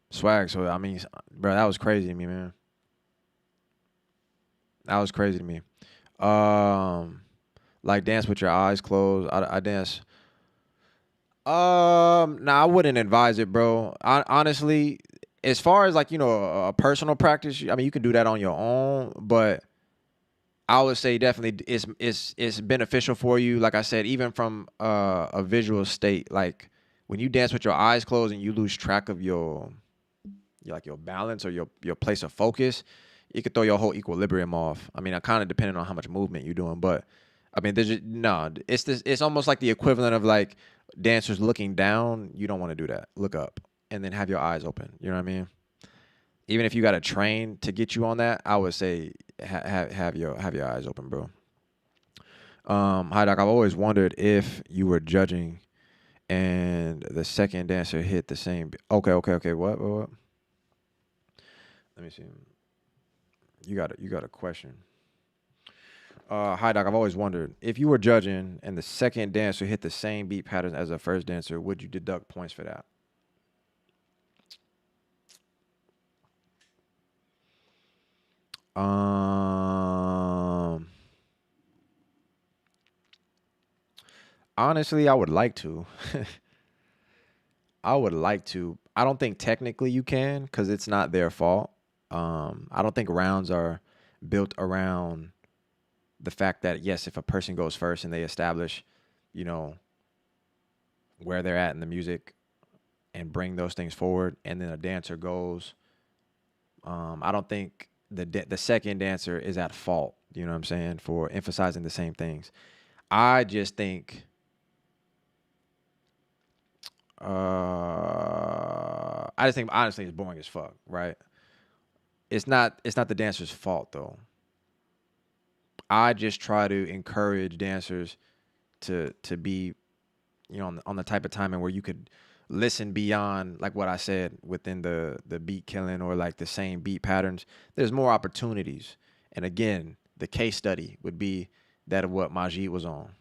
Swag. So I mean, bro, that was crazy to me, man. That was crazy to me. Like dance with your eyes closed. I dance. Nah, I wouldn't advise it, bro. Honestly, as far as like, you know, a personal practice, I mean, you can do that on your own, but I would say definitely it's beneficial for you. Like I said, even from a visual state, like when you dance with your eyes closed and you lose track of your balance or your place of focus, it could throw your whole equilibrium off. I mean, I kind of depending on how much movement you're doing, but I mean, it's almost like the equivalent of like dancers looking down. You don't want to do that. Look up and then have your eyes open. You know what I mean? Even if you got to train to get you on that, I would say have your eyes open, bro. Hi Doc, I've always wondered if you were judging and the second dancer hit the same. Okay. What? Let me see. You got a question. Hi Doc, I've always wondered if you were judging and the second dancer hit the same beat patterns as the first dancer, would you deduct points for that? Honestly, I would like to. I don't think technically you can because it's not their fault. I don't think rounds are built around the fact that, yes, if a person goes first and they establish, you know, where they're at in the music and bring those things forward, and then a dancer goes, I don't think the second dancer is at fault, you know what I'm saying, for emphasizing the same things. I just think honestly it's boring as fuck, right? It's not the dancer's fault though. I just try to encourage dancers to be, you know, on the type of timing where you could listen beyond like what I said within the beat killing or like the same beat patterns. There's more opportunities. And again, the case study would be that of what Majid was on.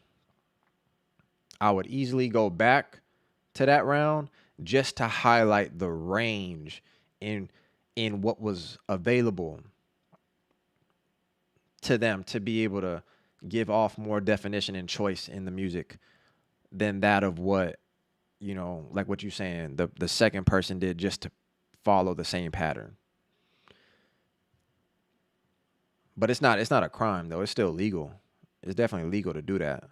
I would easily go back to that round just to highlight the range in what was available to them to be able to give off more definition and choice in the music than that of what, you know, like what you're saying, the second person did just to follow the same pattern. But it's not a crime though. It's still legal. It's definitely legal to do that.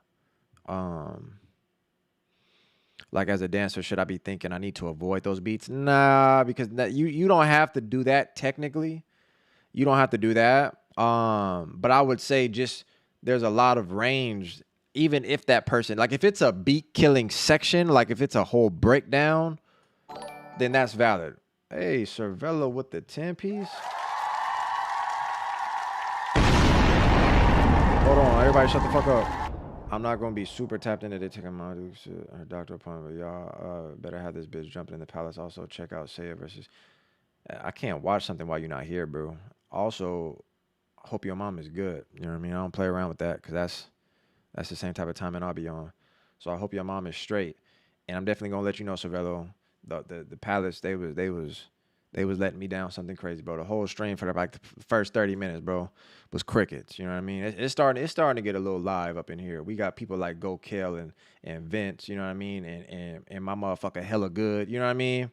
Like as a dancer, should I be thinking I need to avoid those beats? Nah, because you don't have to do that technically. You don't have to do that. But I would say just there's a lot of range, even if that person, like if it's a beat killing section, like if it's a whole breakdown, then that's valid. Hey, Cervello with the 10-piece. Hold on, everybody shut the fuck up. I'm not going to be super tapped into the taking my her doctor appointment, but y'all better have this bitch jumping in the palace. Also, check out Saya versus... I can't watch something while you're not here, bro. Also, hope your mom is good. You know what I mean? I don't play around with that because that's the same type of timing I'll be on. So I hope your mom is straight. And I'm definitely going to let you know, Cervello, the palace, they was letting me down something crazy, bro. The whole stream for like the first 30 minutes, bro, was crickets. You know what I mean? It's starting to get a little live up in here. We got people like Go Kill and Vince, you know what I mean? And my motherfucker Hella Good, you know what I mean?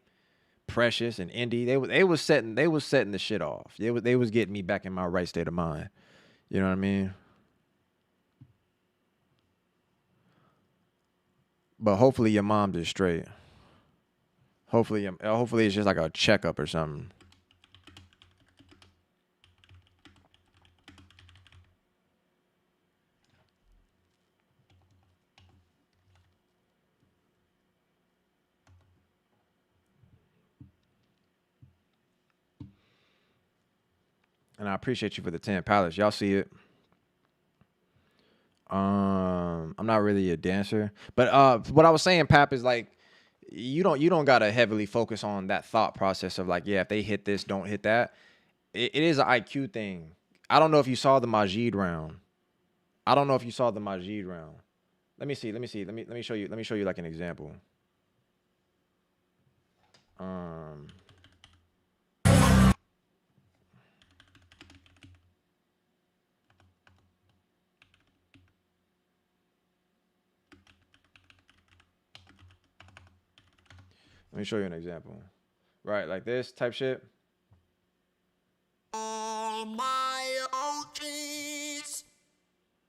Precious and Indy. They was setting the shit off. They was getting me back in my right state of mind. You know what I mean? But hopefully your mom's is straight. Hopefully it's just like a checkup or something. And I appreciate you for the 10 palace. Y'all see it. I'm not really a dancer, but what I was saying, Pap, is like you don't gotta heavily focus on that thought process of like, yeah, if they hit this, don't hit that. It is an IQ thing. I don't know if you saw the Majid round. Let me see. Let me show you. Let me show you like an example. Let me show you an example. Right, like this type shit. All my OGs,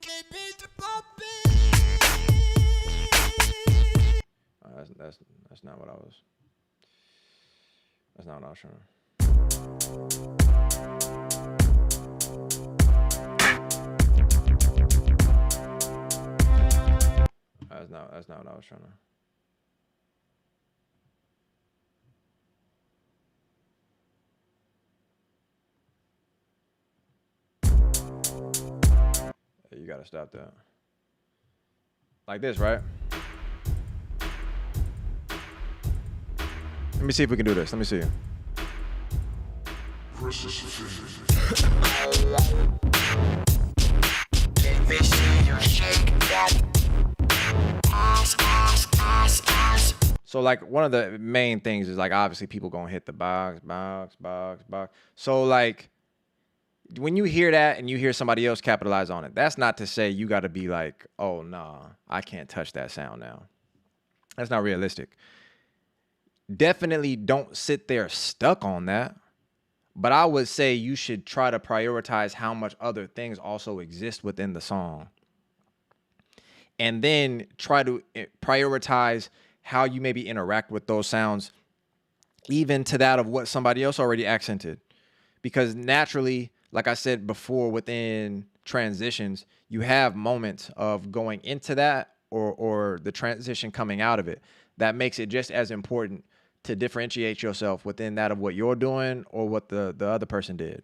keep it popping. That's not what I was. That's not what I was trying to. That's not what I was trying to. You gotta stop that. Like this, right? Let me see if we can do this. Let me see. So like one of the main things is like obviously people gonna hit the box. So like when you hear that and you hear somebody else capitalize on it, that's not to say you got to be like, oh, nah, I can't touch that sound now. That's not realistic. Definitely don't sit there stuck on that. But I would say you should try to prioritize how much other things also exist within the song. And then try to prioritize how you maybe interact with those sounds, even to that of what somebody else already accented. Because naturally, like I said before, within transitions, you have moments of going into that or the transition coming out of it. That makes it just as important to differentiate yourself within that of what you're doing or what the other person did.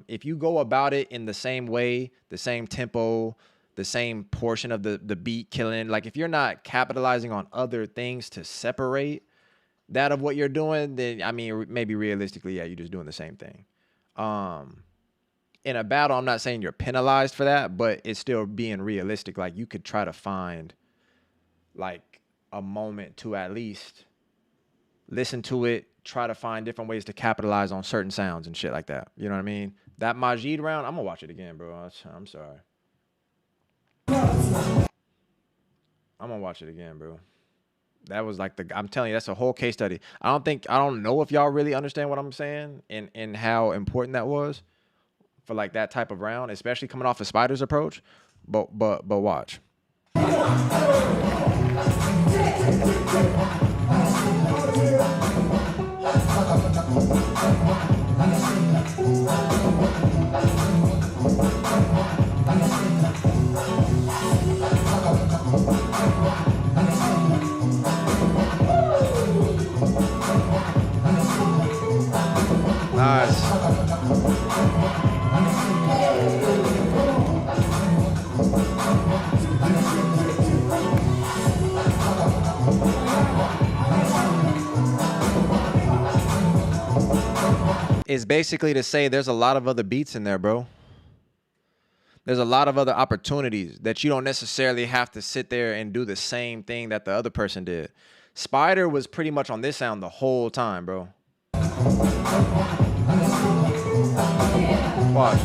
If you go about it in the same way, the same tempo, the same portion of the beat killing, like if you're not capitalizing on other things to separate that of what you're doing, then I mean, maybe realistically, yeah, you're just doing the same thing. In a battle, I'm not saying you're penalized for that, but it's still being realistic. Like you could try to find like a moment to at least listen to it, try to find different ways to capitalize on certain sounds and shit like that. You know what I mean? That Majid round, I'm gonna watch it again, bro. I'm sorry. I'm gonna watch it again, bro. That was like I'm telling you, that's a whole case study. I don't know if y'all really understand what I'm saying and how important that was for like that type of round, especially coming off of Spider's approach. But watch. Nice. It's basically to say there's a lot of other beats in there, bro. There's a lot of other opportunities that you don't necessarily have to sit there and do the same thing that the other person did. Spider was pretty much on this sound the whole time, bro. Watch.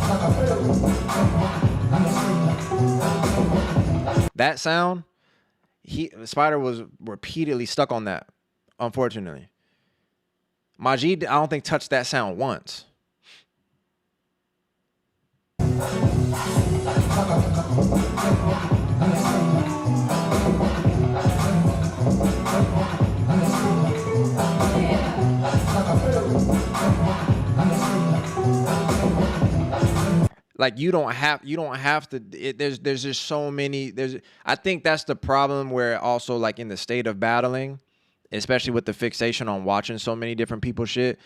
That sound, Spider was repeatedly stuck on that, unfortunately. Majid, I don't think touched that sound once. Like you don't have to. There's just so many. I think that's the problem where also like in the state of battling, especially with the fixation on watching so many different people shit,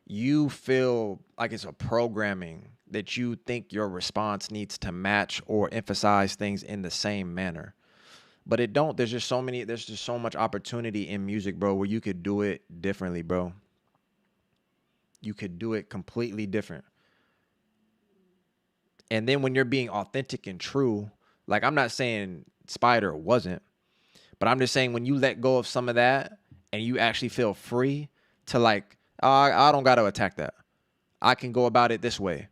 you feel like it's a programming that you think your response needs to match or emphasize things in the same manner. But it don't. There's just so much opportunity in music, bro, where you could do it differently, bro. You could do it completely different. And then when you're being authentic and true, like I'm not saying Spider wasn't, but I'm just saying when you let go of some of that and you actually feel free to like, I don't got to attack that. I can go about it this way.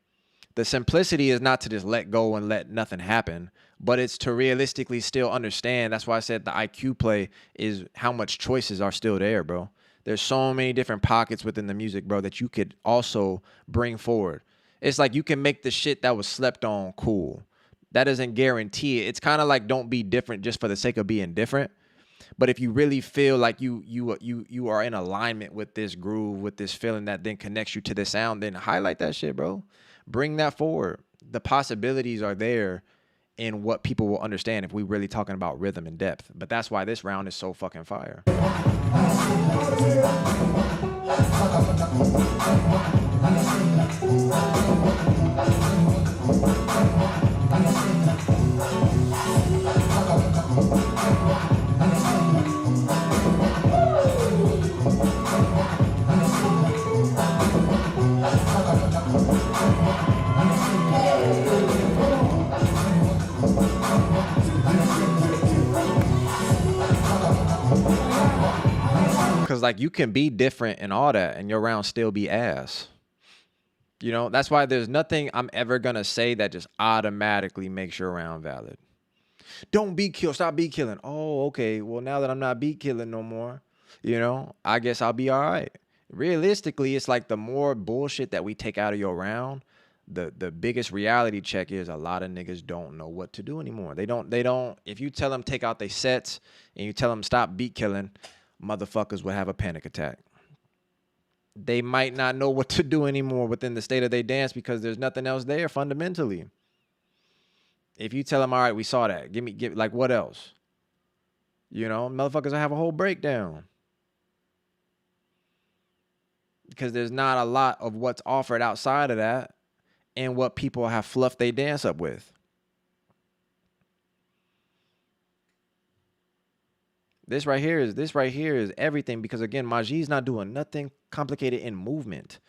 The simplicity is not to just let go and let nothing happen, but it's to realistically still understand. That's why I said the IQ play is how much choices are still there, bro. There's so many different pockets within the music, bro, that you could also bring forward. It's like you can make the shit that was slept on cool. That doesn't guarantee it. It's kind of like don't be different just for the sake of being different. But if you really feel like you are in alignment with this groove, with this feeling that then connects you to the sound, then highlight that shit, bro. Bring that forward. The possibilities are there in what people will understand if we really talking about rhythm and depth. But that's why this round is so fucking fire. Because like you can be different and all that and your round still be ass. You know, that's why there's nothing I'm ever going to say that just automatically makes your round valid. Don't beat kill. Stop beat killing. Oh, okay. Well, now that I'm not beat killing no more, you know, I guess I'll be all right. Realistically, it's like the more bullshit that we take out of your round, the biggest reality check is a lot of niggas don't know what to do anymore. They don't. If you tell them take out their sets and you tell them stop beat killing, motherfuckers will have a panic attack. They might not know what to do anymore within the state of their dance because there's nothing else there fundamentally. If you tell them, all right, we saw that. Give like what else? You know, motherfuckers will have a whole breakdown. Because there's not a lot of what's offered outside of that and what people have fluffed they dance up with. This right here is everything, because again, Majid's not doing nothing complicated in movement.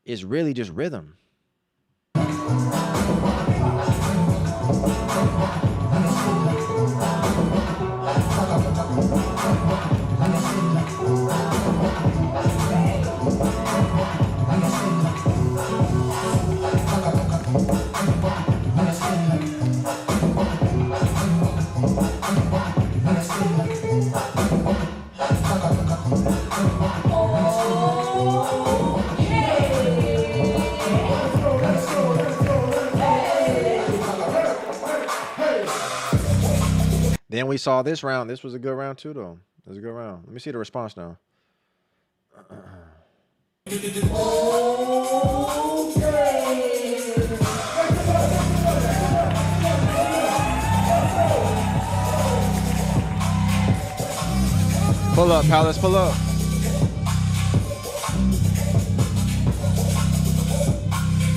It's really just rhythm. Then we saw this round. This was a good round too, though. It was a good round. Let me see the response now. Pull up, Palace, pull up.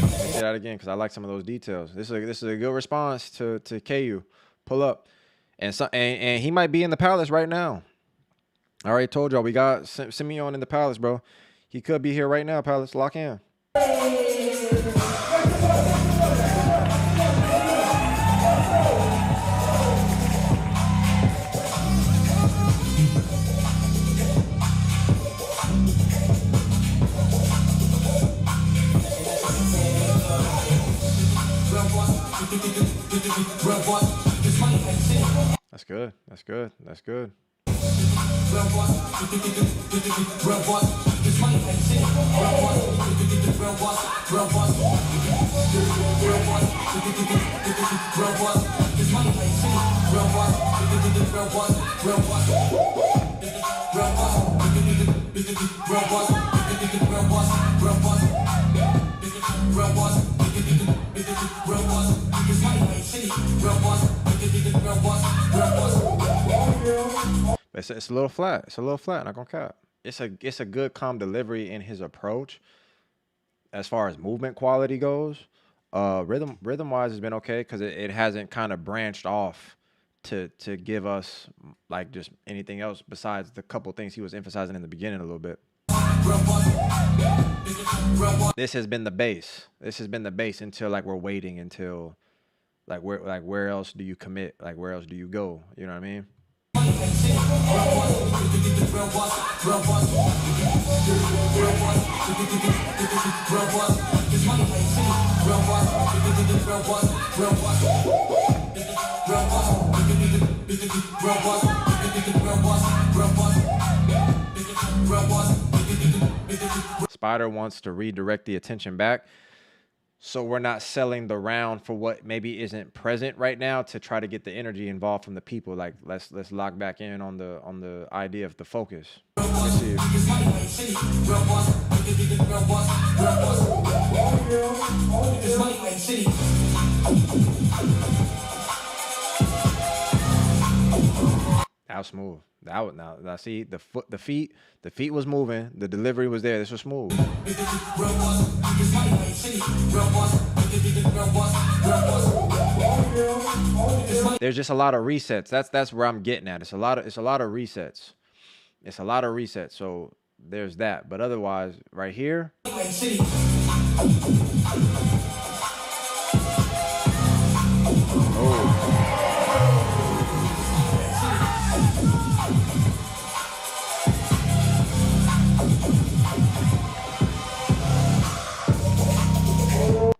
Let me say that again because I like some of those details. This is a good response to KU. Pull up. And he might be in the Palace right now. I already told y'all we got Simeon in the Palace, bro. He could be here right now, Palace. Lock in. That's good. That's good. That's good. It's a little flat. It's a little flat. Not gonna cap. It's a good calm delivery in his approach. As far as movement quality goes, rhythm wise has been okay because it hasn't kind of branched off to give us like just anything else besides the couple things he was emphasizing in the beginning a little bit. This has been the base. This has been the base until like we're waiting until where else do you commit? Like where else do you go? You know what I mean? Spider wants to redirect the attention back, so we're not selling the round for what maybe isn't present right now to try to get the energy involved from the people. Like let's lock back in on the idea of the focus. Let's see. That was smooth. That was now see the feet was moving, the delivery was there. This was smooth. There's just a lot of resets. That's where I'm getting at. It's a lot of resets. It's a lot of resets. So there's that. But otherwise, right here. Oh.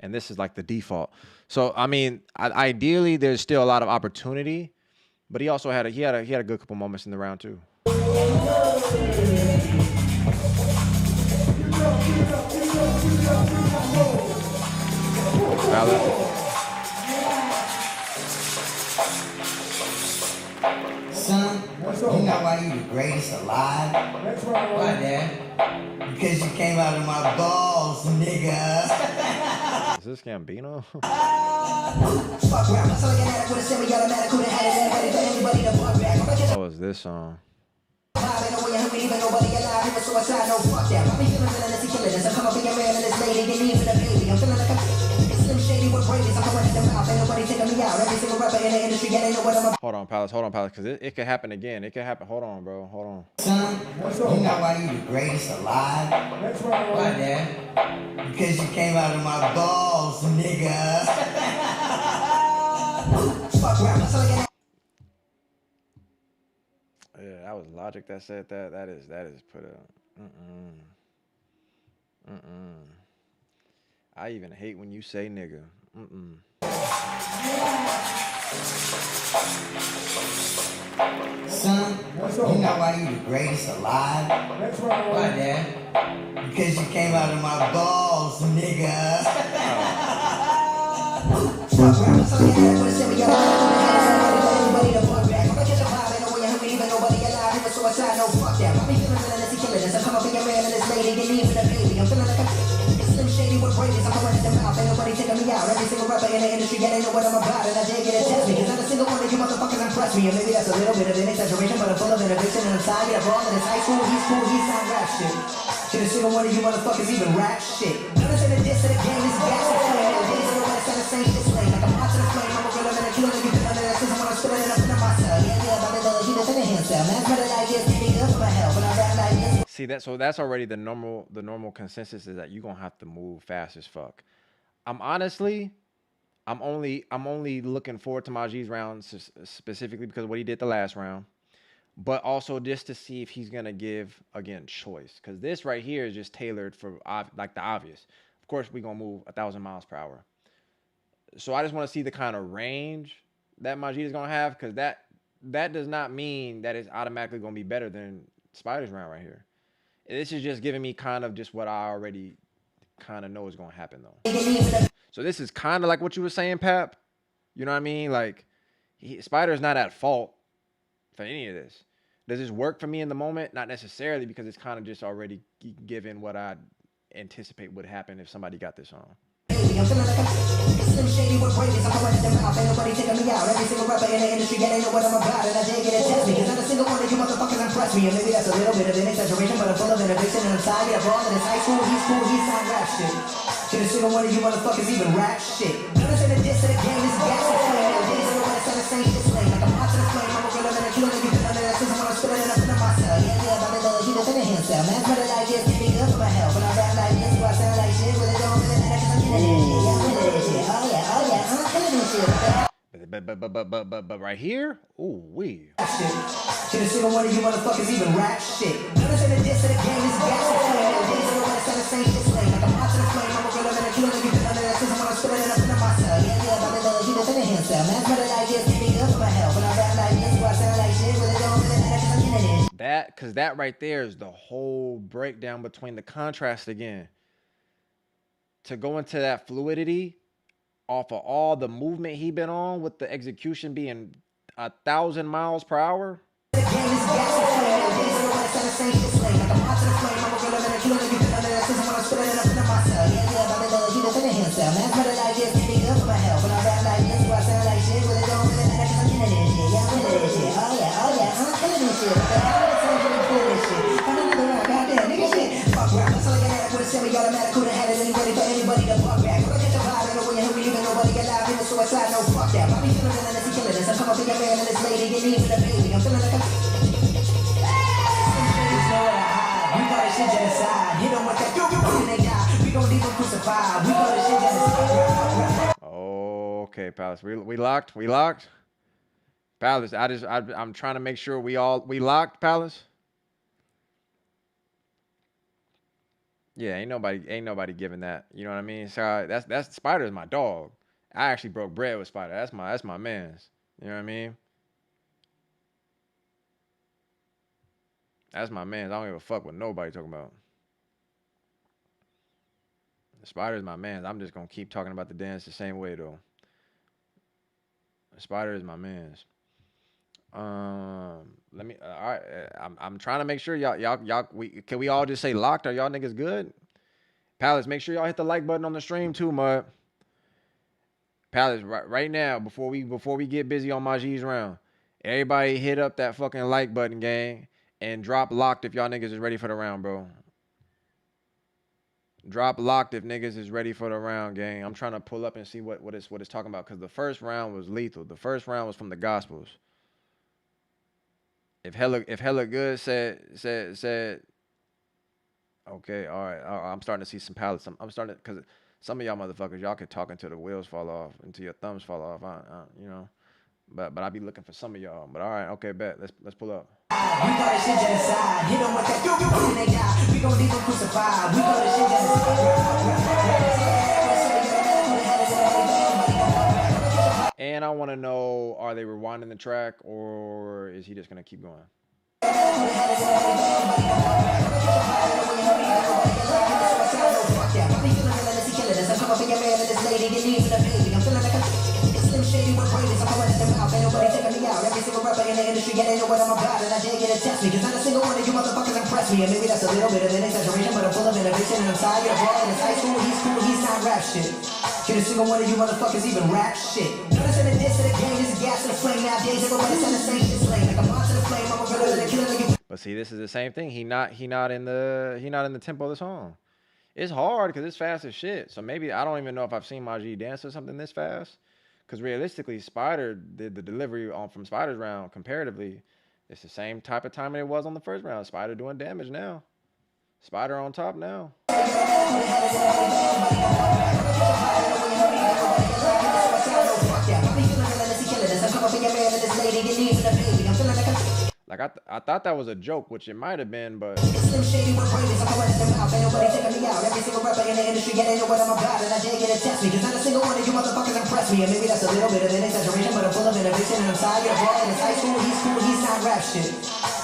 And this is like the default. So I mean, ideally, there's still a lot of opportunity, but he also had a good couple moments in the round too. Valid. Son, you know why you the greatest alive? Why, Dad? Because you came out of my balls, nigga. Is this Gambino? Fuck rap, I'm looking at it with a semi-automatic, couldn't have it anybody for anybody to fuck back. I'm just Oh, is this song? ain't no way I hurt even nobody alive. He was suicide, no fuck that. I be feeling villainous, he killing us. I come up in your man and this lady, get even a baby. I'm feeling like I'm Slim Shady with Brady's. I'm coming in the mouth, ain't nobody taking me out. Every single rapper in the industry, yeah, they know what I'm about. Hold on, Palace, because it could happen again. It could happen. Hold on, bro. Hold on. Son, you know why you the greatest alive? Why, Dad? Because you came out of my balls, nigga. Fuck rap, I'm looking at Yeah, that was Logic that said that. That is put a. I even hate when you say nigga. Son, you know why you the greatest alive? Why, Dad? Because you came out of my balls, nigga. Fuck rap, I'm looking at it with a semi-automatic, to fuck back. I'm gonna catch a vibe, ain't no way I hurt even nobody alive. He was suicide, no fuck that. I be feeling villainous, he killing us. I come up in your man and this lady, get even a baby. I'm feeling like I'm Slim Shady with Brady's. I'm coming in the mouth, ain't nobody taking me out. Every single rapper in the industry, yeah, they know what I'm about. And I dare get it test me, cause not a single one of you motherfuckers impress me. And maybe that's a little bit of an exaggeration, but I'm full of innovation and I'm tired of all of this high school, he's not rap shit. Can a single one of you motherfuckers even rap shit? Notice in the diss of the game, this gas is flame. And days ago when I said the same shit slang. Like I'm hot to the flame, I'm a girl in a killer, you can under that system when I'm spilling it up into myself. Yeah, Bobby Lillard, he doesn't himself. Man's better like this, getting up for my help. When I rap like this. See that? So that's already the normal consensus is that you're gonna have to move fast as fuck. I'm only looking forward to Majid's round specifically because of what he did the last round, but also just to see if he's gonna give again choice, because this right here is just tailored for like the obvious. Of course, we're gonna move 1,000 miles per hour. So I just want to see the kind of range that Majid is gonna have, because that does not mean that it's automatically gonna be better than Spider's round right here. This is just giving me kind of just what I already kind of know is going to happen, though. So this is kind of like what you were saying, Pap. You know what I mean? Like, Spider's not at fault for any of this. Does this work for me in the moment? Not necessarily, because it's kind of just already given what I anticipate would happen if somebody got this on. I'm feeling like I'm Slim Shady with Brady's. I'm coming in the mouth, ain't nobody taking me out. Every single rapper in the industry, yeah, they know what I'm about. And I dare get it test me, cause not a single one of you motherfuckers impress me. And maybe that's a little bit of an exaggeration, but I'm full of innovation and I'm tired of all of this high school, he's not rap shit. Can a single one of you motherfuckers even rap shit? Notice in the diss of the game, this gas is flame. And days ago when I said the same shit slang. Like I'm hot to the flame, I'm a girl in a killer, you can under that system when I'm spilling it up into myself. Yeah, Bobby Lillard, he doesn't himself. Man's better like this, getting up for my help. When I rap like this, do I sound like shit? Really don't really matter, cause I'm killing it. But right here, ooh wee. Can a single one of you motherfuckers even rap shit? Notice in the diss of the game, this gas is flame. And days ago when I said the same shit slang. Like I'm hot to the flame, I'm a girl in a killer, you can under that system when I'm spilling it up into myself. Yeah, Bobby Lillard, he doesn't himself. Man's better like this, getting up for my help. When I rap like this, do I sound like shit? Really don't really matter, cause I'm killing it. Because that right there is the whole breakdown between the contrast again. To go into that fluidity off of all the movement he been on, with the execution being 1,000 miles per hour. Semi-automatic, couldn't have it anybody for anybody to fuck back. When I catch a vibe, ain't no way I hurt even nobody alive. He was suicide, no fuck that. I be feeling villainous, he killing us. I come up in your man and this lady, get even a baby. I'm feeling like I'm we call this shit genocide. Hit them with that, and they die. We gon' leave them crucified. We call this shit genocide. Okay, Palace. We locked? We locked? Palace, I'm trying to make sure we locked, Palace? Yeah, ain't nobody giving that. You know what I mean? So that's Spider is my dog. I actually broke bread with Spider. That's my man's. You know what I mean? That's my man's. I don't give a fuck what nobody talking about. Spider is my man's. I'm just gonna keep talking about the dance the same way though. Spider is my man's. Let me. All right, I'm trying to make sure y'all. Can we all just say locked? Are y'all niggas good? Palace, make sure y'all hit the like button on the stream too, mud. Palace, right now, before we get busy on Maji's round, everybody hit up that fucking like button, gang, and drop locked if y'all niggas is ready for the round, bro. Drop locked if niggas is ready for the round, gang. I'm trying to pull up and see what it's talking about, because the first round was lethal. The first round was from the Gospels. If hella good said, okay, all right, I'm starting to see some palettes. I'm starting to, because some of y'all motherfuckers, y'all could talk until the wheels fall off, until your thumbs fall off, you know. But I be looking for some of y'all. But all right, okay, bet. Let's pull up. We got this shit genocide. Hit them with that when they die. We gon' leave them crucified. We got this shit genocide. And I want to know, are they rewinding the track, or is he just gonna keep going? Shady with brains, I'm running them out. Ain't nobody taking me out. Every single rapper in the industry, yeah, they know what I'm about. And I dare get to test me, cause not a single one of you motherfuckers impress me. And maybe that's a little bit of an exaggeration, but I'm full of innovation. And I'm tired of all this high school, he's cool, he's not rap shit. Can a single one of you motherfuckers even rap shit? Notice in the diss of the game, this is gas to the flame. Nowadays, everybody's on the same shit slain. Like a monster to the flame, I'm a brother that killer nigga. But see, this is the same thing. He not in the tempo of the song. It's hard because it's fast as shit. So maybe I don't even know if I've seen Maji dance or something this fast. Because realistically, Spider did the delivery from Spider's round comparatively. It's the same type of timing it was on the first round. Spider doing damage now. Spider on top now. Like I thought that was a joke, which it might have been, but Slim Shady with brains, I'm running them out. Ain't nobody taking me out. Every single rapper in the industry, yeah, they know what I'm about. And I dare get to test me, cause not a single one of you motherfuckers impress me. And maybe that's a little bit of an exaggeration, but I'm full of innovation. And I'm tired of all this high school, he's not rap shit.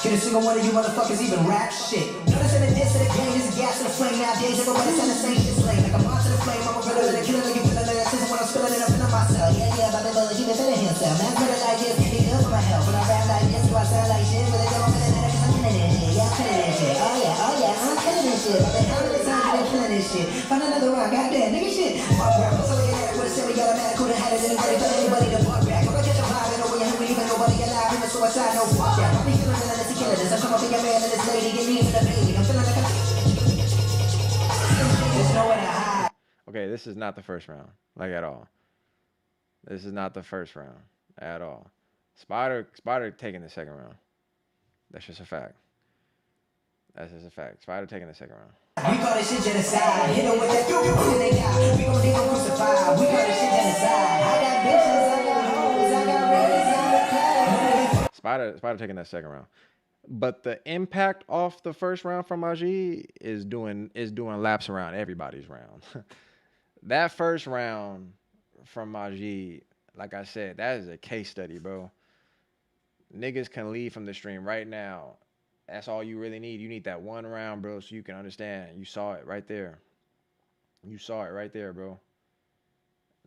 Can a single one of you motherfuckers even rap shit? Notice in the diss of the game, this is gas to the flame. Nowadays, everybody's on the same shit slain. Like a monster to the flame, I'm a brother that killer nigga feeling like this is when I'm spilling it up into myself. Yeah, my little he been feeling himself. Man's better like this, he good for my health. When I rap like this, do I sound like shit? But they don't feel it, cause I'm killing this shit. Yeah, I'm killing this shit. Oh yeah, I'm killing this shit. But the hell of the time you been killing this shit. Find another round, goddamn, nigga shit. Fuck rap, I'm so looking at it with a semi-automatic. Who'da had it, anybody for anybody to fuck back. When I catch a vibe, I know when you're hungry, even nobody alive. Even suicide, no fuck that. I be feeling unless he killing this. I'm coming for your man and this lady, get me for the baby. I'm feeling like there's nowhere to hide. okay, this is not the first round, like at all. This is not the first round at all. Spider taking the second round. That's just a fact. That's just a fact. Spider taking the second round. We call this shit genocide. Hit them with that when they die. We gon' leave them crucified. We call this shit genocide. I got bitches, I got hoes, I got rings, I got Spider taking that second round. But the impact off the first round from Maji is doing laps around everybody's round. That first round from Maji, like I said, that is a case study, bro. Niggas can leave from the stream right now. That's all you really need. You need that one round, bro, so you can understand. You saw it right there. You saw it right there, bro.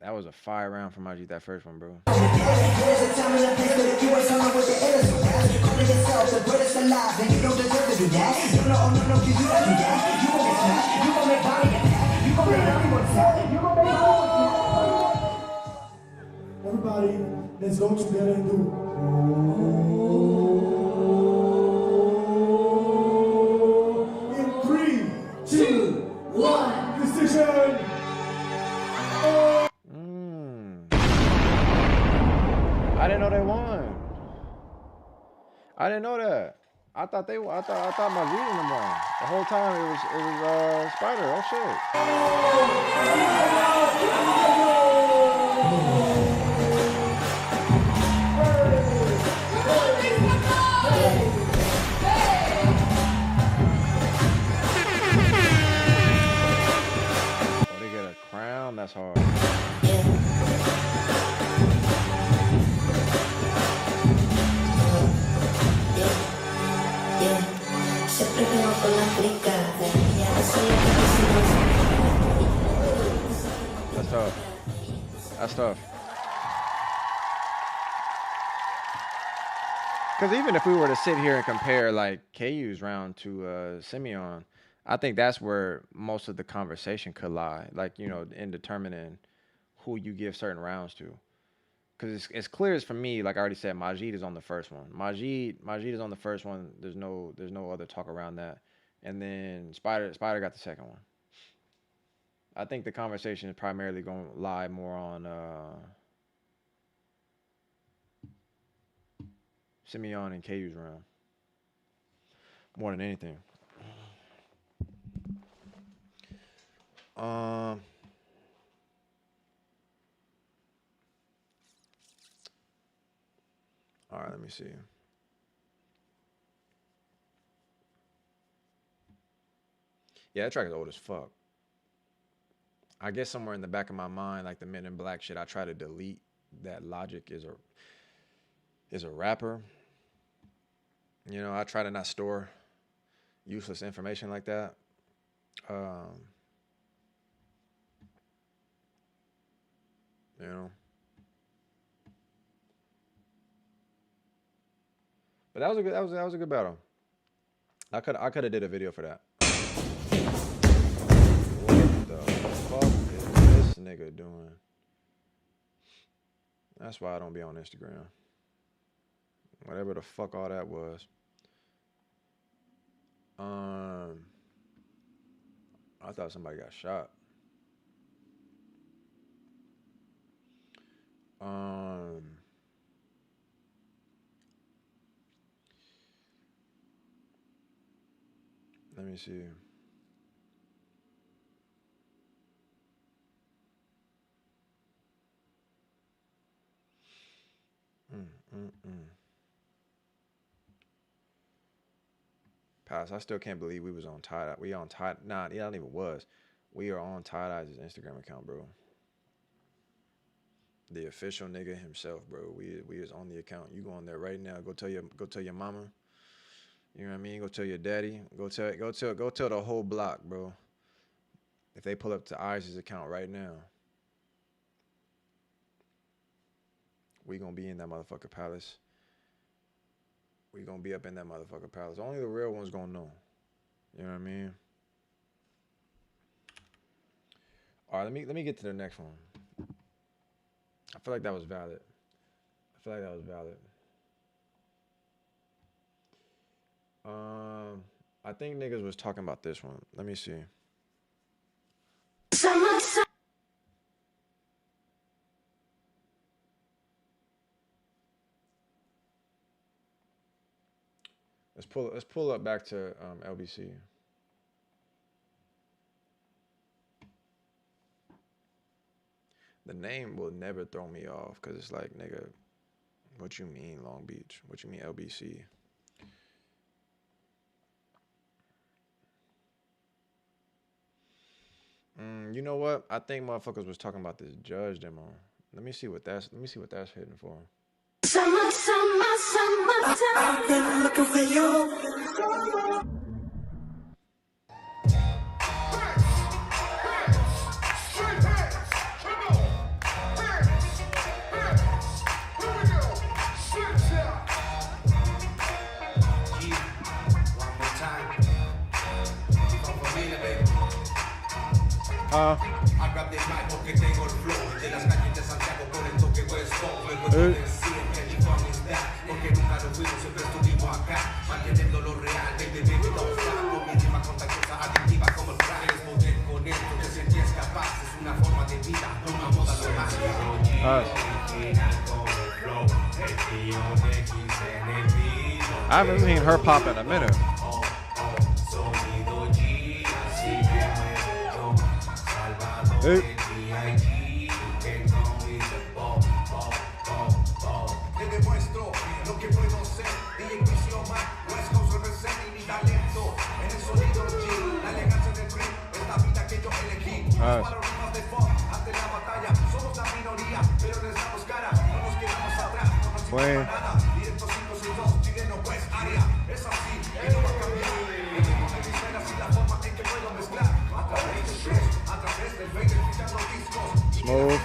That was a fire round from Maji, that first one, bro. There's a time and a place, but if you ain't coming with the illest rap, calling yourself the greatest alive, and you don't deserve to do that. You know, oh no, you don't do that. You gon' get smacked, you gon' make body attack, you gon' make everyone sad, you gon' make Everybody, let's go together and do. In 3, 2, 1, decision. I didn't know they won. I didn't know that. I thought Maji and them won. The whole time it was Spider. Oh shit. Oh, they get a crown. That's hard. That's tough. That's tough. Because even if we were to sit here and compare like KU's round to Simeon, I think that's where most of the conversation could lie. Like, you know, in determining who you give certain rounds to. Because it's clear as for me, like I already said, Majid is on the first one. Majid is on the first one. There's no other talk around that. And then Spider got the second one. I think the conversation is primarily going to lie more on Simeon and KU's round. More than anything. All right, let me see. Yeah, that track is old as fuck. I guess somewhere in the back of my mind, like the Men in Black shit, I try to delete that Logic is a rapper. You know, I try to not store useless information like that. You know. But that was a good battle. I could have did a video for that. What the fuck is this nigga doing? That's why I don't be on Instagram. Whatever the fuck all that was. I thought somebody got shot. Let me see. Pass. I still can't believe we was on Tie-Dye. We on Tie. Nah, yeah, I don't even was. We are on Tie-Dye's Instagram account, bro. The official nigga himself, bro. We is on the account. You go on there right now. Go tell your mama. You know what I mean? Go tell your daddy. Go tell the whole block, bro. If they pull up to Ice's account right now, we gonna be in that motherfucker palace. We gonna be up in that motherfucker palace. Only the real ones gonna know. You know what I mean? All right, let me get to the next one. I feel like that was valid. I think niggas was talking about this one. Let me see. Let's pull up back to LBC. The name will never throw me off because it's like, nigga, what you mean Long Beach? What you mean LBC? You know what? I think motherfuckers was talking about this Judge demo. Let me see what that's hitting for. I've been looking for you. I haven't seen her pop in a minute. Hey. Playing. Smooth.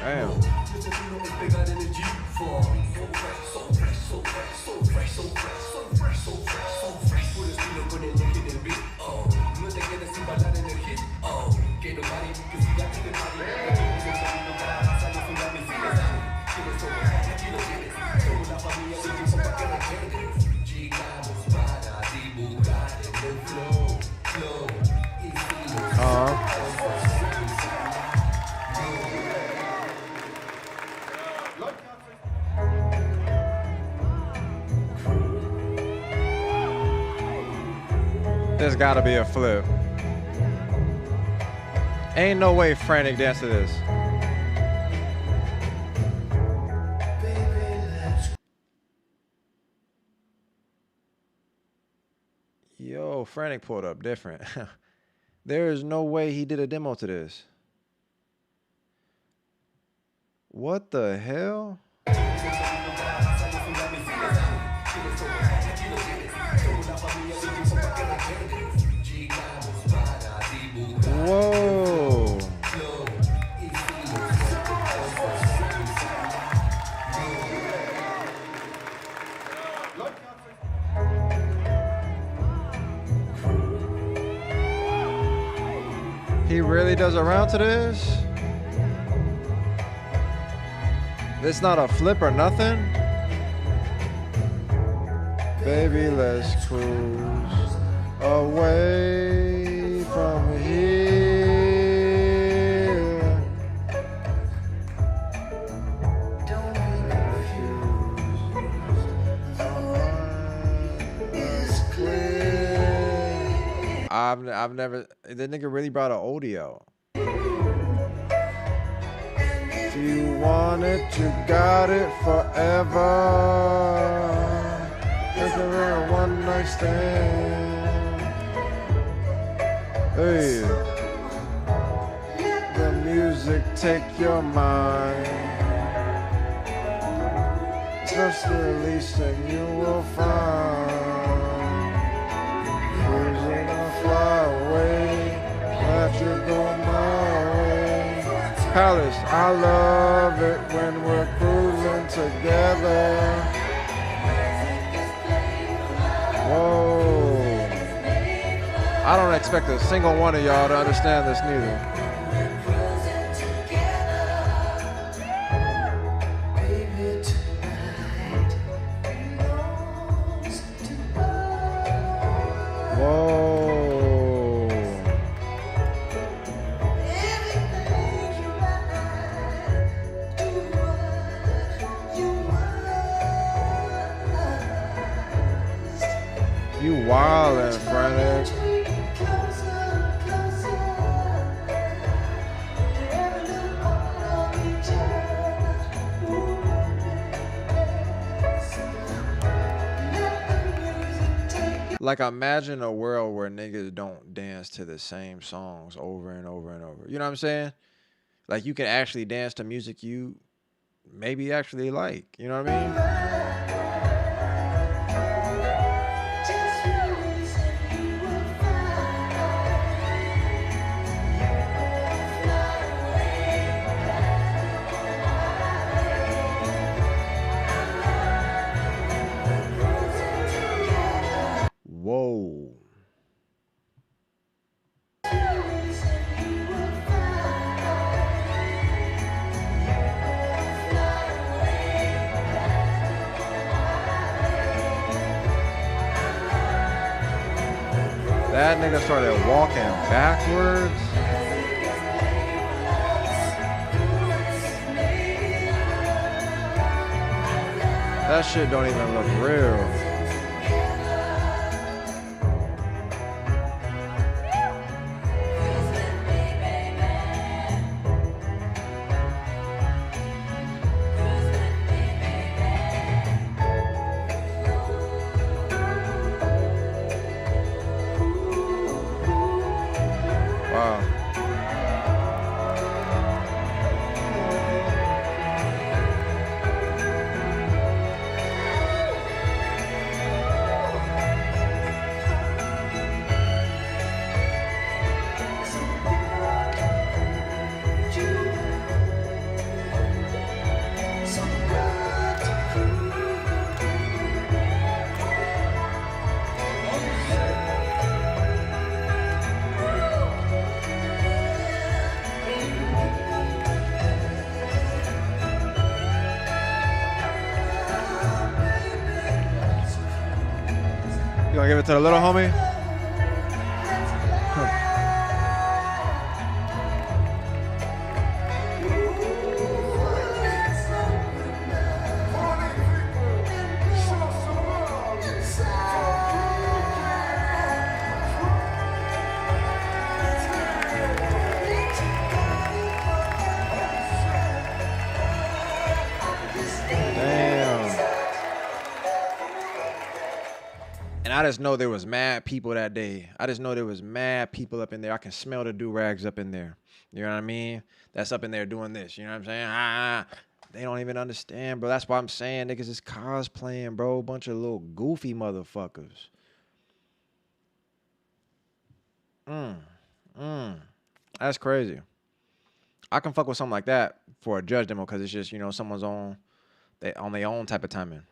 Damn. There's gotta be a flip. Ain't no way Frantic dance to this. Yo, Frantic pulled up different. There is no way he did a demo to this. What the hell? Whoa. He really does a round to this? It's not a flip or nothing? Baby, let's cruise away from here. Don't be confused. It's clear. I've never. The nigga really brought an oldie out. If you want it, you got it forever. It's a real one night stand. Hey, the music take your mind. Just release and you will find. Cruising or fly away, let you go my way. Palace, I love it when we're cruising together. Whoa. I don't expect a single one of y'all to understand this neither. You wildin', Frantic. Like, imagine a world where niggas don't dance to the same songs over and over and over. You know what I'm saying? Like, you can actually dance to music you maybe actually like. You know what I mean? Whoa. That nigga started walking backwards. That shit don't even look real. gonna give it to the little homie? I just know there was mad people that day. I just know there was mad people up in there. I can smell the do-rags up in there. You know what I mean? That's up in there doing this. You know what I'm saying? They don't even understand, bro. That's why I'm saying niggas is cosplaying, bro. Bunch of little goofy motherfuckers. That's crazy. I can fuck with something like that for a judge demo because it's just, you know, someone's on their own type of timing.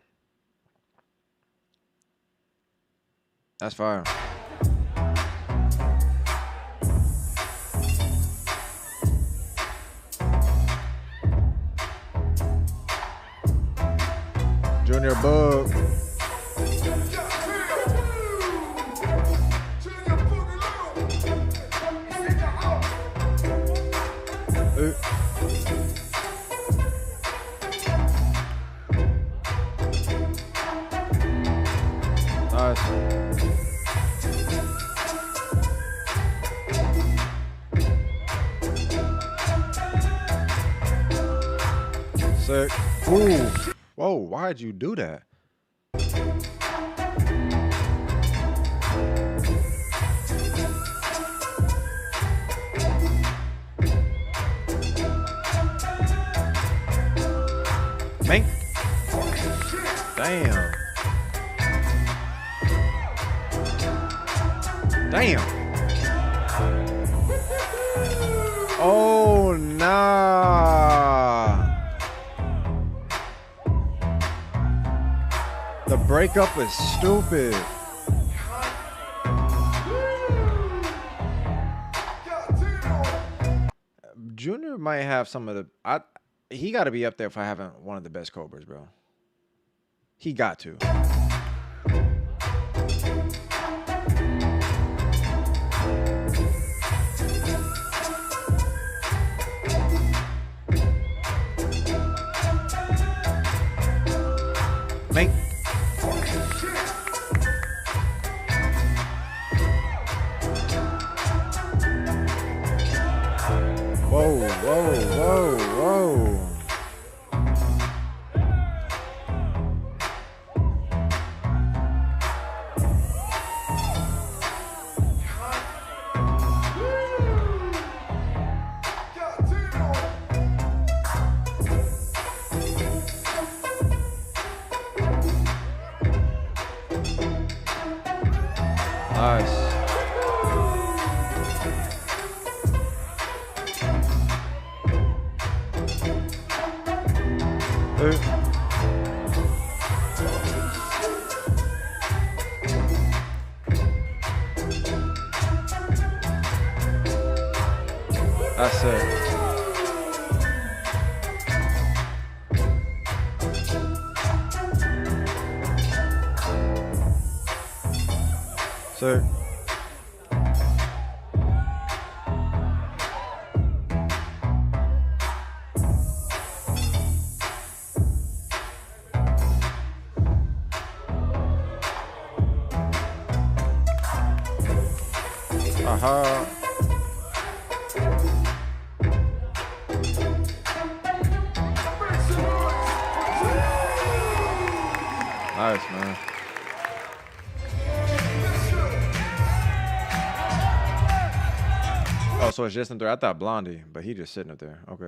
That's fire. Junior Bug. Nice. Sick. Ooh. Whoa, why'd you do that? Mink. Damn. Damn. Oh, nah. The breakup is stupid. Junior might have some of the... he got to be up there for having one of the best Cobras, bro. He got to. Mink. Whoa, whoa, whoa, whoa. Nice. That's it. Sir. Aha. Nice, man. Oh, so it's Justin 3. I thought Blondie, but he just sitting up there. Okay.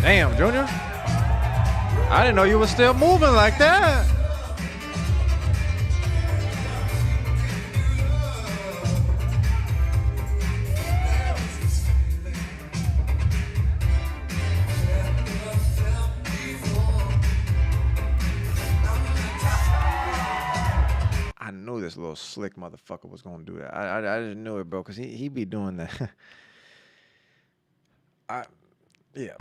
Damn, Junior. I didn't know you were still moving like that. I knew this little slick motherfucker was gonna do that. I just knew it, bro, because he be doing that. Yeah.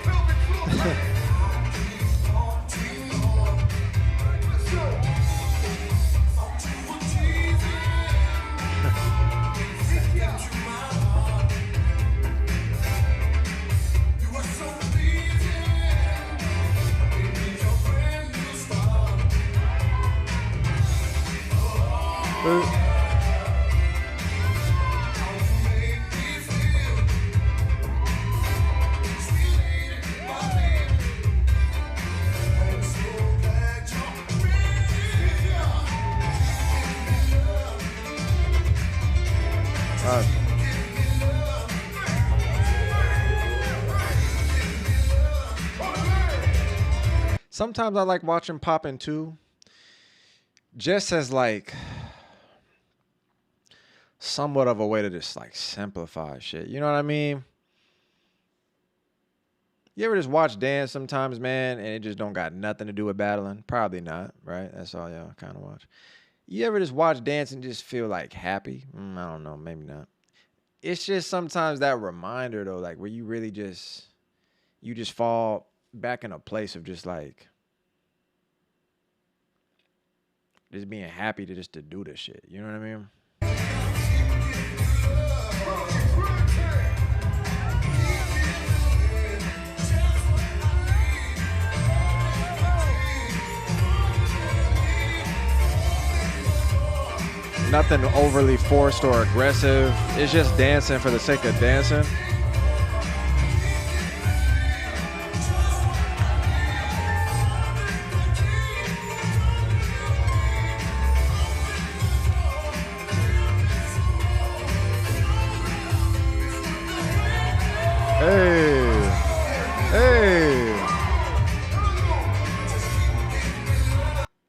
Sometimes I like watching Poppin' too, just as like somewhat of a way to just like simplify shit. You know what I mean? You ever just watch dance sometimes, man, and it just don't got nothing to do with battling? Probably not, right? That's all y'all kind of watch. You ever just watch dance and just feel like happy? I don't know, maybe not. It's just sometimes that reminder though, like where you really just fall back in a place of just like just being happy to do this shit. You know what I mean? Nothing overly forced or aggressive. It's just dancing for the sake of dancing.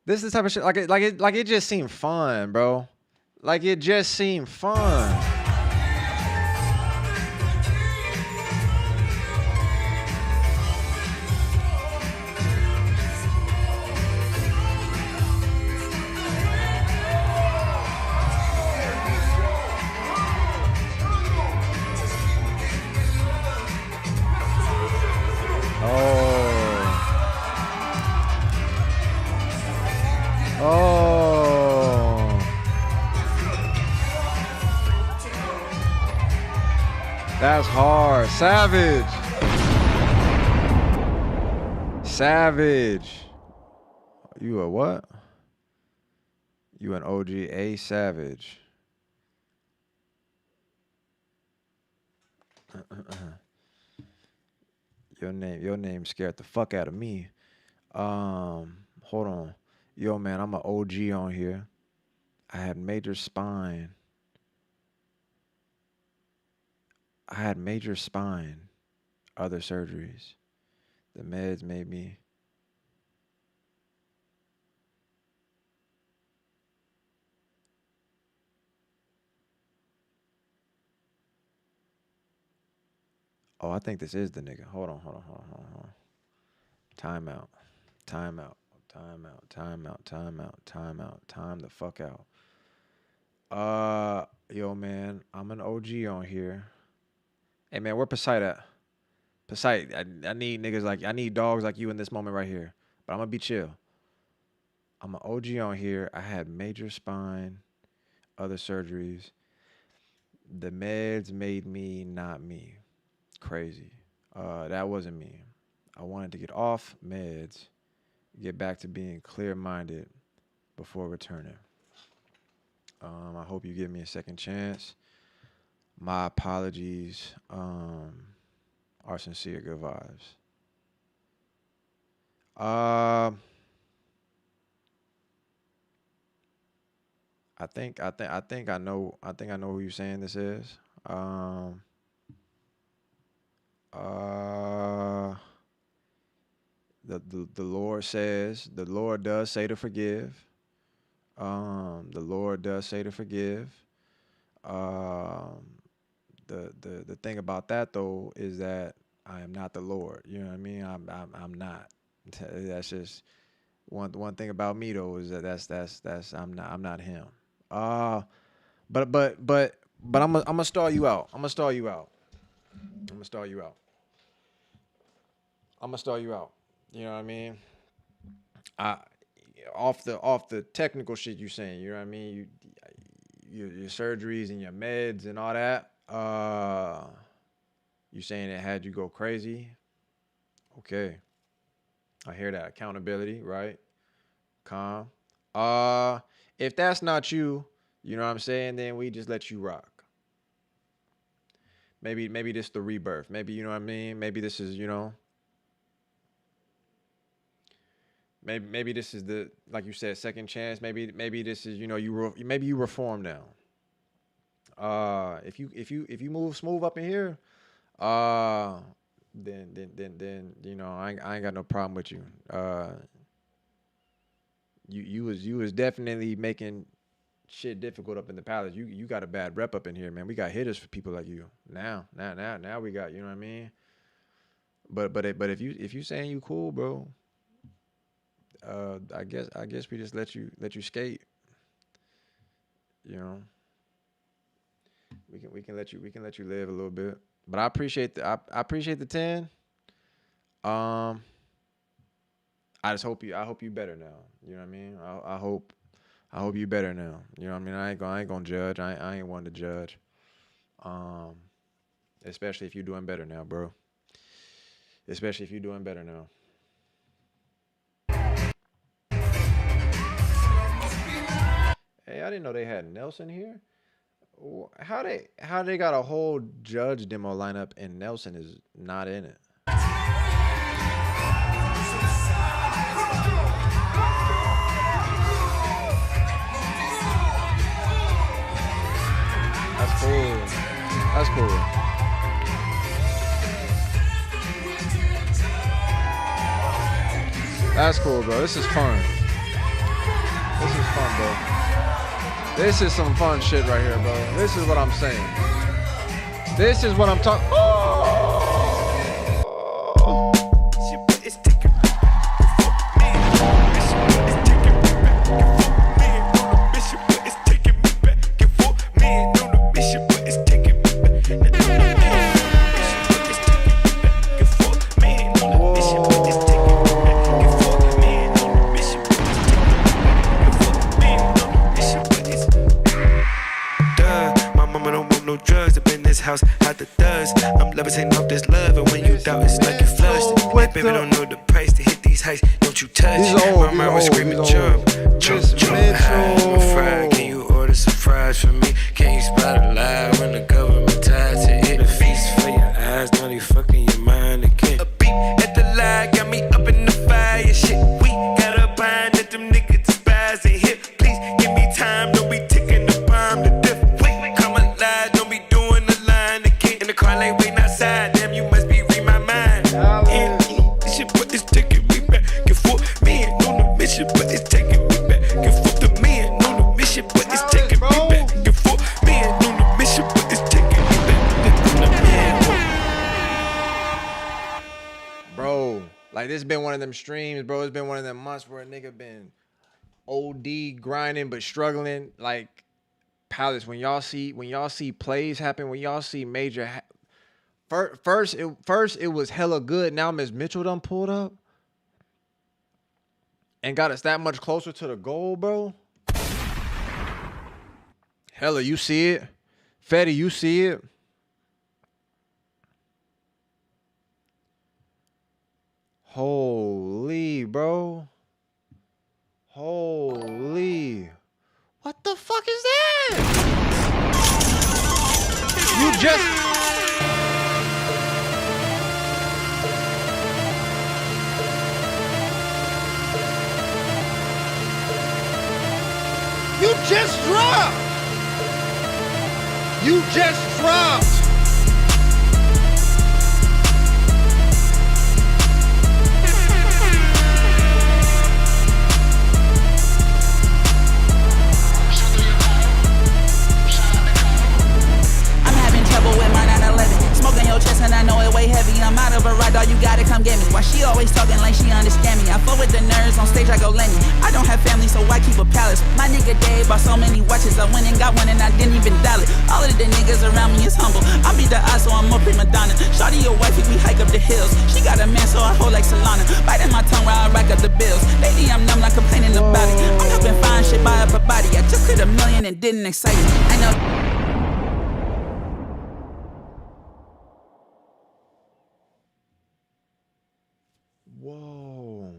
This is the type of shit like it just seemed fun, bro. Like it just seemed fun. That's hard. Savage. Savage. You a what? You an OG A Savage. Your name scared the fuck out of me. Hold on. Yo, man, I'm an OG on here. I had major spine. Other surgeries. The meds made me. Oh, I think this is the nigga. Hold on. Time out. Time the fuck out. Yo, man, I'm an OG on here. Hey, man, where Poseid at? Poseid, I need niggas like, I need dogs like you in this moment right here. But I'm gonna be chill. I'm an OG on here. I had major spine, other surgeries. The meds made me not me. Crazy. That wasn't me. I wanted to get off meds, get back to being clear-minded before returning. I hope you give me a second chance. My apologies are sincere. Good vibes. I think I know who you're saying this is. The Lord says, the Lord does say to forgive. The Lord does say to forgive. The thing about that though is that I am not the Lord. You know what I mean? I'm not. That's just one thing about me though is that that's I'm not him. But I'm gonna stall you out. I'm gonna stall you out. You know what I mean? Off the technical shit you saying, you know what I mean? Your surgeries and your meds and all that. You saying it had you go crazy? Okay. I hear that. Accountability, right? Calm. If that's not you, you know what I'm saying, then we just let you rock. Maybe this the rebirth. Maybe, you know what I mean? Maybe this is, you know. Maybe this is the, like you said, second chance. Maybe this is, you know, maybe you reform now. If you move smooth up in here, then you know I ain't got no problem with you. You was definitely making shit difficult up in the palace. You got a bad rep up in here, man. We got hitters for people like you. Now we got, you know what I mean? But if you saying you cool, bro, I guess we just let you skate. You know, we can let you live a little bit. But I appreciate the 10. I hope you better now. You know what I mean? I hope you better now. You know what I mean? I ain't gonna judge. I ain't one to judge. Especially if you're doing better now, bro. Especially if you're doing better now. Hey, I didn't know they had Nelson here. How they got a whole judge demo lineup and Nelson is not in it? That's cool. That's cool. That's cool, bro. This is fun. This is fun, bro. This is some fun shit right here, bro. This is what I'm saying. This is what I'm talking. Out the dust, I'm levitating off this love, and when you doubt, it's like you flushed. That baby don't know the price to hit these heights. Don't you touch? My mind was screaming, jump, high. I'm fried. Can you order some fries for me? Can you spot a lie when the government ties to hit a feast for your eyes? Now they fucking your mind again. A beat at the lie got me up in the fire. Shit, we gotta bind that them niggas despise and hit. Please give me time, don't be ticking the bomb to death. Wait, come alive, don't be doing the line again. In the car lane waiting outside, damn, you must be reading my mind. And you know, this shit, but it's taking me back and forth. Me and on the mission, but it's taking me back and forth. The man on the mission, but it's taking me back and forth. Me and on the mission, but it's taking me back and forth. Bro, like this been one of them streams, bro. It's been one of them months where a nigga been OD grinding but struggling. Like Palace, when y'all see plays happen, when y'all see major first it was hella good. Now Miss Mitchell done pulled up and got us that much closer to the goal, bro. Hella, you see it. Fetty, you see it. Holy, bro. Holy. What the fuck is that? You just... You just dropped. You just dropped. Smoking your chest and I know it weigh heavy. I'm out of a ride, dog, you gotta come get me. Why she always talking like she understand me? I fuck with the nerds on stage, I go Lenny. I don't have family, so I keep a palace. My nigga Dave bought so many watches. I went and got one and I didn't even dial it. All of the niggas around me is humble. I beat the odds, so I'm a prima donna. Shawty your wifey, we hike up the hills. She got a man, so I hold like Solana. Biting my tongue while I rack up the bills. Lately I'm numb, not complaining about it. I'm helping find shit, buy up a body. I just hit $1 million and didn't excite me. I know. Whoa.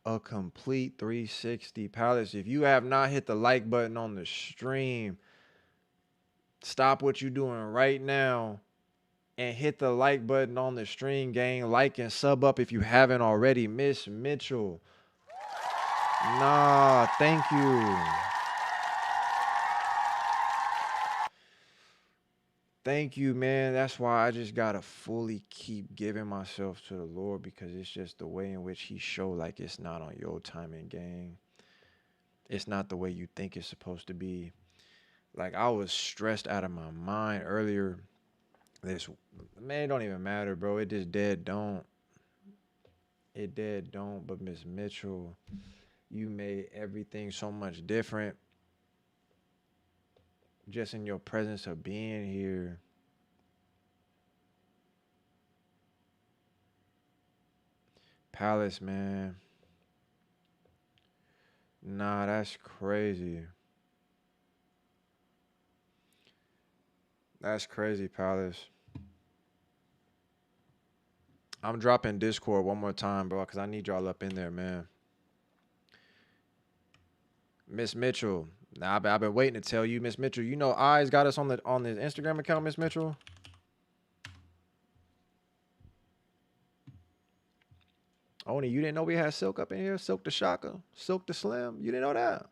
A complete 360 Palace. If you have not hit the like button on the stream, stop what you're doing right now and hit the like button on the stream, gang. Like and sub up if you haven't already. Miss Mitchell. Nah, thank you. Thank you, man. That's why I just gotta fully keep giving myself to the Lord, because it's just the way in which He show like it's not on your timing, gang. It's not the way you think it's supposed to be. Like, I was stressed out of my mind earlier. This, man, it don't even matter, bro. It just dead don't. It dead don't. But Miss Mitchell, you made everything so much different. Just in your presence of being here. Palace, man. Nah, that's crazy. That's crazy, Palace. I'm dropping Discord one more time, bro, because I need y'all up in there, man. Miss Mitchell. Now, I've been waiting to tell you, Miss Mitchell. You know, Eyes got us on the Instagram account, Miss Mitchell. Oni, you didn't know we had Silk up in here? Silk the Shaka, Silk the Slim. You didn't know that?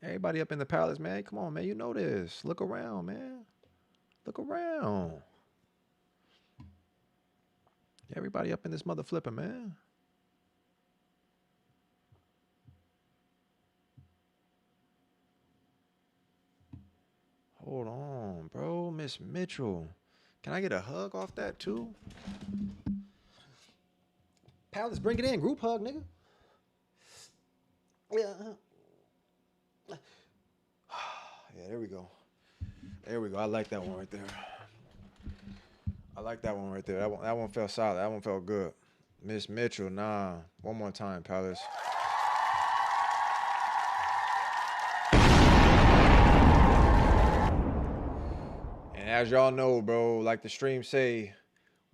Everybody up in the Palace, man. Come on, man. You know this. Look around, man. Look around. Everybody up in this mother flipper, man. Hold on, bro. Miss Mitchell. Can I get a hug off that, too? Palace, bring it in. Group hug, nigga. Yeah. Yeah, there we go. There we go. I like that one right there. I like that one right there. That one felt solid. That one felt good. Miss Mitchell, nah. One more time, Palace. And as y'all know, bro, like the stream say,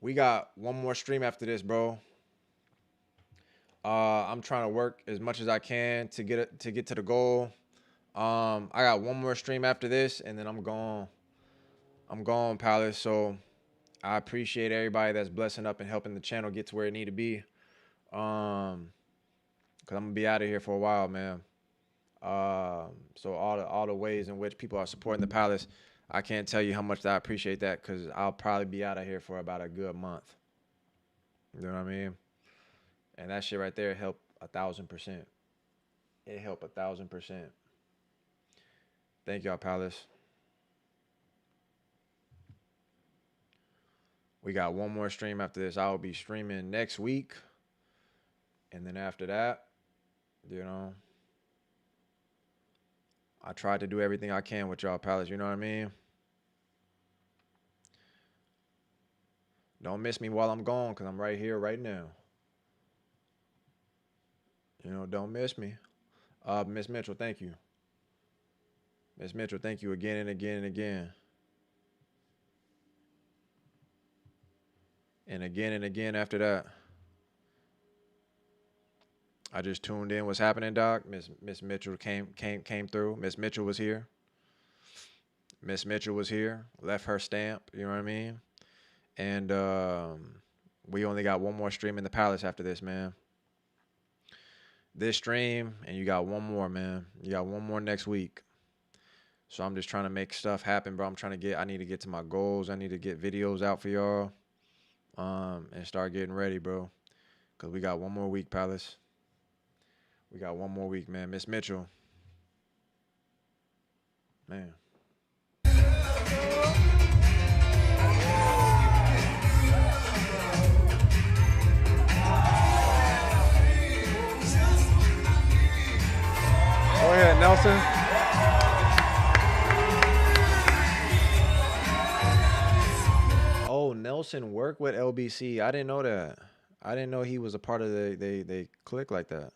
we got one more stream after this, bro. I'm trying to work as much as I can to get to the goal. I got one more stream after this, and then I'm gone. I'm gone, Palace. So I appreciate everybody that's blessing up and helping the channel get to where it need to be. Cause I'm gonna be out of here for a while, man. So all the ways in which people are supporting the Palace, I can't tell you how much I appreciate that, cause I'll probably be out of here for about a good month. You know what I mean? And that shit right there helped 1,000%. It helped 1,000%. Thank y'all, Palace. We got one more stream after this. I will be streaming next week. And then after that, you know, I tried to do everything I can with y'all, Palace. You know what I mean? Don't miss me while I'm gone, because I'm right here right now. You know, don't miss me. Miss Mitchell, thank you. Miss Mitchell, thank you again and again and again. And again after that. I just tuned in. What's happening, Doc? Miss Mitchell came through. Miss Mitchell was here. Miss Mitchell was here. Left her stamp. You know what I mean? And we only got one more stream in the Palace after this, man. This stream, and you got one more, man. You got one more next week. So I'm just trying to make stuff happen, bro. I need to get to my goals. I need to get videos out for y'all. And start getting ready, bro. Because we got one more week, Palace. We got one more week, man. Miss Mitchell. Man. Go ahead, Nelson. Oh, Nelson worked with LBC. I didn't know that. I didn't know he was a part of they click like that.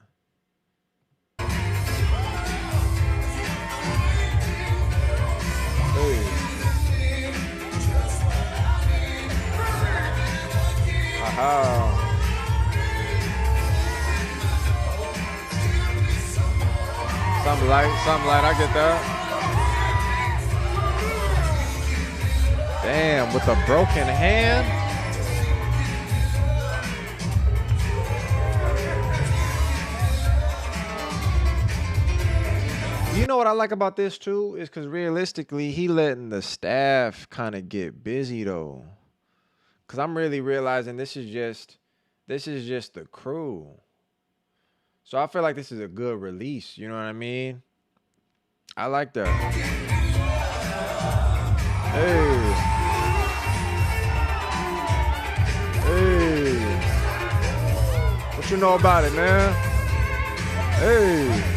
Hey. Aha. Something light, I get that. Damn, with a broken hand. you know what I like about this too is because realistically, he letting the staff kind of get busy though. Cause I'm really realizing this is just the crew. So I feel like this is a good release. You know what I mean? I like that. Hey. Hey. What you know about it, man? Hey.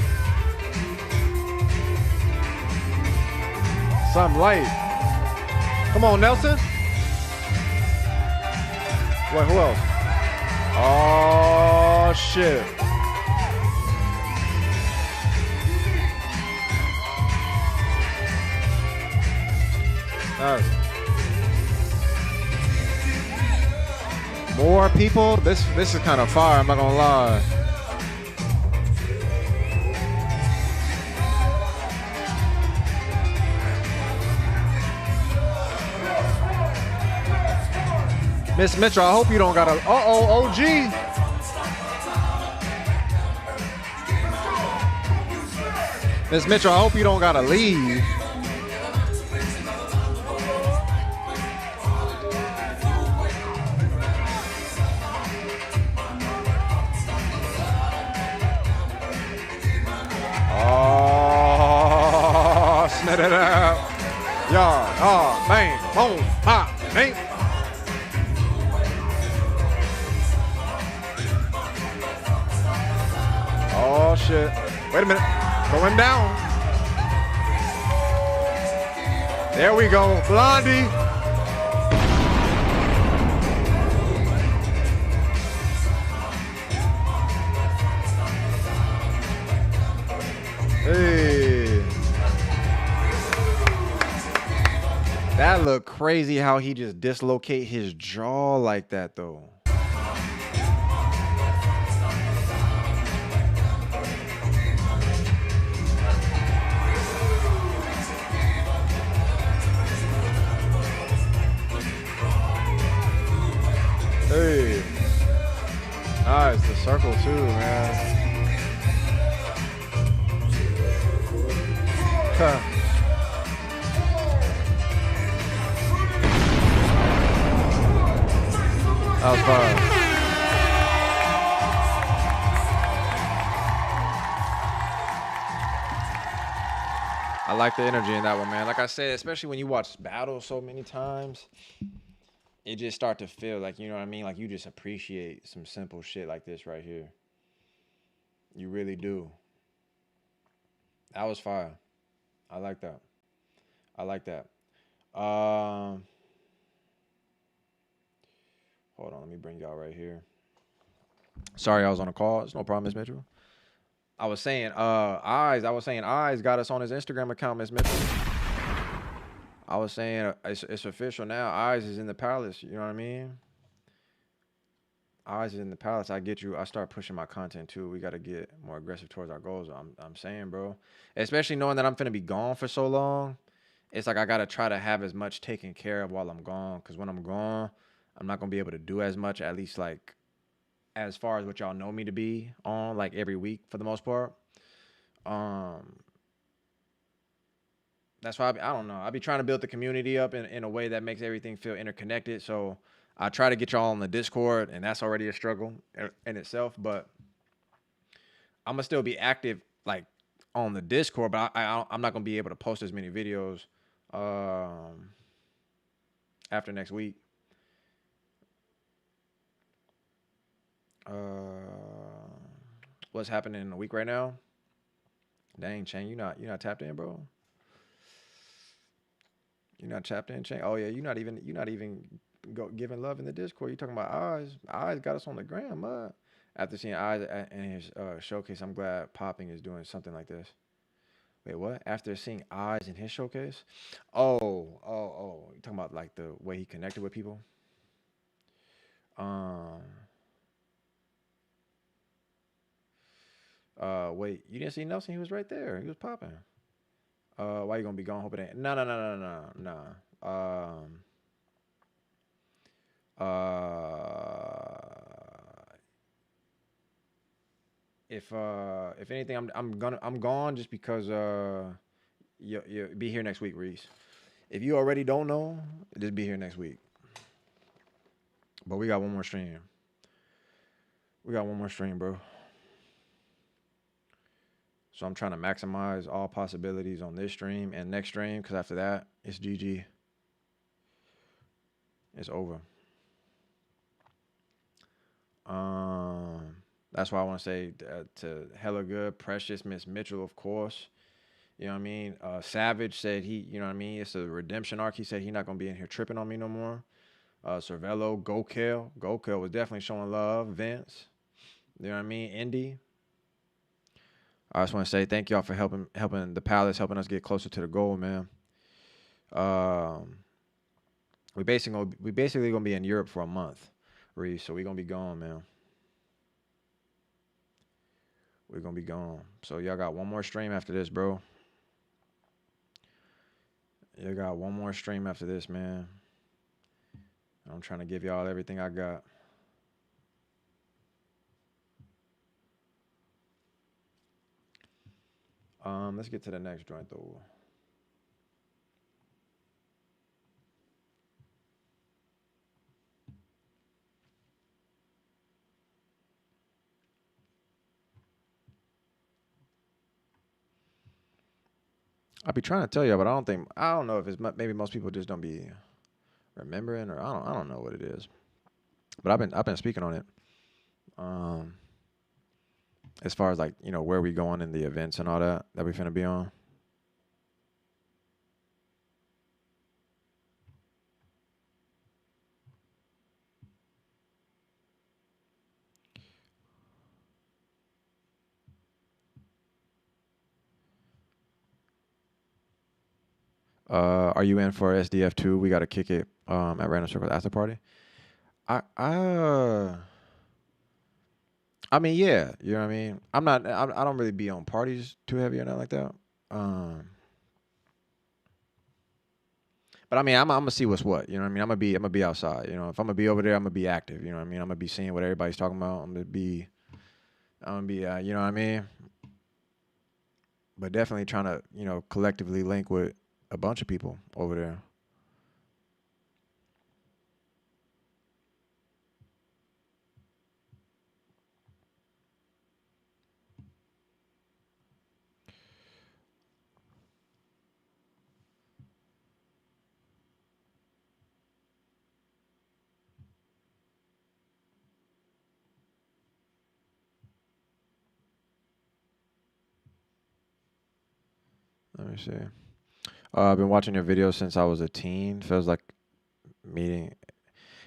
Something light. Come on, Nelson. Wait, who else? Oh, shit. More people? This is kind of fire, I'm not gonna lie. Miss Mitchell, I hope you don't got a OG. Miss Mitchell, I hope you don't gotta leave. Oh, snap it out. Yeah, oh, bang, boom, pop, bang. Oh, shit. Wait a minute. Going down. There we go. Blondie. Hey. That looked crazy how he just dislocate his jaw like that, though. Hey, nice, the circle too, man. Huh. That was fun. I like the energy in that one, man. Like I said, especially when you watch battles so many times, it just start to feel like, you know what I mean? Like you just appreciate some simple shit like this right here. You really do. That was fire. I like that. I like that. Hold on, let me bring y'all right here. Sorry, I was on a call. It's no problem, Miss Mitchell. I was saying Eyes got us on his Instagram account, Miss Mitchell. I was saying it's official now. Eyes is in the palace. You know what I mean? Eyes is in the palace. I get you. I start pushing my content too. We got to get more aggressive towards our goals. I'm saying, bro. Especially knowing that I'm finna be gone for so long. It's like I got to try to have as much taken care of while I'm gone. Because when I'm gone, I'm not going to be able to do as much. At least like as far as what y'all know me to be on like every week for the most part. That's why I don't know. I be trying to build the community up in a way that makes everything feel interconnected. So I try to get y'all on the Discord, and that's already a struggle in itself. But I'm gonna still be active like on the Discord, but I'm not gonna be able to post as many videos after next week. What's happening in a week right now? Dang, Chang, you not tapped in, bro. You're not tapped in, Chang. Oh yeah, you're not even giving love in the Discord. You talking about Eyes? Eyes got us on the gram, After seeing Eyes in his showcase, I'm glad Popping is doing something like this. Wait, what? After seeing Eyes in his showcase? Oh. You talking about like the way he connected with people? Wait, you didn't see Nelson? He was right there. He was popping. Why you gonna be gone? Hope it ain't. No. if anything, I'm gone just because you be here next week, Reese. If you already don't know, just be here next week. But we got one more stream. We got one more stream, bro. So I'm trying to maximize all possibilities on this stream and next stream, because after that, it's GG. It's over. That's why I want to say to Hella Good, Precious, Miss Mitchell, of course. You know what I mean? Savage said you know what I mean? It's a redemption arc. He said he's not going to be in here tripping on me no more. Cervello, Gokel. Gokel was definitely showing love. Vince. You know what I mean? Indy. I just want to say thank y'all for helping the Palace, helping us get closer to the goal, man. We basically gonna be in Europe for a month, Reese. So we gonna be gone, man. We're gonna be gone. So y'all got one more stream after this, bro. You got one more stream after this, man. I'm trying to give y'all everything I got. Let's get to the next joint though. I be trying to tell you, but I don't know if it's maybe most people just don't be remembering, or I don't know what it is. But I've been speaking on it. As far as like, you know, where we going in the events and all that we finna be on. Are you in for SDF2? We got to kick it at Random Circles after party. I mean, yeah, you know what I mean? I don't really be on parties too heavy or nothing like that. But I mean, I'm gonna see what's what, you know what I mean? I'm gonna be outside, you know. If I'm gonna be over there, I'm gonna be active, you know what I mean? I'm gonna be seeing what everybody's talking about. I'm gonna be you know what I mean? But definitely trying to, you know, collectively link with a bunch of people over there. Let me see. I've been watching your videos since I was a teen. Feels like meeting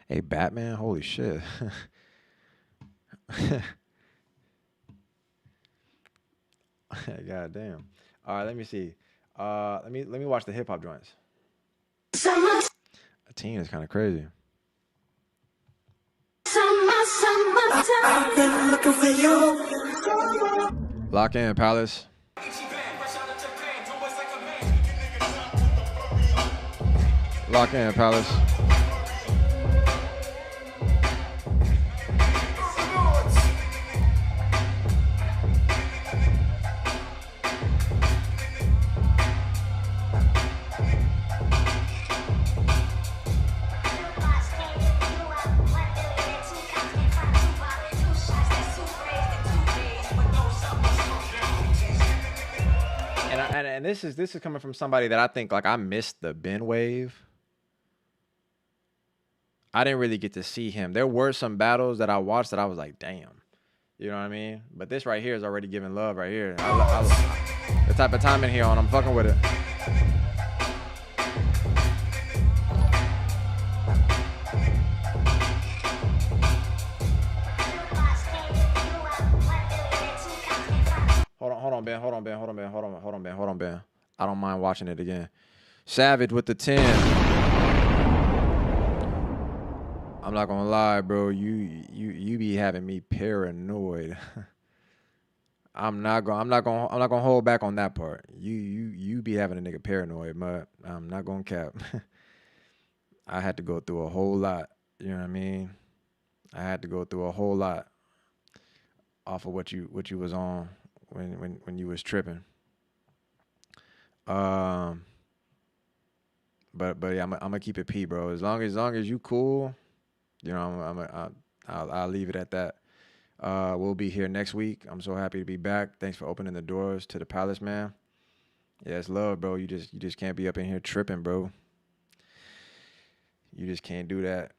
a Batman. Holy shit. God damn. All right, let me see. Let me watch the hip hop joints. A teen is kind of crazy. I've been looking for you. Lock in, Palace. Lock in, Palace. And this is coming from somebody that I think, like, I missed the Ben wave. I didn't really get to see him. There were some battles that I watched that I was like, damn. You know what I mean? But this right here is already giving love right here. The type of time in here on, I'm fucking with it. Hold on, Ben. Hold on, Ben. I don't mind watching it again. Savage with the 10. I'm not gonna lie, bro. You be having me paranoid. I'm not gonna hold back on that part. You be having a nigga paranoid, but I'm not gonna cap. I had to go through a whole lot. You know what I mean? I had to go through a whole lot. off of what you was on when you was tripping. But yeah, I'm gonna keep it P, bro. As long as you cool, you know, I'll leave it at that. We'll be here next week. I'm so happy to be back. Thanks for opening the doors to the Palace, man. Yeah, it's love, bro. You just can't be up in here tripping, bro. You just can't do that.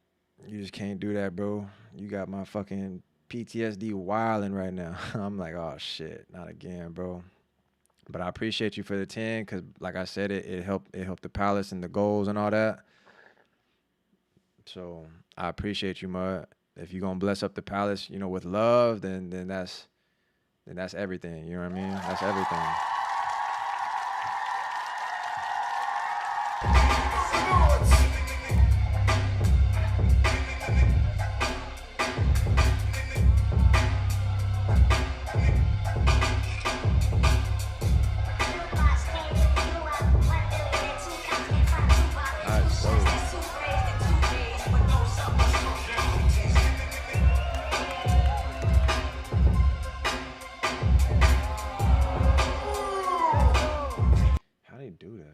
You just can't do that, bro. You got my fucking PTSD wilding right now. I'm like, oh shit, not again, bro. But I appreciate you for the 10, because like I said, it helped the Palace and the goals and all that. So I appreciate you, Mud. If you're gonna bless up the Palace, you know, with love, then that's everything. You know what I mean? That's everything. How do you do that?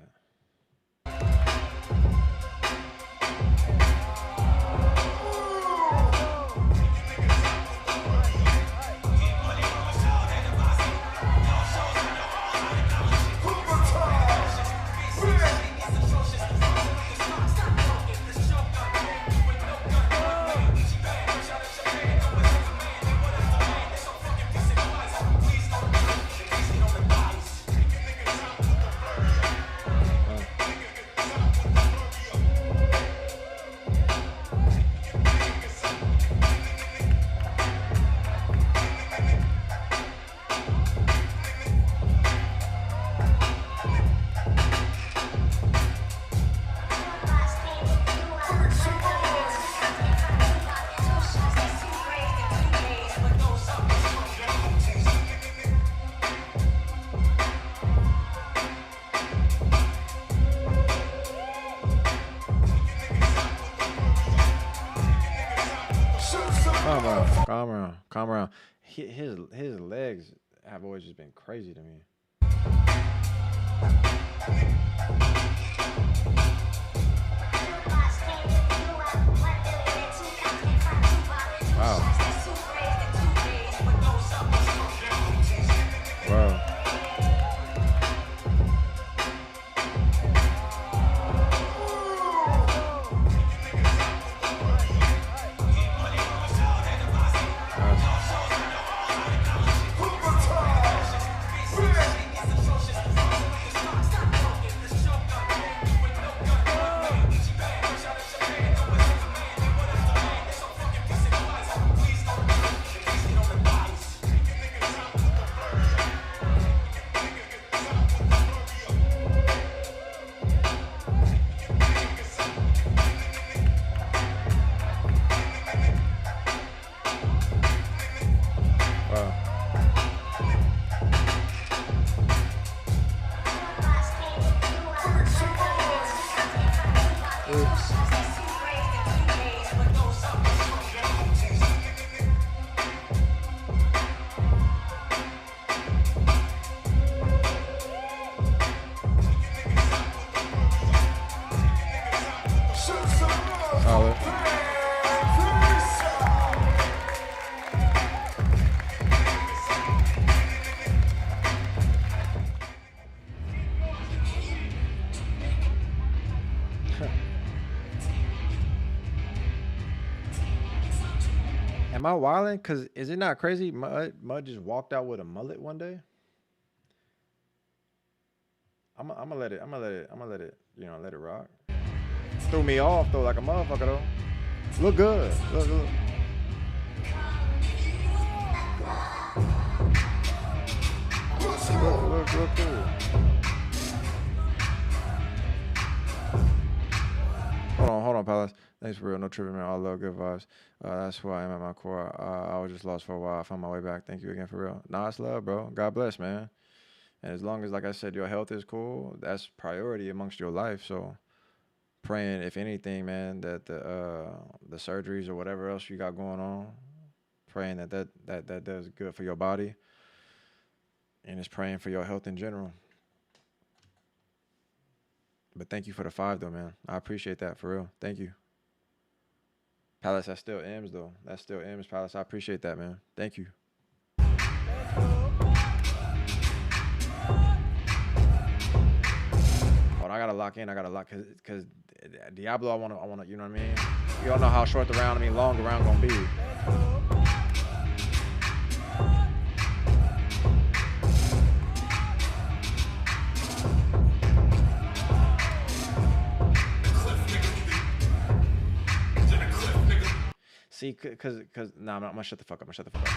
Calm around. His legs have always just been crazy to me. Wow. Wow. Am I wilding? Cause is it not crazy? Mud just walked out with a mullet one day. I'm gonna let it. You know, let it rock. Threw me off though, like a motherfucker though. Look good. Look. Look cool. Hold on, Palace. Thanks for real. No tripping, man. All love, good vibes. That's who I am at my core. I was just lost for a while. I found my way back. Thank you again for real. Nah, it's love, bro. God bless, man. And as long as, like I said, your health is cool, that's priority amongst your life. So praying, if anything, man, that the surgeries or whatever else you got going on, praying that does good for your body, and it's praying for your health in general. But thank you for the 5 though, man. I appreciate that for real. Thank you. Palace, that's still M's though. That's still M's, Palace. I appreciate that, man. Thank you. Hold on, I gotta lock in. I gotta lock because Diablo. I wanna. You know what I mean? You all know how short the round. I mean, long the round gonna be. See, cause nah, I'm gonna shut the fuck up. I'm gonna shut the fuck up.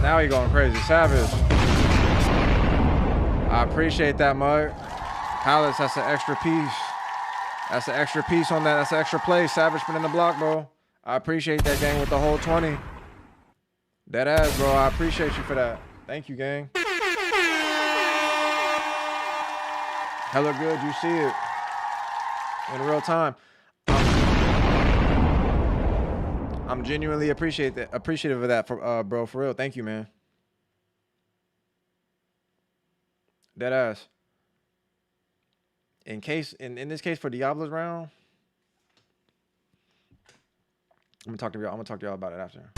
Now he going crazy. Savage. I appreciate that, Mug. Palace, that's an extra piece. That's an extra piece on that. That's an extra play. Savage been in the block, bro. I appreciate that, gang, with the whole 20. Dead ass, bro. I appreciate you for that. Thank you, gang. Hella good. You see it in real time. I'm genuinely appreciative of that, bro. For real, thank you, man. Dead ass. In this case for Diablo's round, I'm gonna talk to y'all about it after.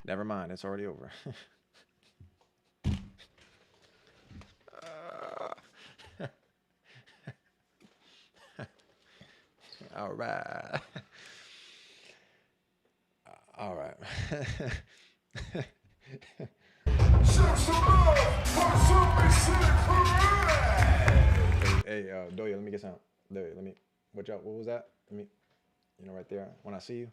Never mind, it's already over. All right. All right. Hey, Doya, let me get some. Doya, let me. What was that? Let me. You know, right there. When I see you.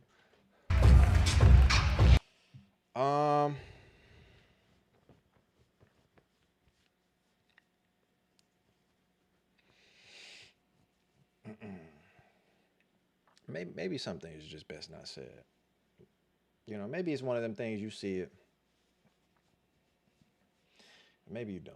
Maybe some things are just best not said. You know, maybe it's one of them things you see it. Maybe you don't.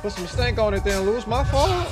Put some stank on it then, Lewis. My fault.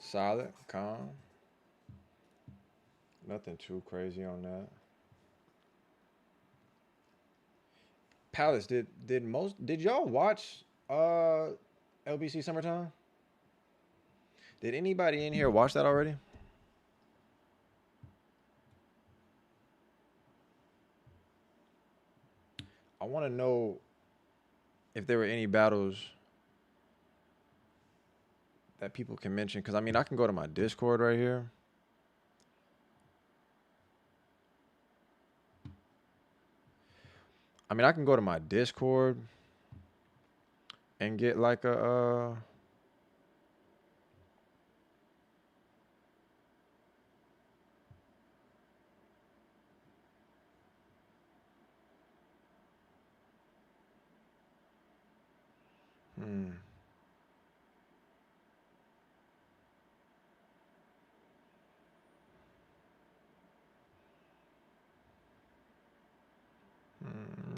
Solid, calm. Nothing too crazy on that. Palace, did y'all watch LBC Summertime? Did anybody in here watch that already? I want to know if there were any battles that people can mention, because I mean I can go to my Discord right here. I mean I can go to my Discord and get like a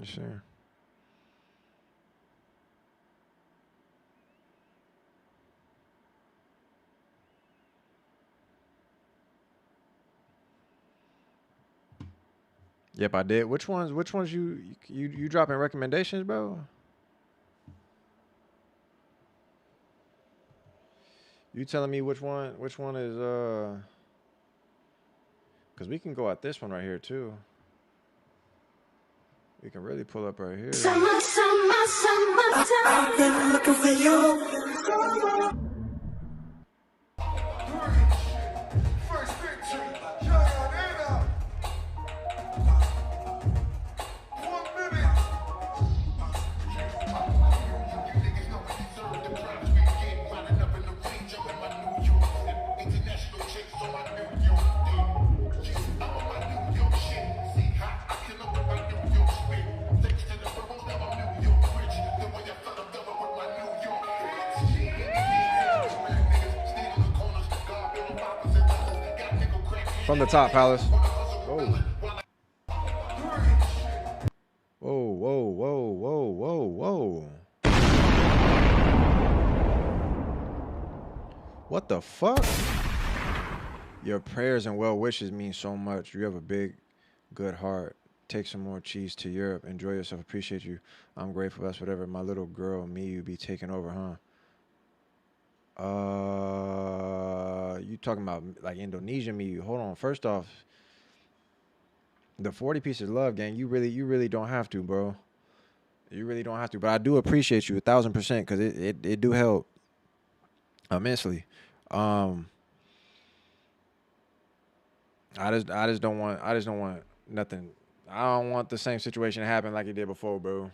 sure. Yep, I did. Which ones you dropping recommendations, bro? You telling me which one is cuz we can go at this one right here too. We can really pull up right here. Summertime. I've been looking for you. First victory, Young 1 minute. From the top, Palace. Whoa. Whoa, whoa, whoa, whoa, whoa, whoa. What the fuck? Your prayers and well wishes mean so much. You have a big, good heart. Take some more cheese to Europe. Enjoy yourself. Appreciate you. I'm grateful. That's whatever. My little girl, me, you be taking over, huh? You talking about like Indonesian me? Hold on. First off, the 40 pieces of love, gang. You really don't have to, bro. You really don't have to. But I do appreciate you 1,000% because it do help immensely. I just don't want nothing. I don't want the same situation to happen like it did before, bro.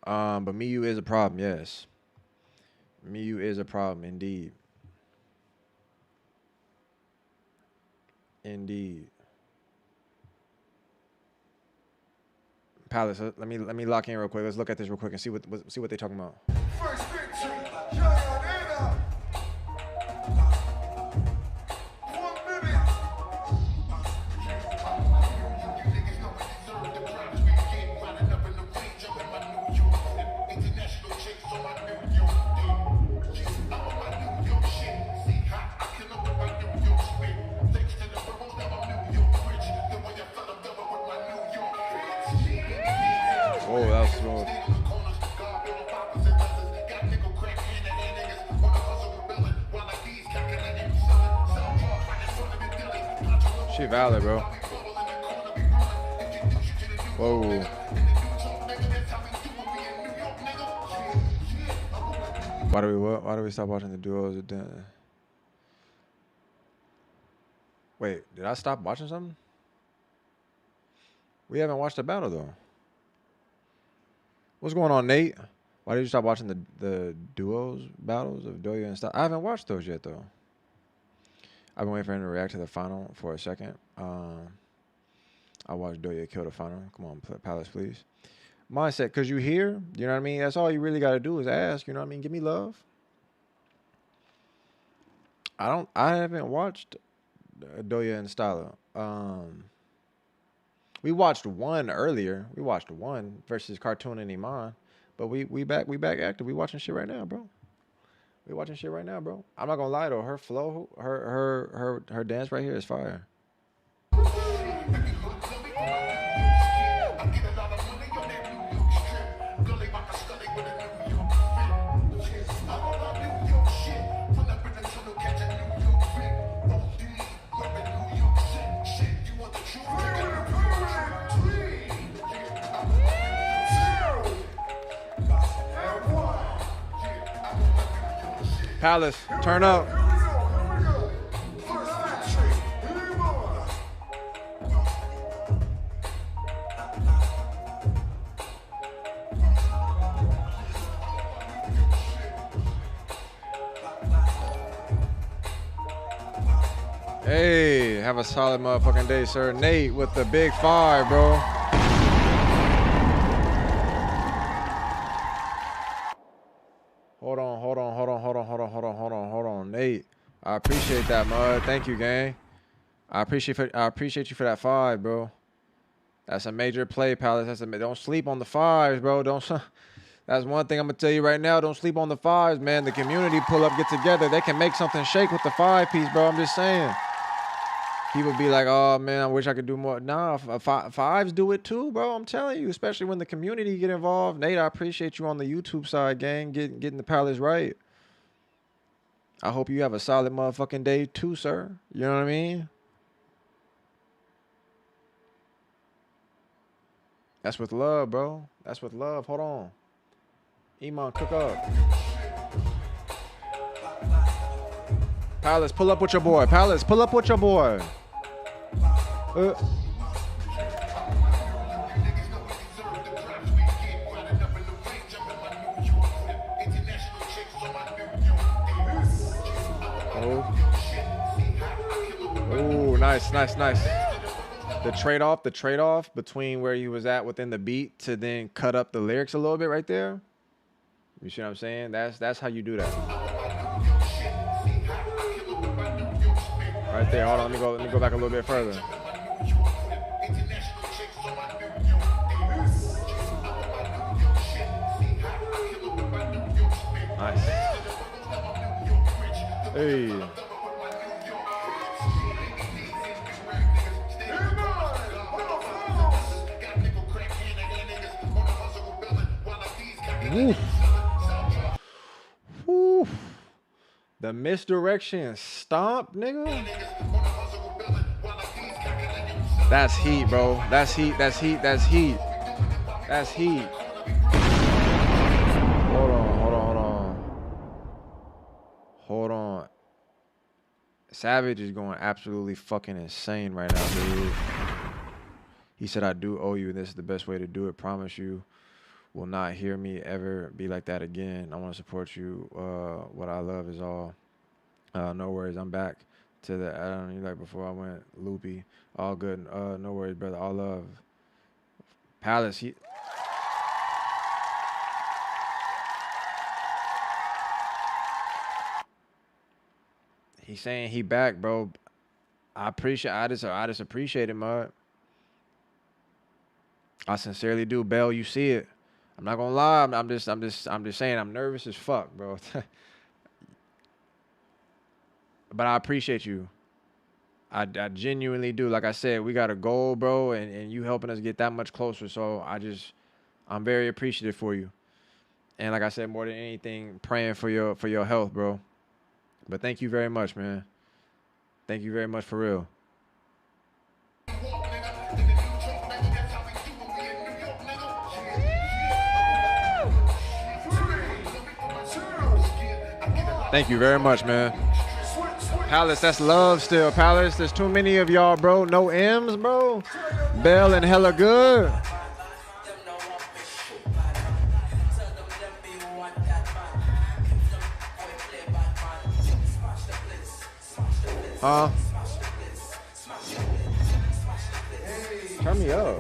But Miyu is a problem, yes. Miyu is a problem, indeed. Indeed. Palace, let me lock in real quick. Let's look at this real quick and see what they're talking about. First victory, Young 1 minute. Oh, that was smooth. She valid, bro. Whoa. Why do we stop watching the duos? Wait, did I stop watching something? We haven't watched the battle though. What's going on, Nate? Why did you stop watching the duos battles of Doya and stuff? I haven't watched those yet though. I've been waiting for him to react to the final for a second. I watched Doya kill the final. Come on, Palace, please. mindset. Cause you here, you know what I mean? That's all you really gotta do is ask, you know what I mean? Give me love. I haven't watched Doja and Styla. We watched one earlier. We watched one versus Cartoon and Iman. But we back active. We watching shit right now, bro. We watching shit right now, bro. I'm not gonna lie though, her flow, her dance right here is fire. Palace, turn up. Hey, have a solid motherfucking day, sir. Nate with the big 5, bro. Hold on, Nate. I appreciate that, mud. Thank you, gang. I appreciate you for that 5, bro. That's a major play, Palace. Don't sleep on the 5s, bro. That's one thing I'm gonna tell you right now. Don't sleep on the 5s, man. The community pull up, get together. They can make something shake with the 5-piece, bro. I'm just saying. People be like, oh man, I wish I could do more. Nah, 5s do it too, bro. I'm telling you, especially when the community get involved. Nate, I appreciate you on the YouTube side, gang, getting the Palace right. I hope you have a solid motherfucking day too, sir. You know what I mean? That's with love, bro. That's with love. Hold on. Iman, cook up. Palace, pull up with your boy. Palace, pull up with your boy. Oh, nice. The trade-off between where he was at within the beat to then cut up the lyrics a little bit right there. You see what I'm saying? That's how you do that. Right there. Hold on, let me go back a little bit further. Nice. Hey. Woo. Woo. The misdirection stomp, nigga. That's heat, bro. That's heat. Hold on. Savage is going absolutely fucking insane right now, dude. He said, I do owe you, and this is the best way to do it. Promise you will not hear me ever be like that again. I want to support you. What I love is all. No worries. I'm back to the, I don't know, like before I went loopy. All good. No worries, brother. All love. Palace. He's saying he back, bro. I just appreciate it, mud. I sincerely do, Bell. You see it. I'm not gonna lie. I'm just saying I'm nervous as fuck, bro. But I appreciate you. I genuinely do. Like I said, we got a goal, bro, and you helping us get that much closer. So I'm very appreciative for you. And like I said, more than anything, praying for your health, bro. But thank you very much, man. Thank you very much for real. Thank you very much, man. Palace, that's love still, Palace. There's too many of y'all, bro. No M's, bro. Bell and hella good. Turn me up.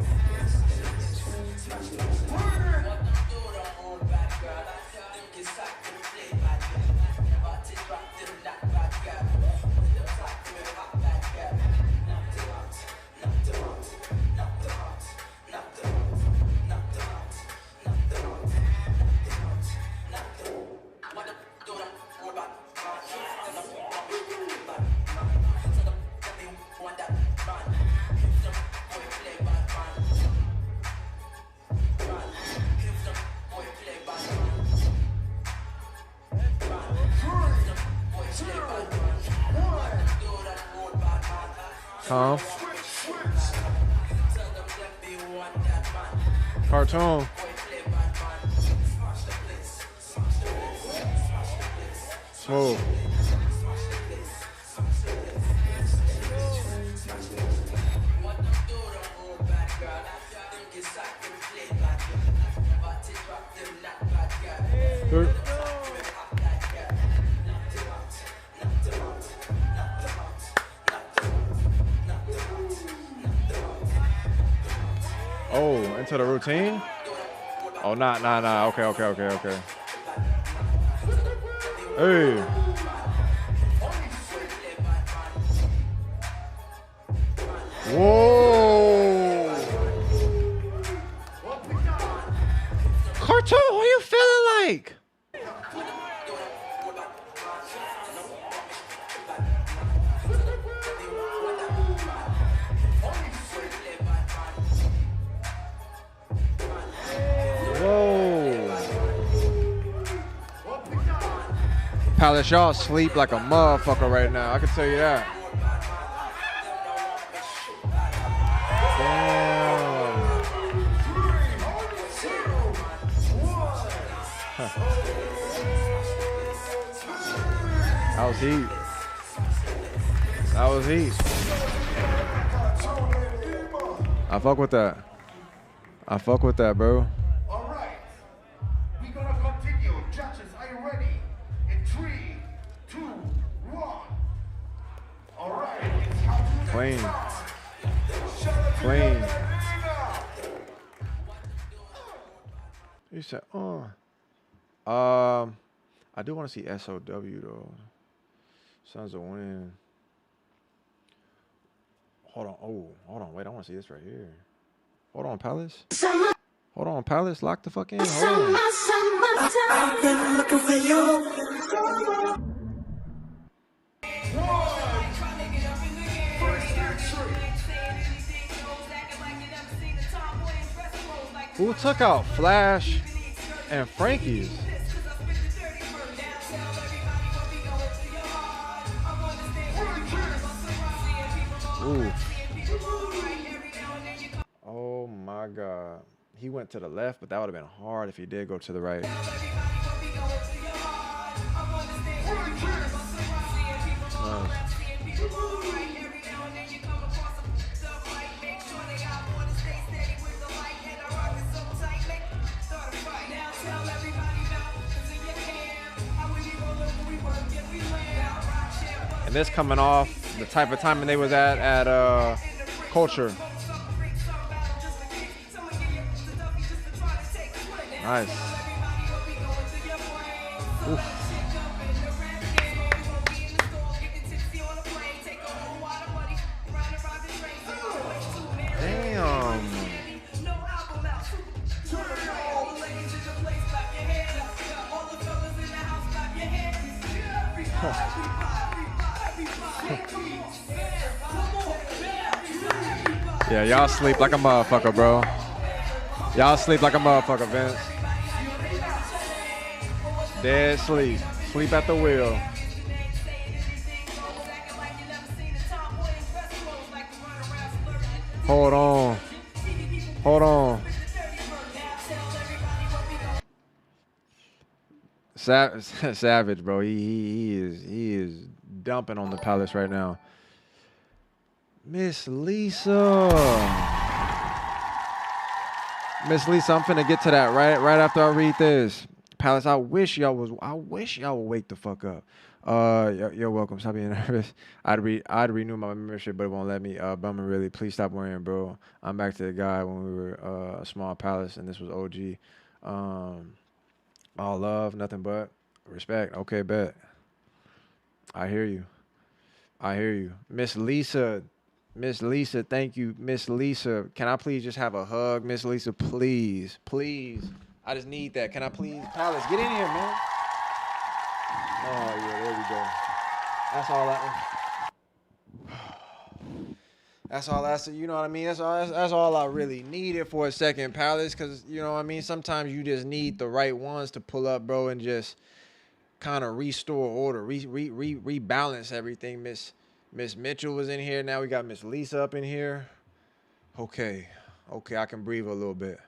Huh? Cartoon. Smooth. Good. Oh, into the routine? Oh, nah. Okay. Hey. Whoa. Cartoon, who you feeling like? Whoa. Palace, y'all sleep like a motherfucker right now. I can tell you that. That was heat. That was heat. I fuck with that. I fuck with that, bro. All right. We're gonna continue. Judges, are you ready? In 3, 2, 1. All right. It's Clean. Clean. You said, I do want to see SOW though. Sons of Wind. Hold on. Oh, hold on. Wait, I want to see this right here. Hold on, Palace. Hold on, Palace. Lock the fuck in. Hold on. I've been looking for you. Who took out Flash and Frankie's? Ooh. Oh my God. He went to the left, but that would have been hard if he did go to the right. Nice. And this coming off the type of timing they was at Culture. Nice. Oof. Damn. Yeah, y'all sleep like a motherfucker, bro. Y'all sleep like a motherfucker, Vince. Dead sleep. Sleep at the wheel. Hold on. Hold on. Savage, bro. He is dumping on the Palace right now. Miss Lisa. Miss Lisa, I'm finna get to that right after I read this. Palace, I wish y'all would wake the fuck up. You're welcome. Stop being nervous. I'd renew my membership, but it won't let me. Bummer, really. Please stop worrying, bro. I'm back to the guy when we were a small Palace, and this was OG. All love, nothing but respect. Okay, bet. I hear you. Miss Lisa, thank you. Miss Lisa, can I please just have a hug? Miss Lisa, please. I just need that. Can I please? Palace, get in here, man. Oh yeah, there we go. That's all that's all that's, you know what I mean? That's all I really needed for a second, Palace, because you know what I mean, sometimes you just need the right ones to pull up, bro, and just kind of restore order, rebalance everything. Miss Mitchell was in here. Now we got Miss Lisa up in here. Okay, I can breathe a little bit.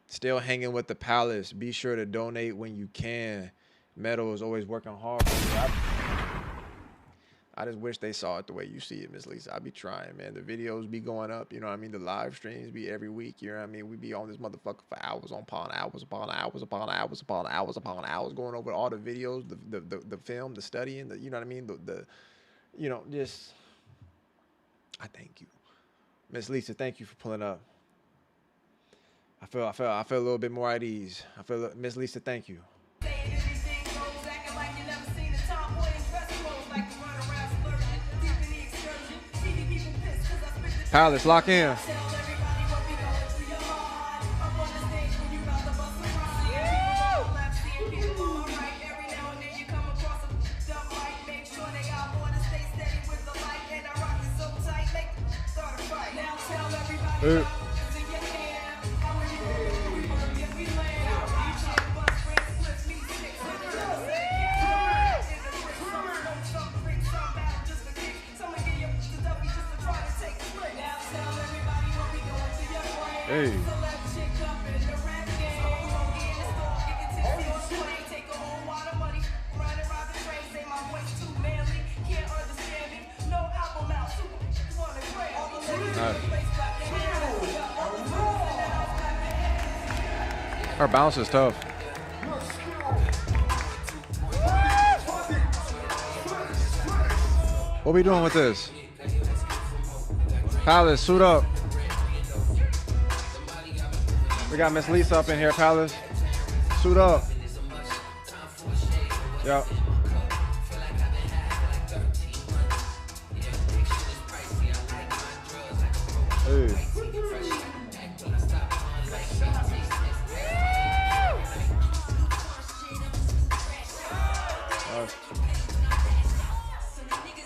Still hanging with the Palace. Be sure to donate when you can. Meadow is always working hard for me. I just wish they saw it the way you see it, Miss Lisa. I be trying, man. The videos be going up, you know what I mean? The live streams be every week, you know what I mean? We be on this motherfucker for hours upon hours upon hours upon hours upon hours upon hours, going over all the videos, the film, the studying, you know what I mean? The you know, just, I thank you. Miss Lisa, thank you for pulling up. I feel a little bit more at ease. Miss Lisa, thank you. Palace, lock in. Hey. Our bounce is tough. What we doing with this? Palace, suit up. We got Miss Lisa up in here, Palace. Suit up. Yep. Hey.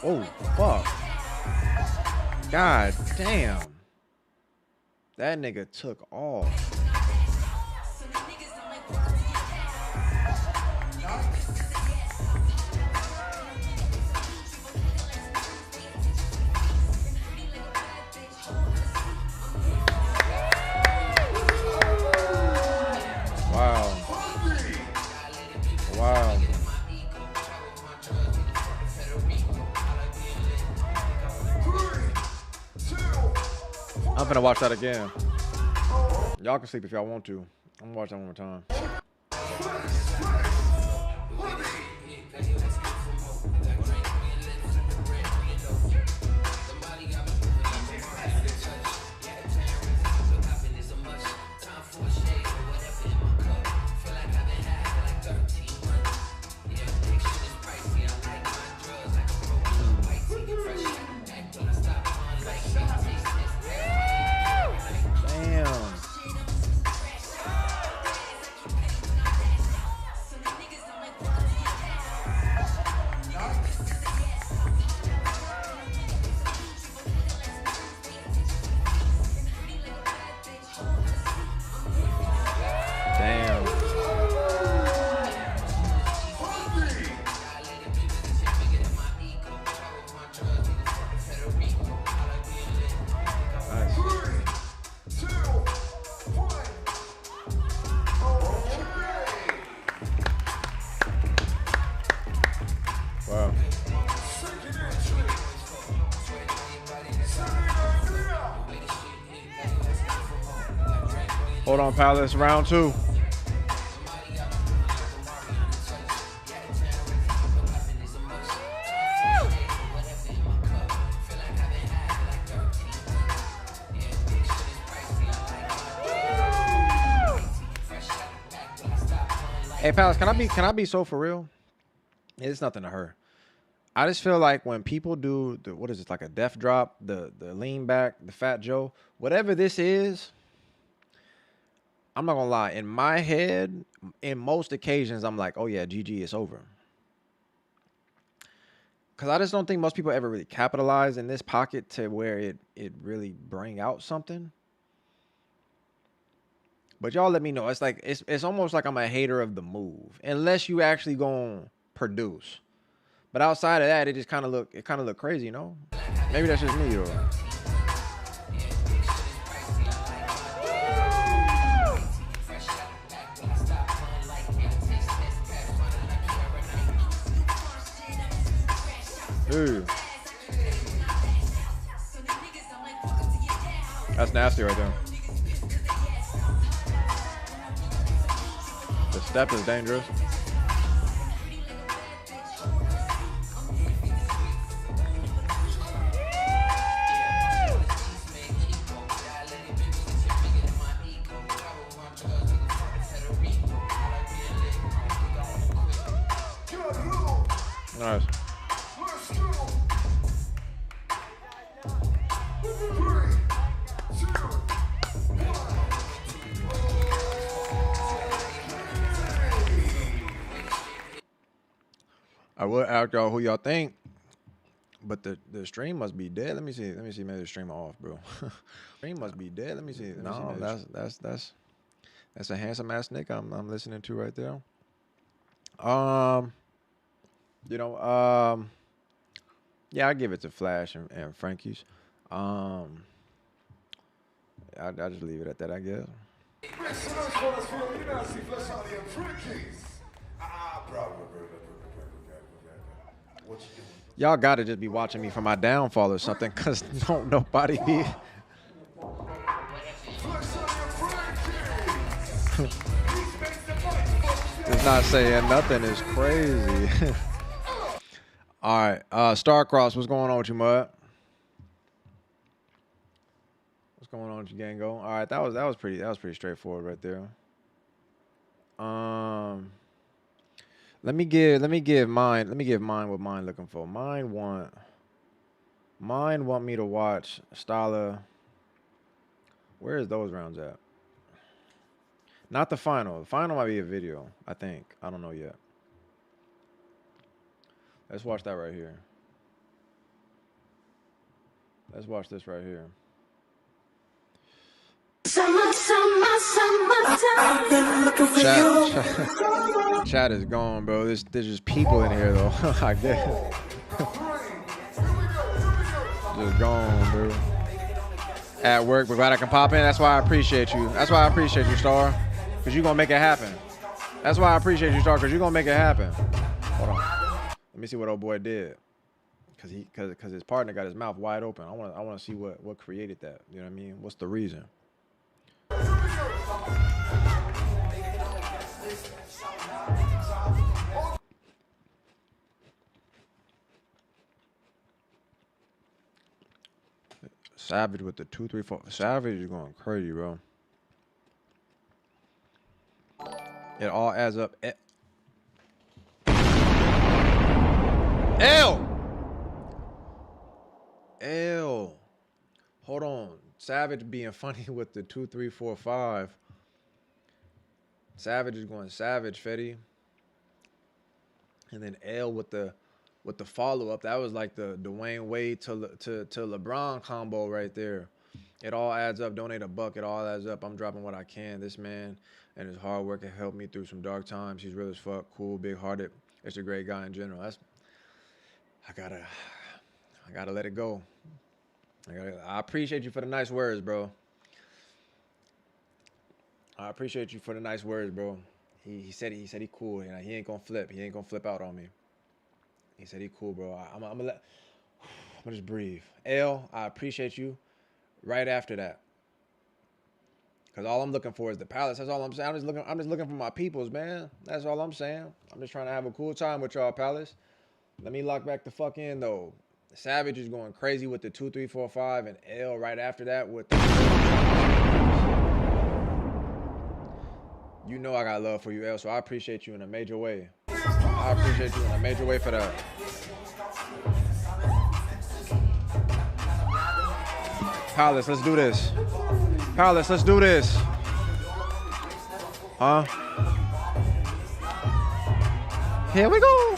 Oh, fuck. God damn. That nigga took off. Wow. Wow. I'm gonna watch that again. Y'all can sleep if y'all want to. I'm gonna watch that one more time. Hold on, Palace, round two. Hey, Palace, can I be so for real? It's nothing to her. I just feel like when people do the, what is it, like a death drop, the lean back, the Fat Joe, whatever this is, I'm not gonna lie. In my head, in most occasions, I'm like, oh yeah, GG, it's over. because I just don't think most people ever really capitalize in this pocket to where it really bring out something. But y'all let me know. It's like it's almost like I'm a hater of the move, unless you actually gonna produce. But outside of that, it just kind of look crazy, you know? Maybe that's just me though. Ooh. That's nasty right there. The step is dangerous. Nice. I would ask y'all who y'all think, but the stream must be dead. Let me see. Maybe the stream off, bro. Stream must be dead. Let me see. No, that's a handsome ass nigga I'm listening to right there. You know, yeah, I give it to Flash and Frankie's. I just leave it at that, I guess. Y'all gotta just be watching me for my downfall or something, cause don't nobody be. Just not saying nothing is crazy. All right, Starcross, what's going on with you, Mud? What's going on with you, Gango? All right, that was pretty straightforward right there. Let me give mine what mine looking for. Mine want me to watch Stala. Where is those rounds at? Not the final. The final might be a video, I think. I don't know yet. Let's watch that right here. Let's watch this right here. Chat is gone, bro. There's just people in here though. I guess. Just gone, bro. At work, but glad I can pop in. That's why I appreciate you. That's why I appreciate you, Star. Cause you gonna make it happen. That's why I appreciate you, Star. Cause you gonna make it happen. Hold on. Let me see what old boy did. Cause his partner got his mouth wide open. I wanna see what created that. You know what I mean? What's the reason? Savage with the 2, 3, 4. Savage is going crazy, bro. It all adds up. L. Hold on. Savage being funny with the 2, 3, 4, 5. Savage is going savage, Fetty. And then L with the follow-up. That was like the Dwayne Wade to LeBron combo right there. It all adds up. Donate $1. It all adds up. I'm dropping what I can. This man and his hard work have helped me through some dark times. He's real as fuck. Cool, big-hearted. It's a great guy in general. I gotta let it go. I appreciate you for the nice words, bro. I appreciate you for the nice words, bro. He said he cool. And he ain't gonna flip. He ain't gonna flip out on me. He said he cool, bro. I'm gonna just breathe. L, I appreciate you. Right after that, cause all I'm looking for is the palace. That's all I'm saying. I'm just looking for my peoples, man. That's all I'm saying. I'm just trying to have a cool time with y'all, palace. Let me lock back the fuck in though. Savage is going crazy with the 2, 3, 4, 5, and L right after that with the. You know I got love for you, L. So I appreciate you in a major way. I appreciate you in a major way for that. Palace, let's do this. Palace, let's do this. Huh? Here we go.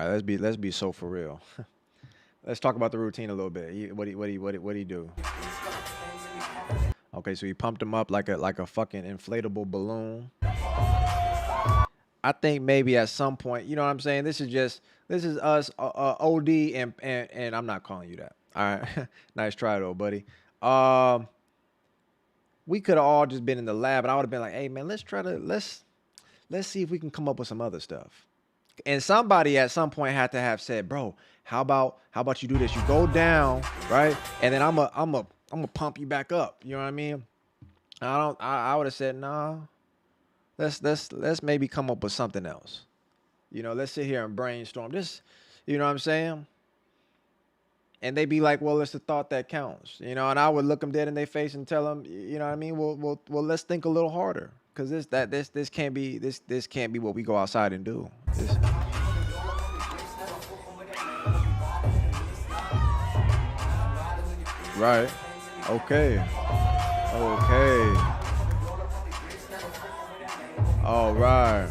right, let's be so for real. Let's talk about the routine a little bit. What he do? Okay, so he pumped him up like a fucking inflatable balloon. I think maybe at some point, you know what I'm saying? This is us OD and I'm not calling you that. All right. Nice try though, buddy. We could have all just been in the lab and I would have been like, hey man, let's see if we can come up with some other stuff. And somebody at some point had to have said, bro, how about you do this? You go down, right? And then I'm a pump you back up. You know what I mean? I would have said, nah. Let's maybe come up with something else. You know, let's sit here and brainstorm. This, you know what I'm saying? And they be like, well, it's the thought that counts. You know, and I would look them dead in their face and tell them, you know what I mean? Well, let's think a little harder. Cause this can't be what we go outside and do. Right. Okay. All right.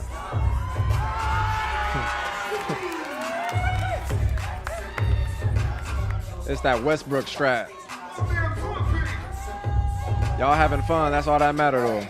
It's that Westbrook strat. Y'all having fun. That's all that matters though.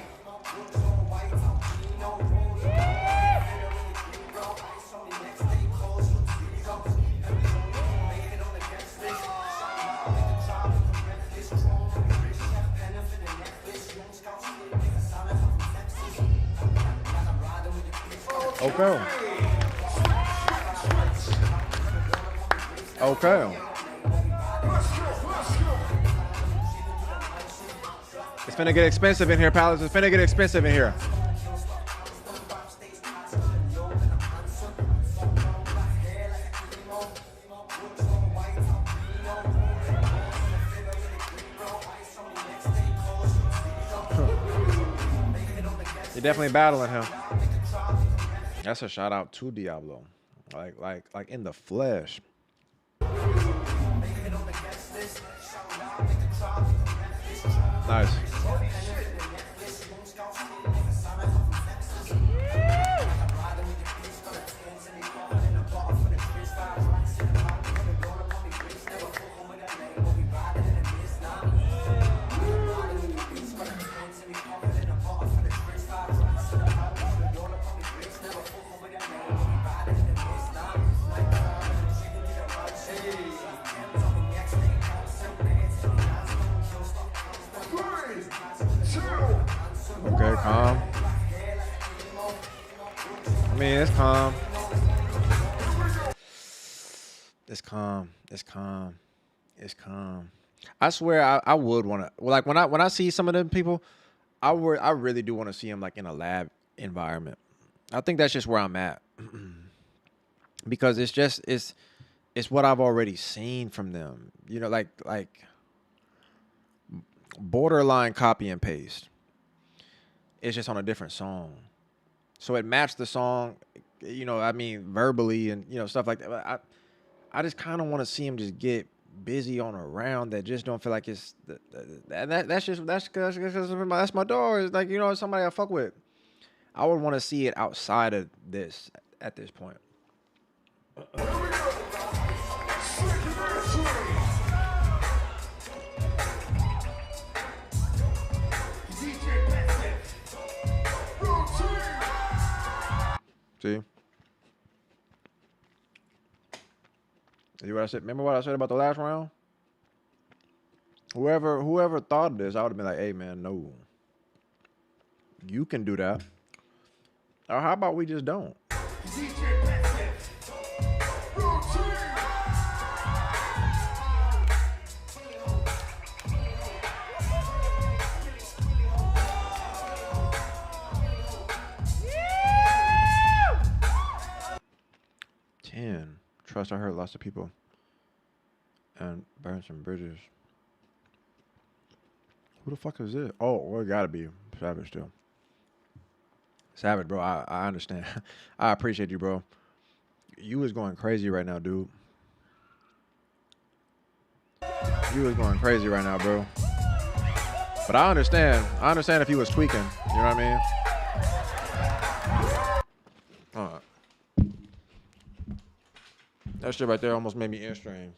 Okay. It's finna get expensive in here, Palace. It's finna get expensive in here. You're definitely battling him. That's a shout out to Diablo. Like in the flesh. Nice. Okay, calm. I mean, it's calm. It's calm. It's calm. It's calm. I swear, I would want to. Like when I see some of them people, I really do want to see them like in a lab environment. I think that's just where I'm at because it's what I've already seen from them. You know, like borderline copy and paste. It's just on a different song. So it matched the song, you know, I mean, verbally and, you know, stuff like that. But I just kind of want to see him just get busy on a round that just don't feel like it's, that's my dog. It's like, you know, somebody I fuck with. I would want to see it outside of this at this point. See? See what I said? Remember what I said about the last round? Whoever thought of this, I would have been like, hey man, no. You can do that. Or how about we just don't? Trust I hurt lots of people and burned some bridges. Who the fuck is it? Oh, well, it gotta be Savage still. Savage, bro, I understand. I appreciate you, bro. You is going crazy right now, dude. You is going crazy right now, bro. But I understand. I understand if you was tweaking. You know what I mean? That shit right there almost made me in-stream.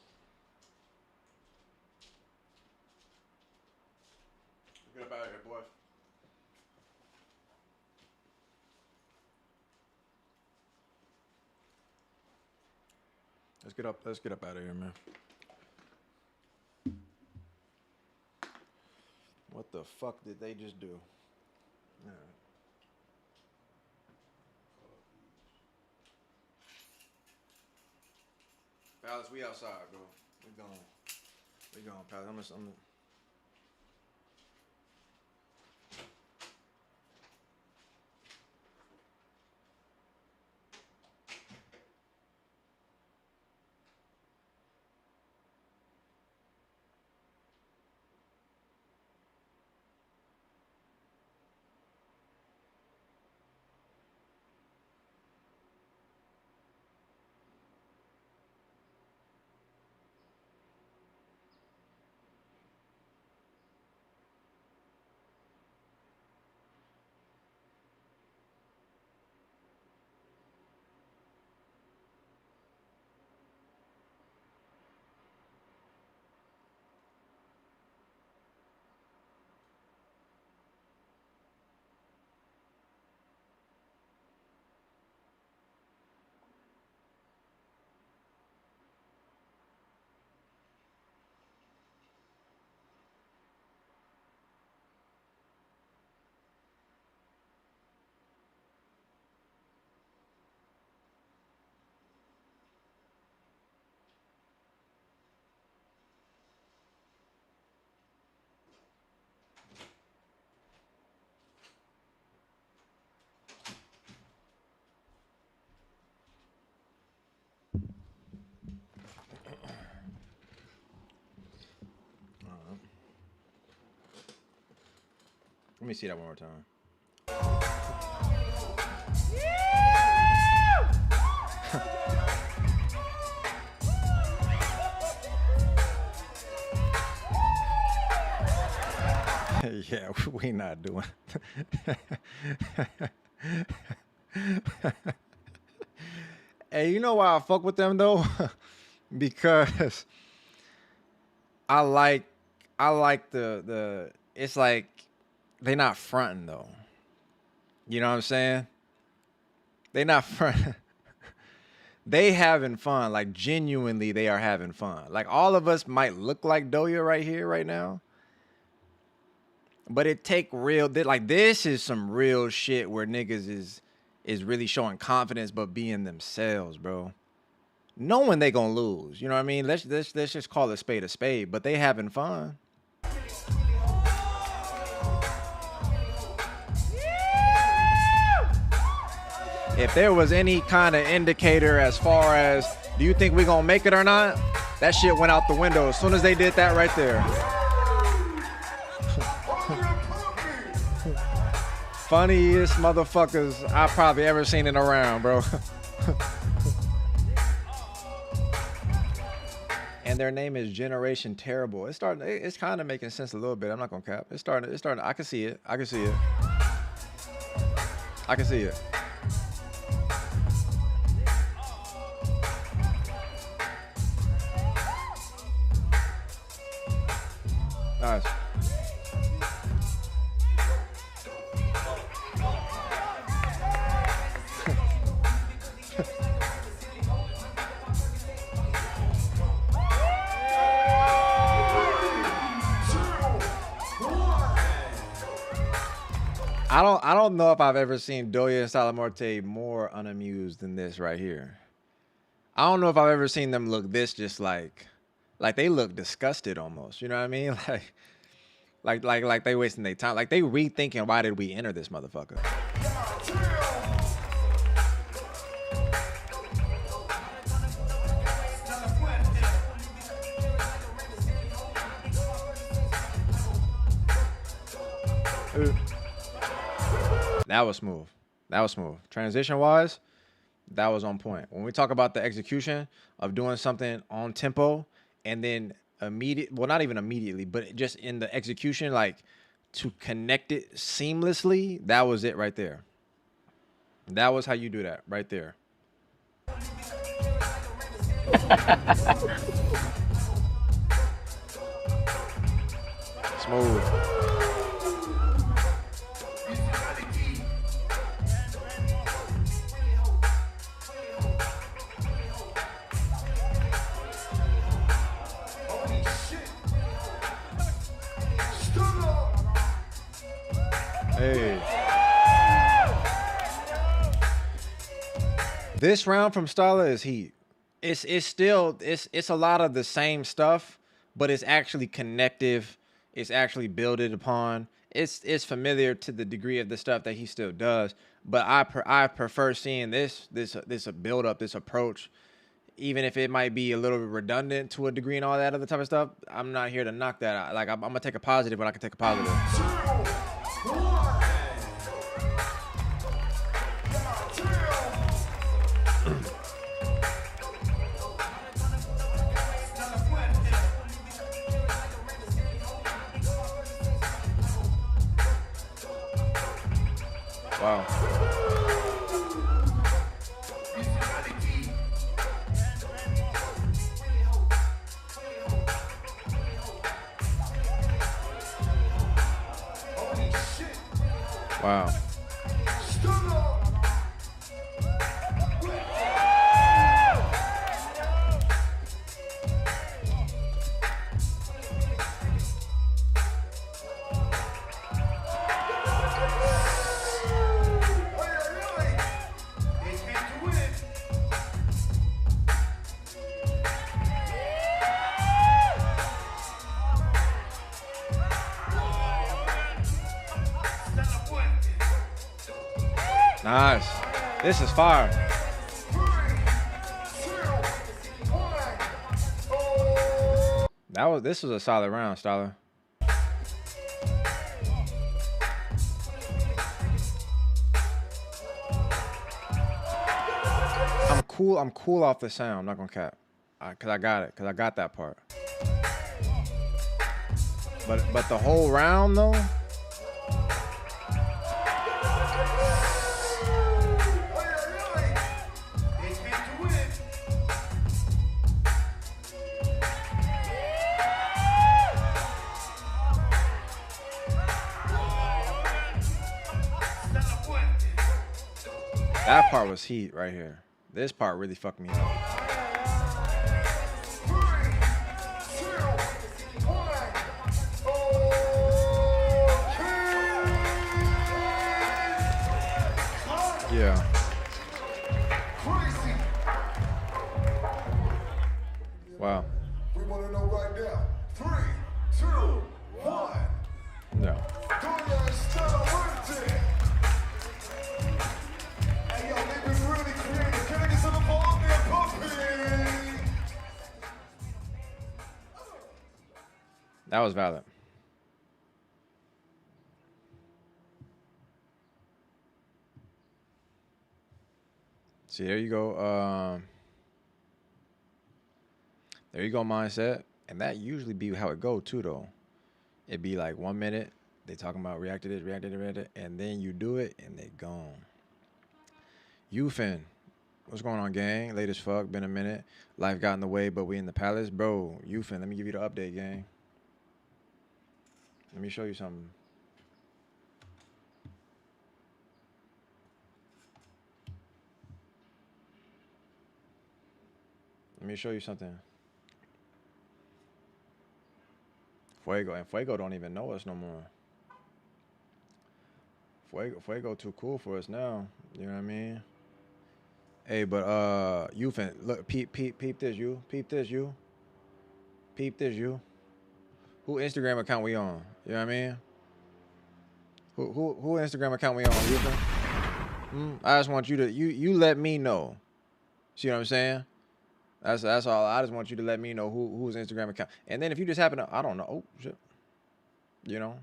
Get up out of here, boy. Let's get up out of here, man. What the fuck did they just do? All right. Palace, we outside, bro. We gone, Palace. I'm gonna let me see that one more time. Yeah, we not doing. Hey, you know why I fuck with them though? Because I like the it's like they not fronting though. You know what I'm saying? They not fronting. They having fun. Like genuinely they are having fun. Like all of us might look like Doja right here, right now. But it take real, like this is some real shit where niggas is really showing confidence but being themselves, bro. Knowing they gonna lose, you know what I mean? Let's just call a spade, but they having fun. If there was any kind of indicator as far as, do you think we gonna make it or not? That shit went out the window as soon as they did that right there. Funniest motherfuckers I've probably ever seen in around, bro. And their name is Generation Terrible. It's kind of making sense a little bit. I'm not gonna cap. It's starting. I can see it. I can see it. Nice. I don't know if I've ever seen Doja and Salamorte more unamused than this right here. I don't know if I've ever seen them look this just like they look disgusted almost. You know what I mean? Like they wasting their time. Like they rethinking, why did we enter this motherfucker? That was smooth. Transition wise, that was on point. When we talk about the execution of doing something on tempo and then not even immediately, but just in the execution, like to connect it seamlessly, that was it right there. That was how you do that right there. Smooth. Hey. This round from Stala is heat. It's still it's a lot of the same stuff, but it's actually connective. It's actually builded upon. It's familiar to the degree of the stuff that he still does. But I prefer seeing this build up, this approach, even if it might be a little bit redundant to a degree and all that other type of stuff. I'm not here to knock that out. Like I'm gonna take a positive when I can take a positive. Wow. Wow. Nice. This is fire. This was a solid round, Styler. I'm cool off the sound. I'm not gonna cap. Cause I got it. Cause I got that part. But the whole round though. That part was heat right here. This part really fucked me up. Yeah. Wow. We want to know right now. 3, 2, 1. No. That was valid. See, there you go. There you go, mindset. And that usually be how it go too, though. It'd be like 1 minute, they talking about reacted it, and then you do it, and they gone. Ufin, what's going on, gang? Late as fuck, been a minute. Life got in the way, but we in the palace. Bro, Ufin, let me give you the update, gang. Let me show you something. Let me show you something. Fuego don't even know us no more. Fuego too cool for us now. You know what I mean? Hey, but you look, peep this, you. Peep this, you. Peep this, you. Who Instagram account we on? You know what I mean? Who Instagram account we on? You I just want you to you let me know. See what I'm saying? That's all. I just want you to let me know whose Instagram account. And then if you just happen to, I don't know. Oh shit. You know.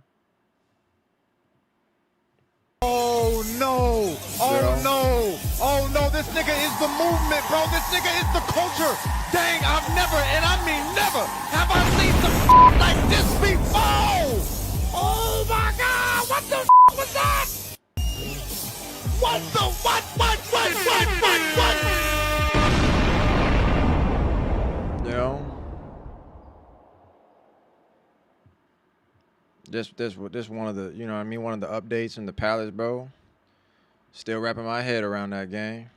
Oh no! Oh no! Oh no! This nigga is the movement, bro. This nigga is the culture. Dang, I've never, and I mean never, have I seen some like this before. Oh my God! What the was that? What the what? This one of the, you know what I mean, one of the updates in the Palace, bro. Still wrapping my head around that game.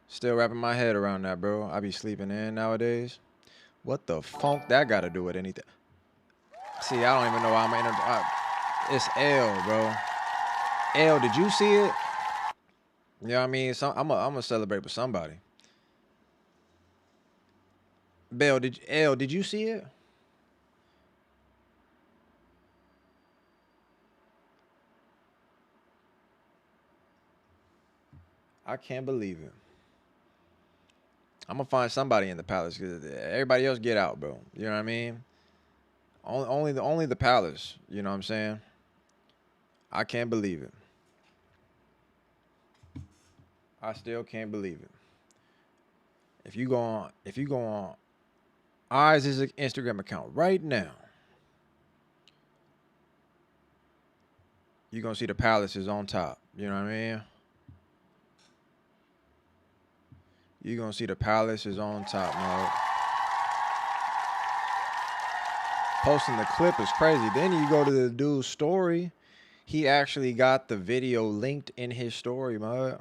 Still wrapping my head around that, bro. I be sleeping in nowadays. What the funk that got to do with anything? See, I don't even know why I'm it's L, bro. L, did you see it? You know what I mean? I'm gonna celebrate with somebody. Bell, did you see it? I can't believe it. I'm gonna find somebody in the Palace because everybody else get out, bro. You know what I mean? Only the Palace. You know what I'm saying? I can't believe it. I still can't believe it. If you go on Eyes' Instagram account right now, you're gonna see the Palace is on top. You know what I mean? You're going to see the Palace is on top, man. Posting the clip is crazy. Then you go to the dude's story. He actually got the video linked in his story, man.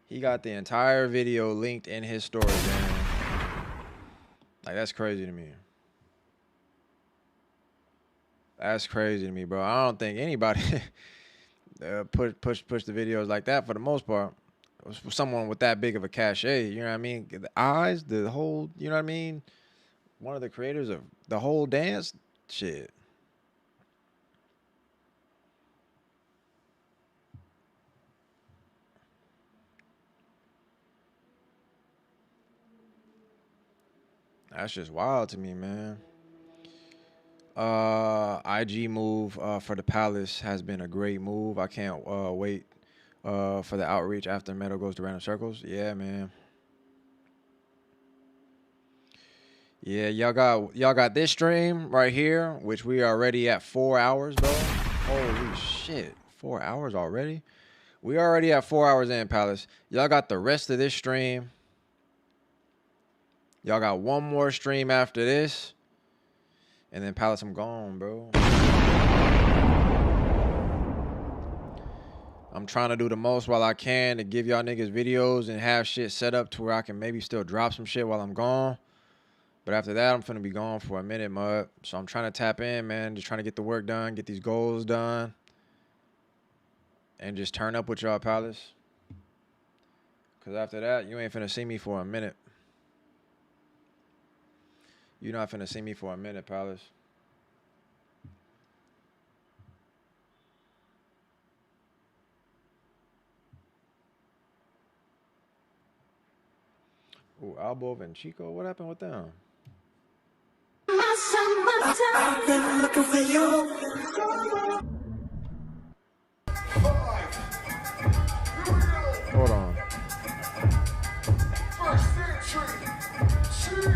He got the entire video linked in his story, man. Like, that's crazy to me. That's crazy to me, bro. I don't think anybody push the videos like that for the most part. Someone with that big of a cachet, you know what I mean? The Eyes, the whole, you know what I mean? One of the creators of the whole dance shit. That's just wild to me, man. IG move for the Palace has been a great move. I can't wait for the outreach after Metal goes to Random Circles. Yeah, man. Yeah, y'all got this stream right here, which we are already at 4 hours, bro. Holy shit, 4 hours already? We already at 4 hours in, Palace. Y'all got the rest of this stream. Y'all got one more stream after this. And then Palace, I'm gone, bro. I'm trying to do the most while I can to give y'all niggas videos and have shit set up to where I can maybe still drop some shit while I'm gone. But after that, I'm finna be gone for a minute, mud. So I'm trying to tap in, man. Just trying to get the work done, get these goals done. And just turn up with y'all, Palace. Because after that, you ain't finna see me for a minute. You're not finna see me for a minute, Palace. Ooh, Albov and Chico, what happened with them? I've been looking for you. Hold on.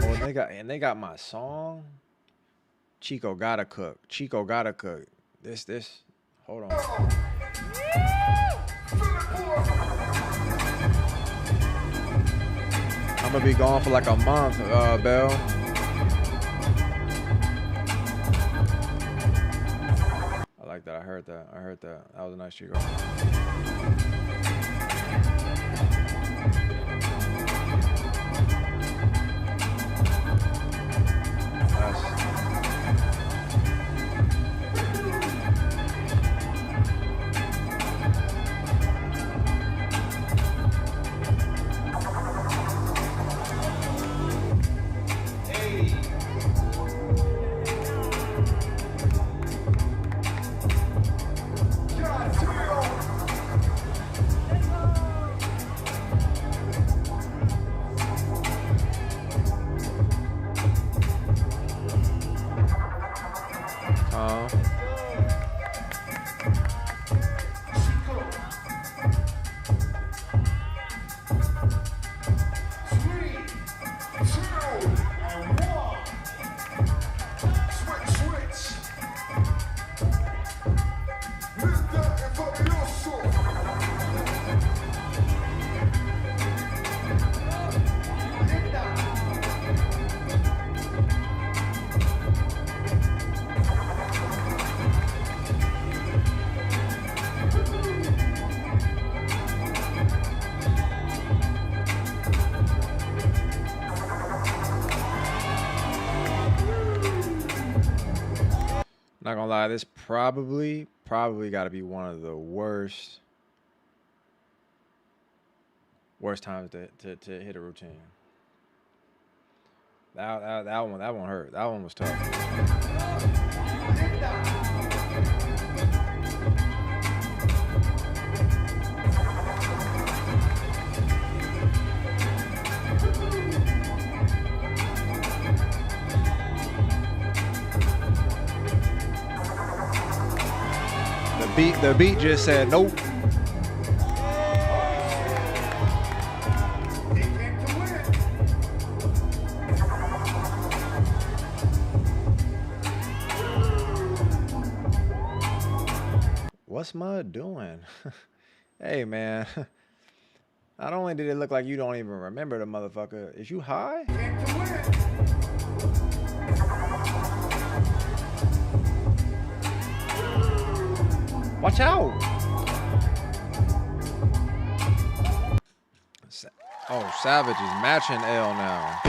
Oh, they got my song. Chico gotta cook. Chico gotta cook. This. Hold on. I'm gonna be gone for like a month, Bell. I like that. I heard that. That was a nice Chico. lie, this probably got to be one of the worst times to hit a routine. That one hurt. That one was tough. The beat just said nope. What's Mud doing? Hey man, not only did it look like you don't even remember the motherfucker, is you high? Watch out! Oh, Savage is matching L now.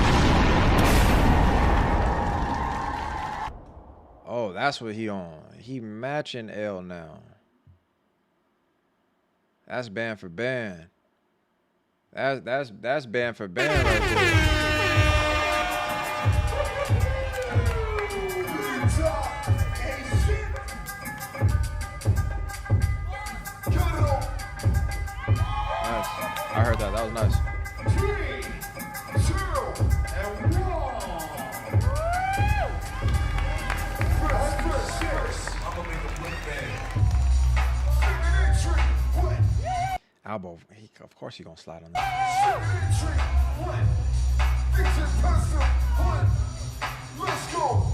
Oh, that's what he on. He matching L now. That's band for band. That's band for band right there. I heard that. That was nice. 3, 2, and 1. Albo, of course he gonna slide on that. Let's go.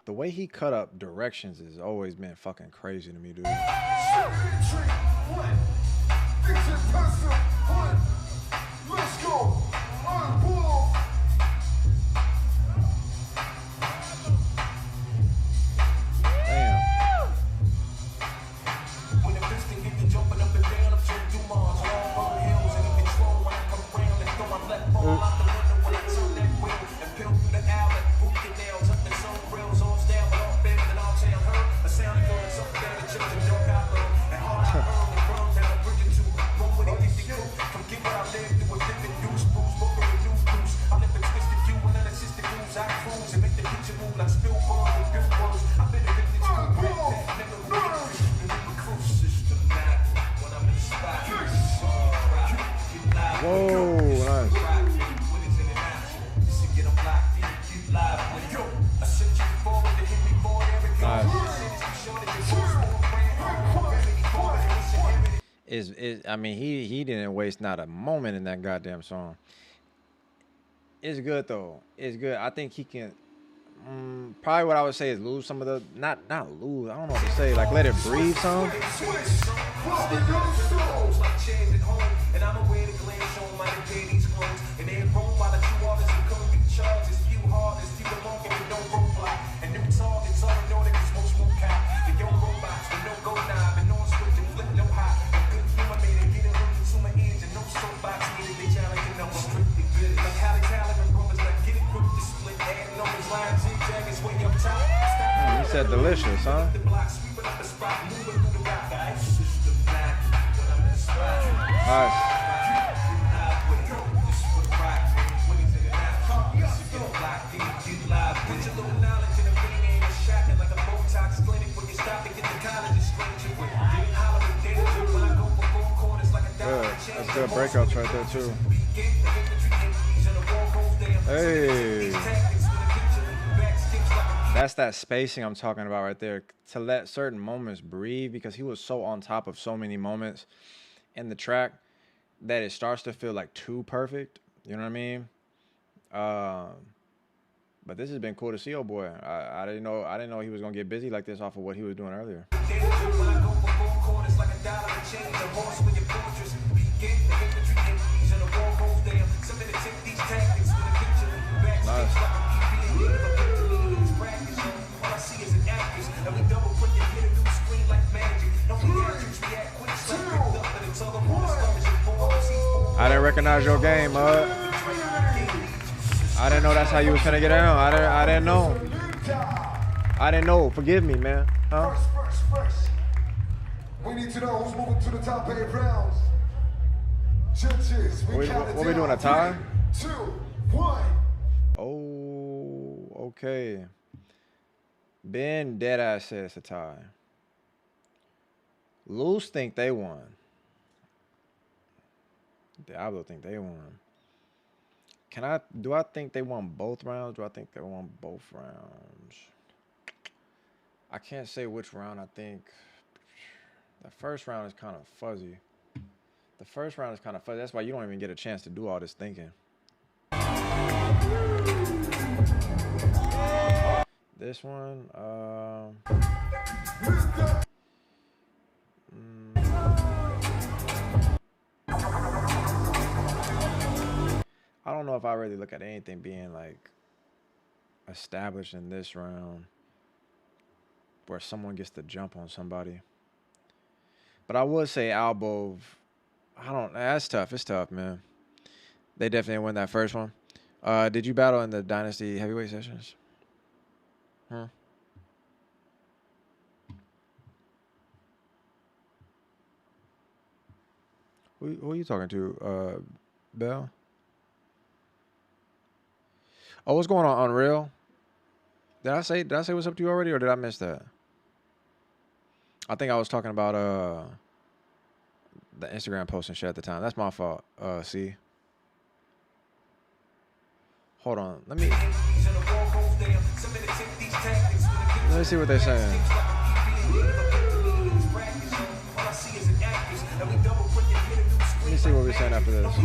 The way he cut up directions has always been fucking crazy to me, dude. Let's go. Damn. Whoa, nice. I mean, he didn't waste not a moment in that goddamn song. It's good though. It's good. I think he can. Probably what I would say is lose some of the not lose. I don't know what to say. Like let it breathe some. He said delicious, huh? Nice. Good. That's good breakouts right there too. Hey. That's that spacing I'm talking about right there. To let certain moments breathe, because he was so on top of so many moments in the track that it starts to feel like too perfect. You know what I mean? But this has been cool to see, old boy. I didn't know he was gonna get busy like this off of what he was doing earlier. Nice. I didn't recognize your game, Mud. I didn't know that's how you was gonna get down. I didn't know. I didn't know. Forgive me, man. Huh? First. We need to know who's moving to the top 8 rounds. Judges, What we doing, a tie? 3, 2, 1. Oh, okay. Ben Deadass said it's a tie. Loose think they won. Diablo think they won. Do I think they won both rounds? Do I think they won both rounds? I can't say which round I think. The first round is kind of fuzzy. That's why you don't even get a chance to do all this thinking. This one, I don't know if I really look at anything being like established in this round where someone gets to jump on somebody. But I would say Albo, that's tough. It's tough, man. They definitely win that first one. Did you battle in the Dynasty heavyweight sessions? Huh? Who are you talking to? Bell? Oh, what's going on, Unreal? Did I say what's up to you already, or did I miss that? I think I was talking about the Instagram post and shit at the time. That's my fault. See. Hold on. Let me see what they're saying. Let me see what we're saying after this.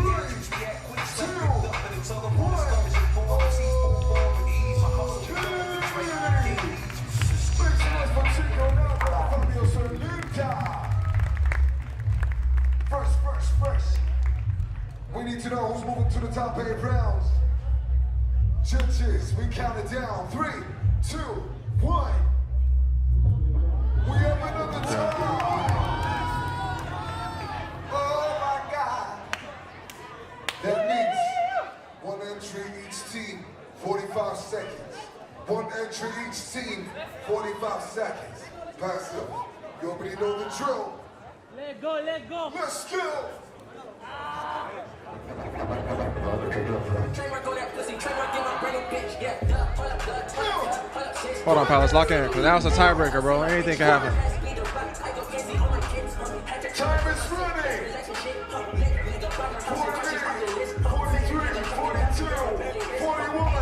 First. We need to know who's moving to the top 8 rounds. Judges, we count it down. 3, 2, 1. We have another time. Oh my God. That means 1 entry each team, 45 seconds. 1 entry each team, 45 seconds. Pass up. You already know the drill. Let go. Let's go. Hold on, Palace. Lock in. Because now it's a tiebreaker, bro. Anything can happen. Time is running. 48, 43, 42, 41.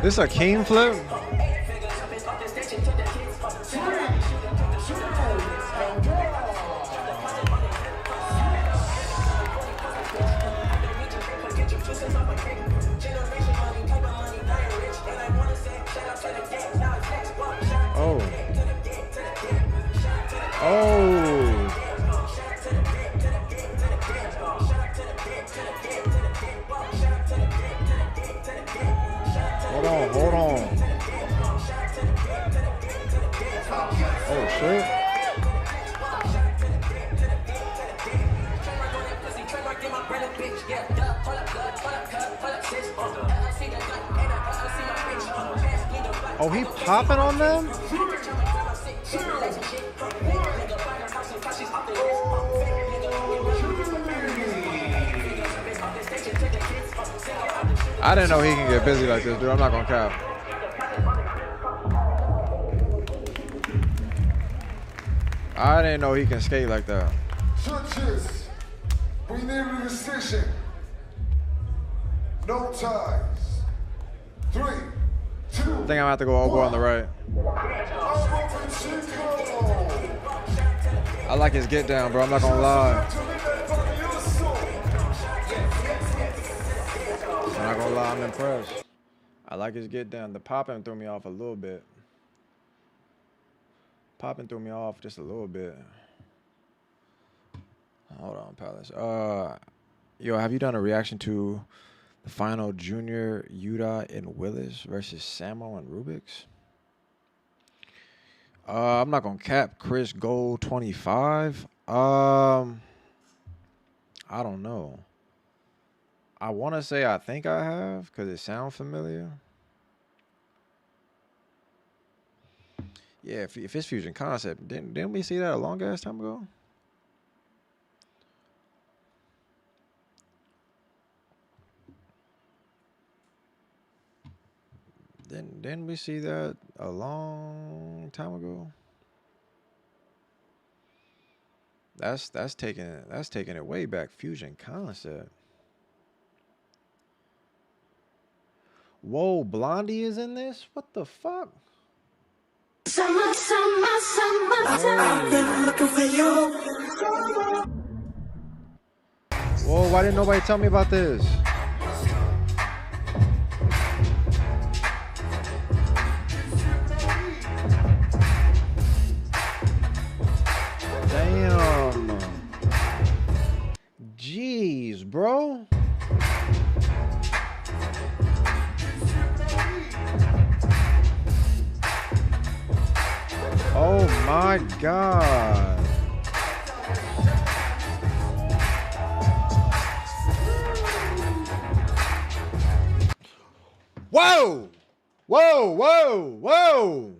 This a king flip? Hold on. Oh, shit. Oh, he popping on them? I didn't know he can get busy like this, dude. I'm not gonna cap. I didn't know he can skate like that. Judges, we need a decision. No ties. 3, 2. I think I'm gonna have to go over on the right. I like his get down, bro. I'm not gonna lie. I'm not gonna lie, I'm impressed. I like his get down. The popping threw me off a little bit. Popping threw me off just a little bit. Hold on, Palace. Yo, have you done a reaction to the final Junior, Yuta, and Willis versus Samo and Rubik's? I'm not gonna cap Chris Gold 25. I don't know. I want to say I think I have because it sounds familiar. Yeah, if it's Fusion Concept, didn't we see that a long ass time ago? Didn't we see that a long time ago? That's taking it way back. Fusion Concept. Whoa, Blondie is in this? What the fuck? Summer, summer, summer, I've been looking for you. Whoa, why didn't nobody tell me about this? Damn. Jeez, bro. Oh my God. Whoa! Whoa, whoa, whoa!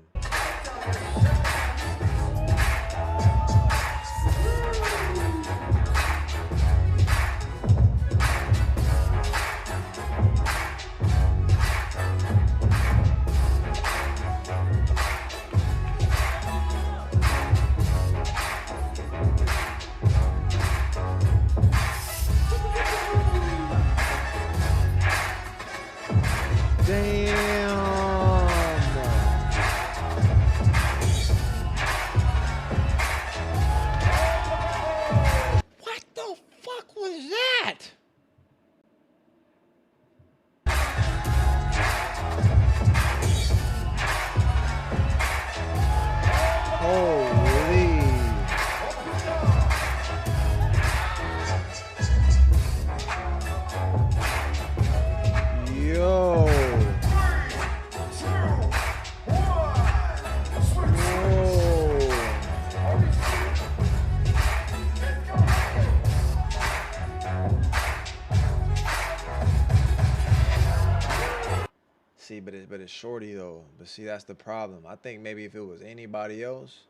But it's Shorty though. But see, that's the problem. I think maybe if it was anybody else,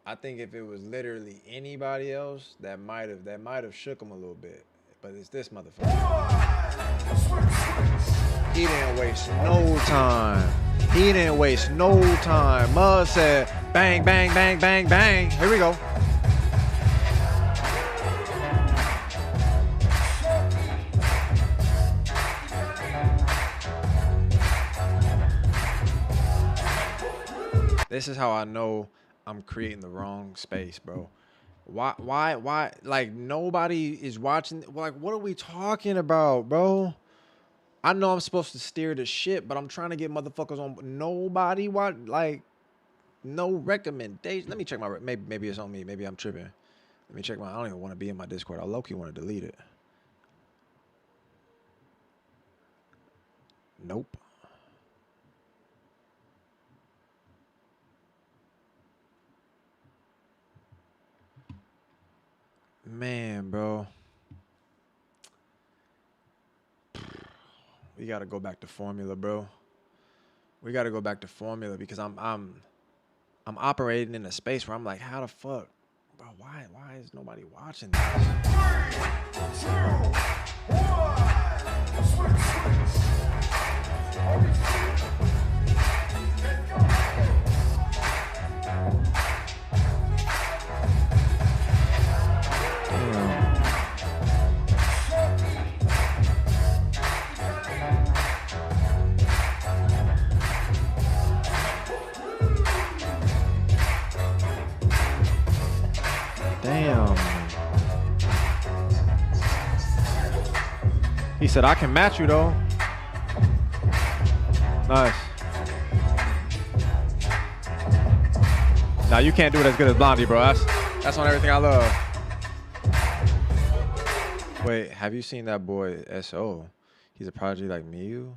I think if it was literally anybody else, that might have shook him a little bit. But it's this motherfucker. He didn't waste no time. He didn't waste no time. Mud said, bang, bang, bang, bang, bang. Here we go. This is how I know I'm creating the wrong space, bro. Why? Like, nobody is watching. Like, what are we talking about, bro? I know I'm supposed to steer the shit, but I'm trying to get motherfuckers on. Nobody watch. Like, no recommendation. Let me check my. Maybe it's on me. Maybe I'm tripping. Let me check my. I don't even want to be in my Discord. I low-key want to delete it. Nope. Man, bro. We gotta go back to formula, bro. We gotta go back to formula because I'm operating in a space where I'm like, how the fuck, bro? Why is nobody watching this? 3, 2, 1. said, I can match you though. Nice. Now you can't do it as good as Blondie, bro. That's on everything I love. Wait, have you seen that boy S.O.? He's a prodigy like Miyu.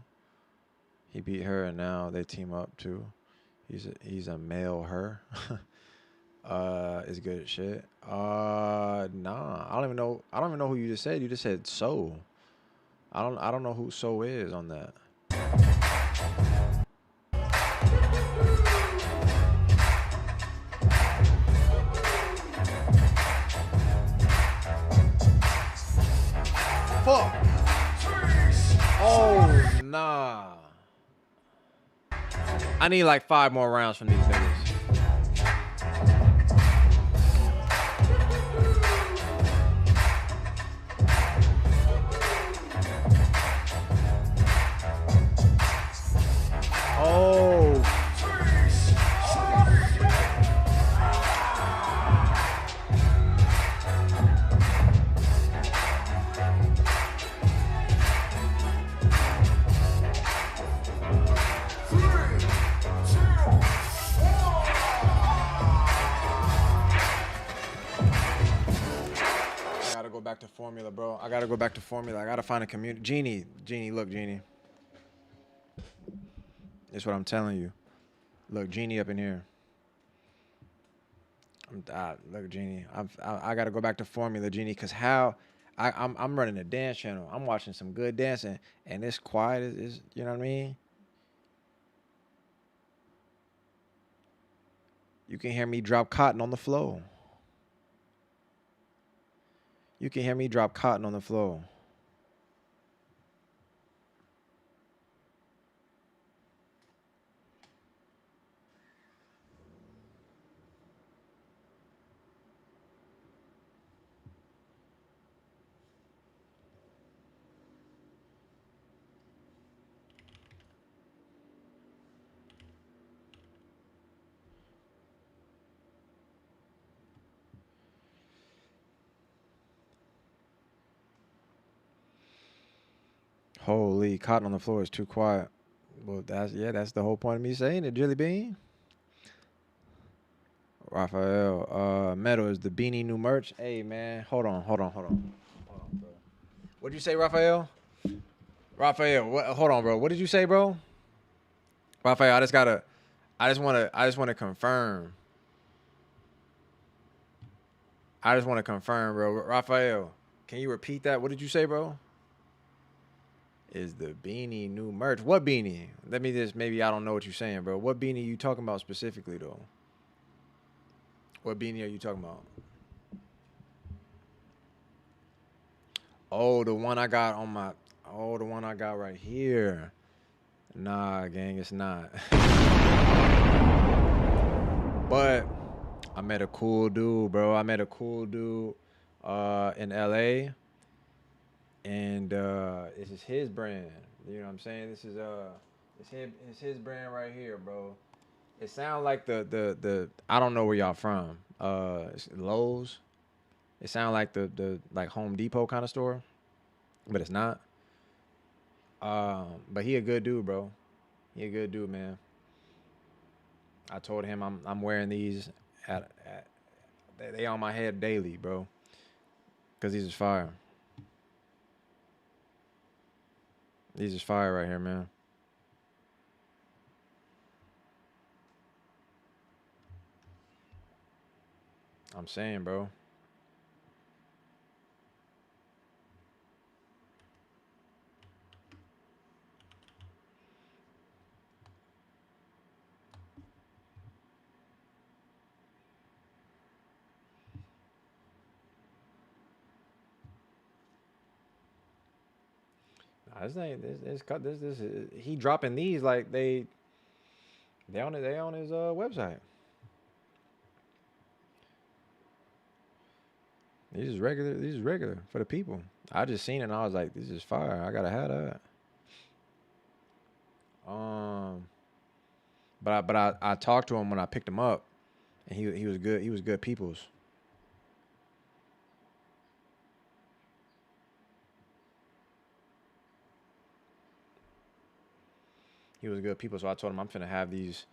He beat her and now they team up too. He's a male her. Is good at shit. Nah. I don't even know who you just said. You just said So. I don't know who So is on that. Fuck. Oh, nah. I need like 5 more rounds from these niggas. Oh. I gotta go back to formula, bro. I gotta go back to formula. I gotta find a community. Genie, look, Genie. That's what I'm telling you. Look, Genie up in here. Look, Genie. I gotta go back to formula, Genie, cause I'm running a dance channel. I'm watching some good dancing, and this quiet is you know what I mean? You can hear me drop cotton on the floor. You can hear me drop cotton on the floor. Holy, cotton on the floor is too quiet. Well, that's the whole point of me saying it, Jelly Bean. Raphael, Metal is the Beanie new merch. Hey, man, hold on, bro. What'd you say, Raphael? Hold on, bro. What did you say, bro? Raphael, I just want to confirm. I just want to confirm, bro. Raphael, can you repeat that? What did you say, bro? Is the Beanie new merch? What Beanie? Let me just, maybe I don't know what you're saying, bro. What Beanie you talking about specifically, though? What Beanie are you talking about? Oh, the one I got on my, the one I got right here. Nah, gang, it's not. But I met a cool dude, bro. I met a cool dude in LA. And this is his brand. You know what I'm saying? This is it's his brand right here, bro. It sounds like the I don't know where y'all from. It's Lowe's. It sounds like the like Home Depot kind of store, but it's not. But he a good dude, bro. He a good dude, man. I told him I'm wearing these they on my head daily, bro. Cause these is fire. These is fire right here, man. I'm saying, bro. He dropping these like they on his website. These is regular for the people. I just seen it and I was like, this is fire. I gotta have that. But I talked to him when I picked him up, and he was good. He was good people's. he was good people. So I told him I'm finna have these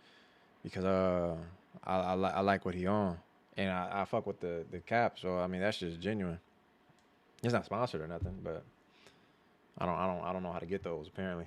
because I like what he on, and I fuck with the cap. So I mean that's just genuine. It's not sponsored or nothing, but I don't know how to get those apparently.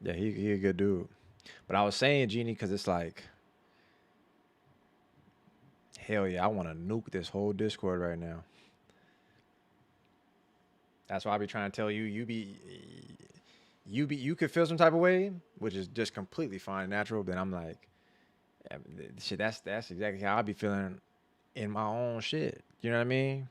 Yeah, he a good dude. But I was saying, Genie, because it's like, hell yeah, I want to nuke this whole Discord right now. That's why I be trying to tell you, you could feel some type of way, which is just completely fine and natural. Then I'm like, yeah, shit, that's exactly how I be feeling in my own shit. You know what I mean?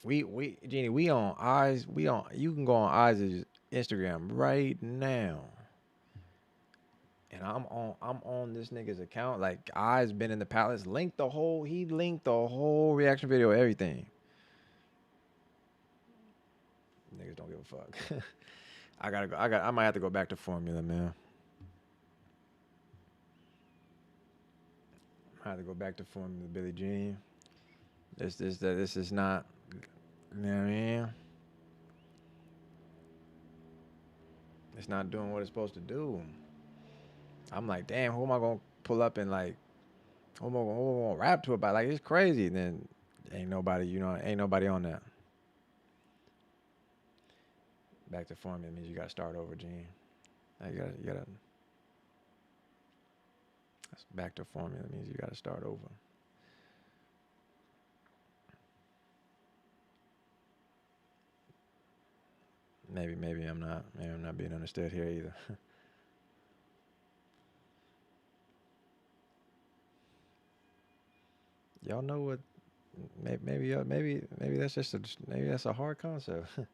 Jeannie, we on eyes. You can go on Eyes' Instagram right now, and I'm on this nigga's account. Like Eyes been in the palace. He linked the whole reaction video, everything. Niggas don't give a fuck. I might have to go back to formula, man. I have to go back to formula, Billie Jean. This is not. You know what I mean? It's not doing what it's supposed to do. I'm like, damn, who am I gonna pull up and like, who am I gonna rap to about? Like, it's crazy. And then ain't nobody on that. Back to formula means you gotta start over, Gene. You gotta. That's back to formula means you gotta start over. Maybe I'm not being understood here either. Y'all know what? Maybe that's just maybe that's a hard concept. You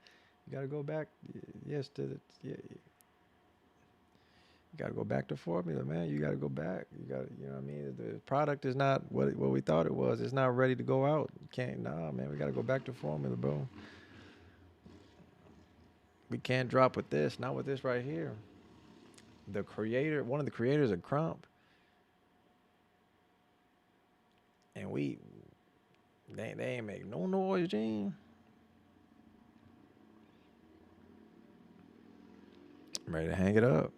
gotta go back. Yes, you gotta go back to formula, man. You gotta go back. You know what I mean? The product is not what we thought it was. It's not ready to go out. Nah, man. We gotta go back to formula, bro. We can't drop with this, not with this right here. One of the creators of Crump, and they ain't make no noise, Gene. I'm ready to hang it up.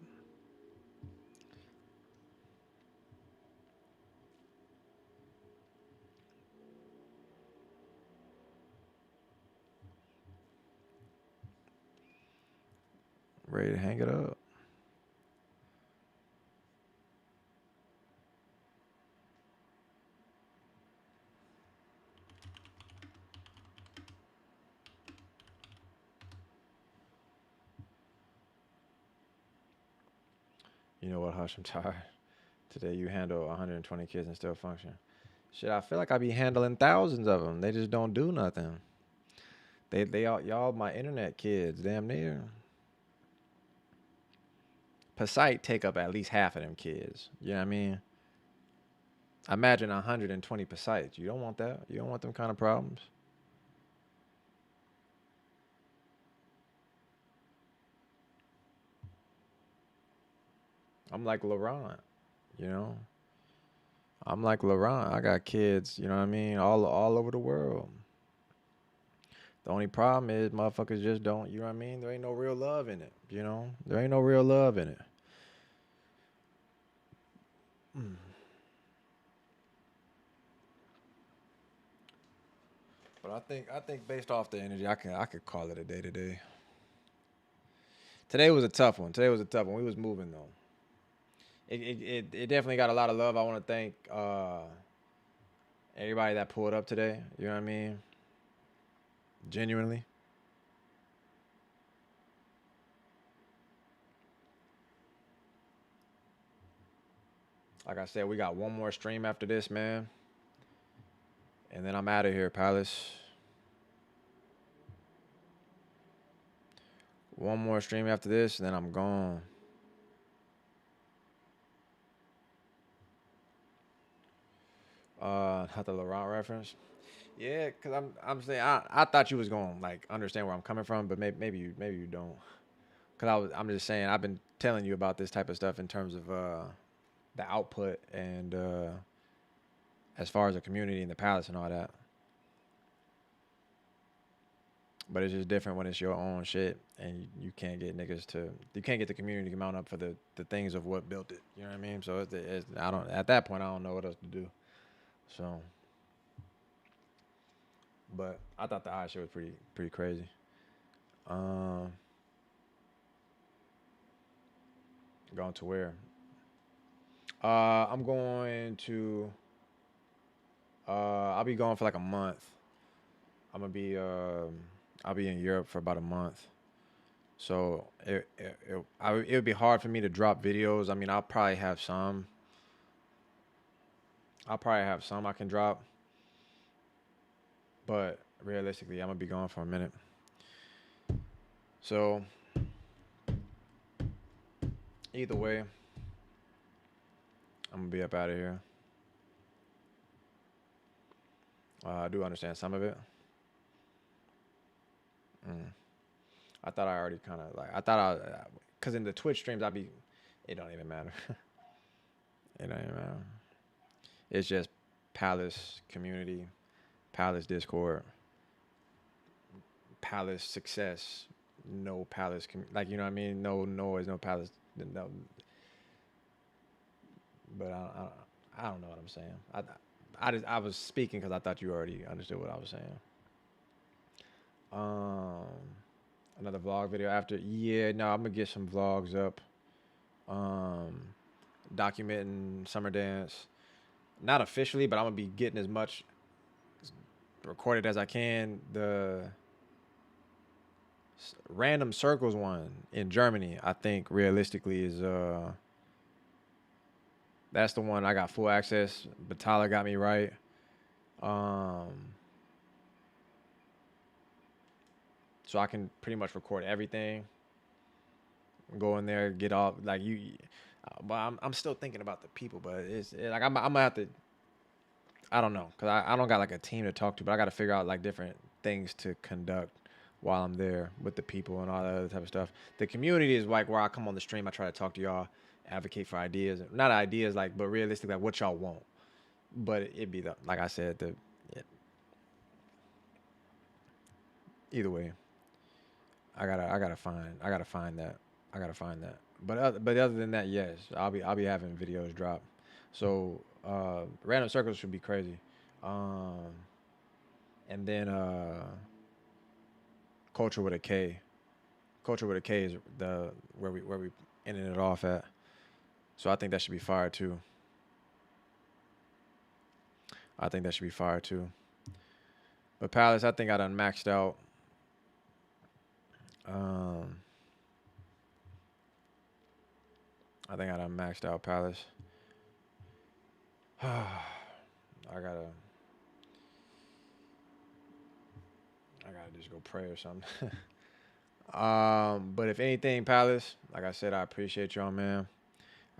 Ready to hang it up. You know what, Hush, I'm tired. Today you handle 120 kids and still function. Shit, I feel like I be handling thousands of them. They just don't do nothing. Y'all my internet kids, damn near. Pasite take up at least half of them kids. You know what I mean? Imagine 120 Pasites. You don't want that. You don't want them kind of problems. I'm like Laurent, you know? I'm like Laurent. I got kids, you know what I mean, all over the world. The only problem is motherfuckers just don't, you know what I mean? There ain't no real love in it, you know? There ain't no real love in it. But I think based off the energy, I could call it a day today. Today was a tough one. We was moving though. It definitely got a lot of love. I want to thank everybody that pulled up today. You know what I mean? Genuinely. Like I said, we got one more stream after this, man. And then I'm out of here, Palace. One more stream after this, and then I'm gone. Not the Laurent reference. Yeah, cause I'm saying I thought you was gonna like understand where I'm coming from, but maybe you don't. Cause I'm just saying I've been telling you about this type of stuff in terms of the output and as far as the community and the Palace and all that. But it's just different when it's your own shit and you can't get niggas to, you can't get the community to mount up for the things of what built it. You know what I mean? So I don't, at that point, I don't know what else to do. So, but I thought the eye shit was pretty crazy. Going to where? I'm going to, I'll be going for like a month. I'm gonna be, I'll be in Europe for about a month. So it would be hard for me to drop videos. I mean, I'll probably have some I can drop. But realistically, I'm gonna be gone for a minute. So either way, I'm gonna be up out of here. I do understand some of it. I thought I already kind of like, because in the Twitch streams, it don't even matter. It don't even matter. It's just Palace community, Palace Discord, Palace success, no Palace, like, you know what I mean? No noise, no Palace, no. But I don't know what I'm saying. I was speaking because I thought you already understood what I was saying. Another vlog video after. Yeah, no, I'm gonna get some vlogs up. Documenting Summer Dance. Not officially, but I'm gonna be getting as much recorded as I can. The Random Circles one in Germany, I think realistically is that's the one I got full access. Batala got me right. So I can pretty much record everything. Go in there, get off like you. But I'm still thinking about the people. But it's like I'm gonna have to. I don't know, cause I don't got like a team to talk to, but I got to figure out like different things to conduct while I'm there with the people and all that other type of stuff. The community is like where I come on the stream. I try to talk to y'all, advocate for ideas, not ideas like, but realistically like what y'all want. But it'd be like I said, either way. I gotta find that. But other than that, yes, I'll be having videos drop. So Random Circles should be crazy. And then Culture with a K. Culture with a K is where we ending it off at. So I think that should be fire too. But Palace, I think I done maxed out. I think I done maxed out Palace. I gotta just go pray or something. But if anything, Palace, like I said, I appreciate y'all, man.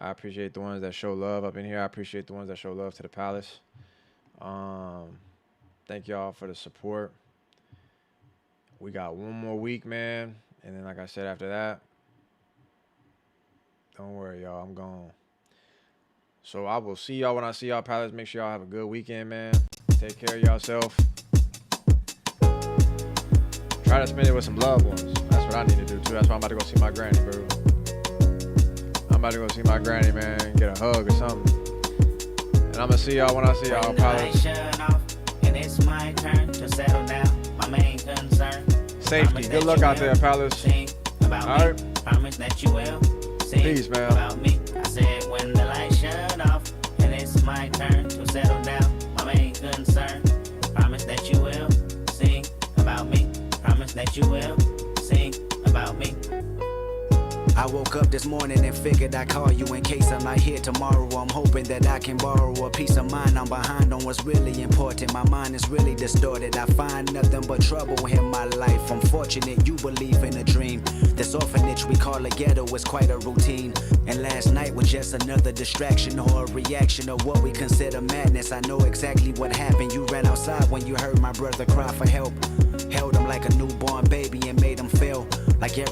I appreciate the ones that show love up in here. I appreciate the ones that show love to the Palace. Thank y'all for the support. We got one more week, man. And then, like I said, after that, don't worry, y'all. I'm gone. So I will see y'all when I see y'all, Palace. Make sure y'all have a good weekend, man. Take care of yourself. Try to spend it with some loved ones. That's what I need to do, too. That's why I'm about to go see my granny, bro. I'm about to go see my granny, man. Get a hug or something. And I'm going to see y'all when I see y'all, Palace. And it's my turn to settle down. My main concern. Safety. Good luck out there, Palace. All right. Promise that you will. Peace, man. About me. I said when the lights shut off, and it's my turn to settle down. My main concern. Promise that you will sing about me. Promise that you will sing about me. I woke up this morning and figured I'd call you in case I'm not here tomorrow. I'm hoping that I can borrow a peace of mind. I'm behind on what's really important. My mind is really distorted. I find nothing but trouble in my life. I'm fortunate you believe in a dream. This orphanage we call a ghetto is quite a routine. And last night was just another distraction or a reaction of what we consider madness. I know exactly what happened. You ran outside when you heard my brother cry for help. Held him like a newborn baby and made him feel like everything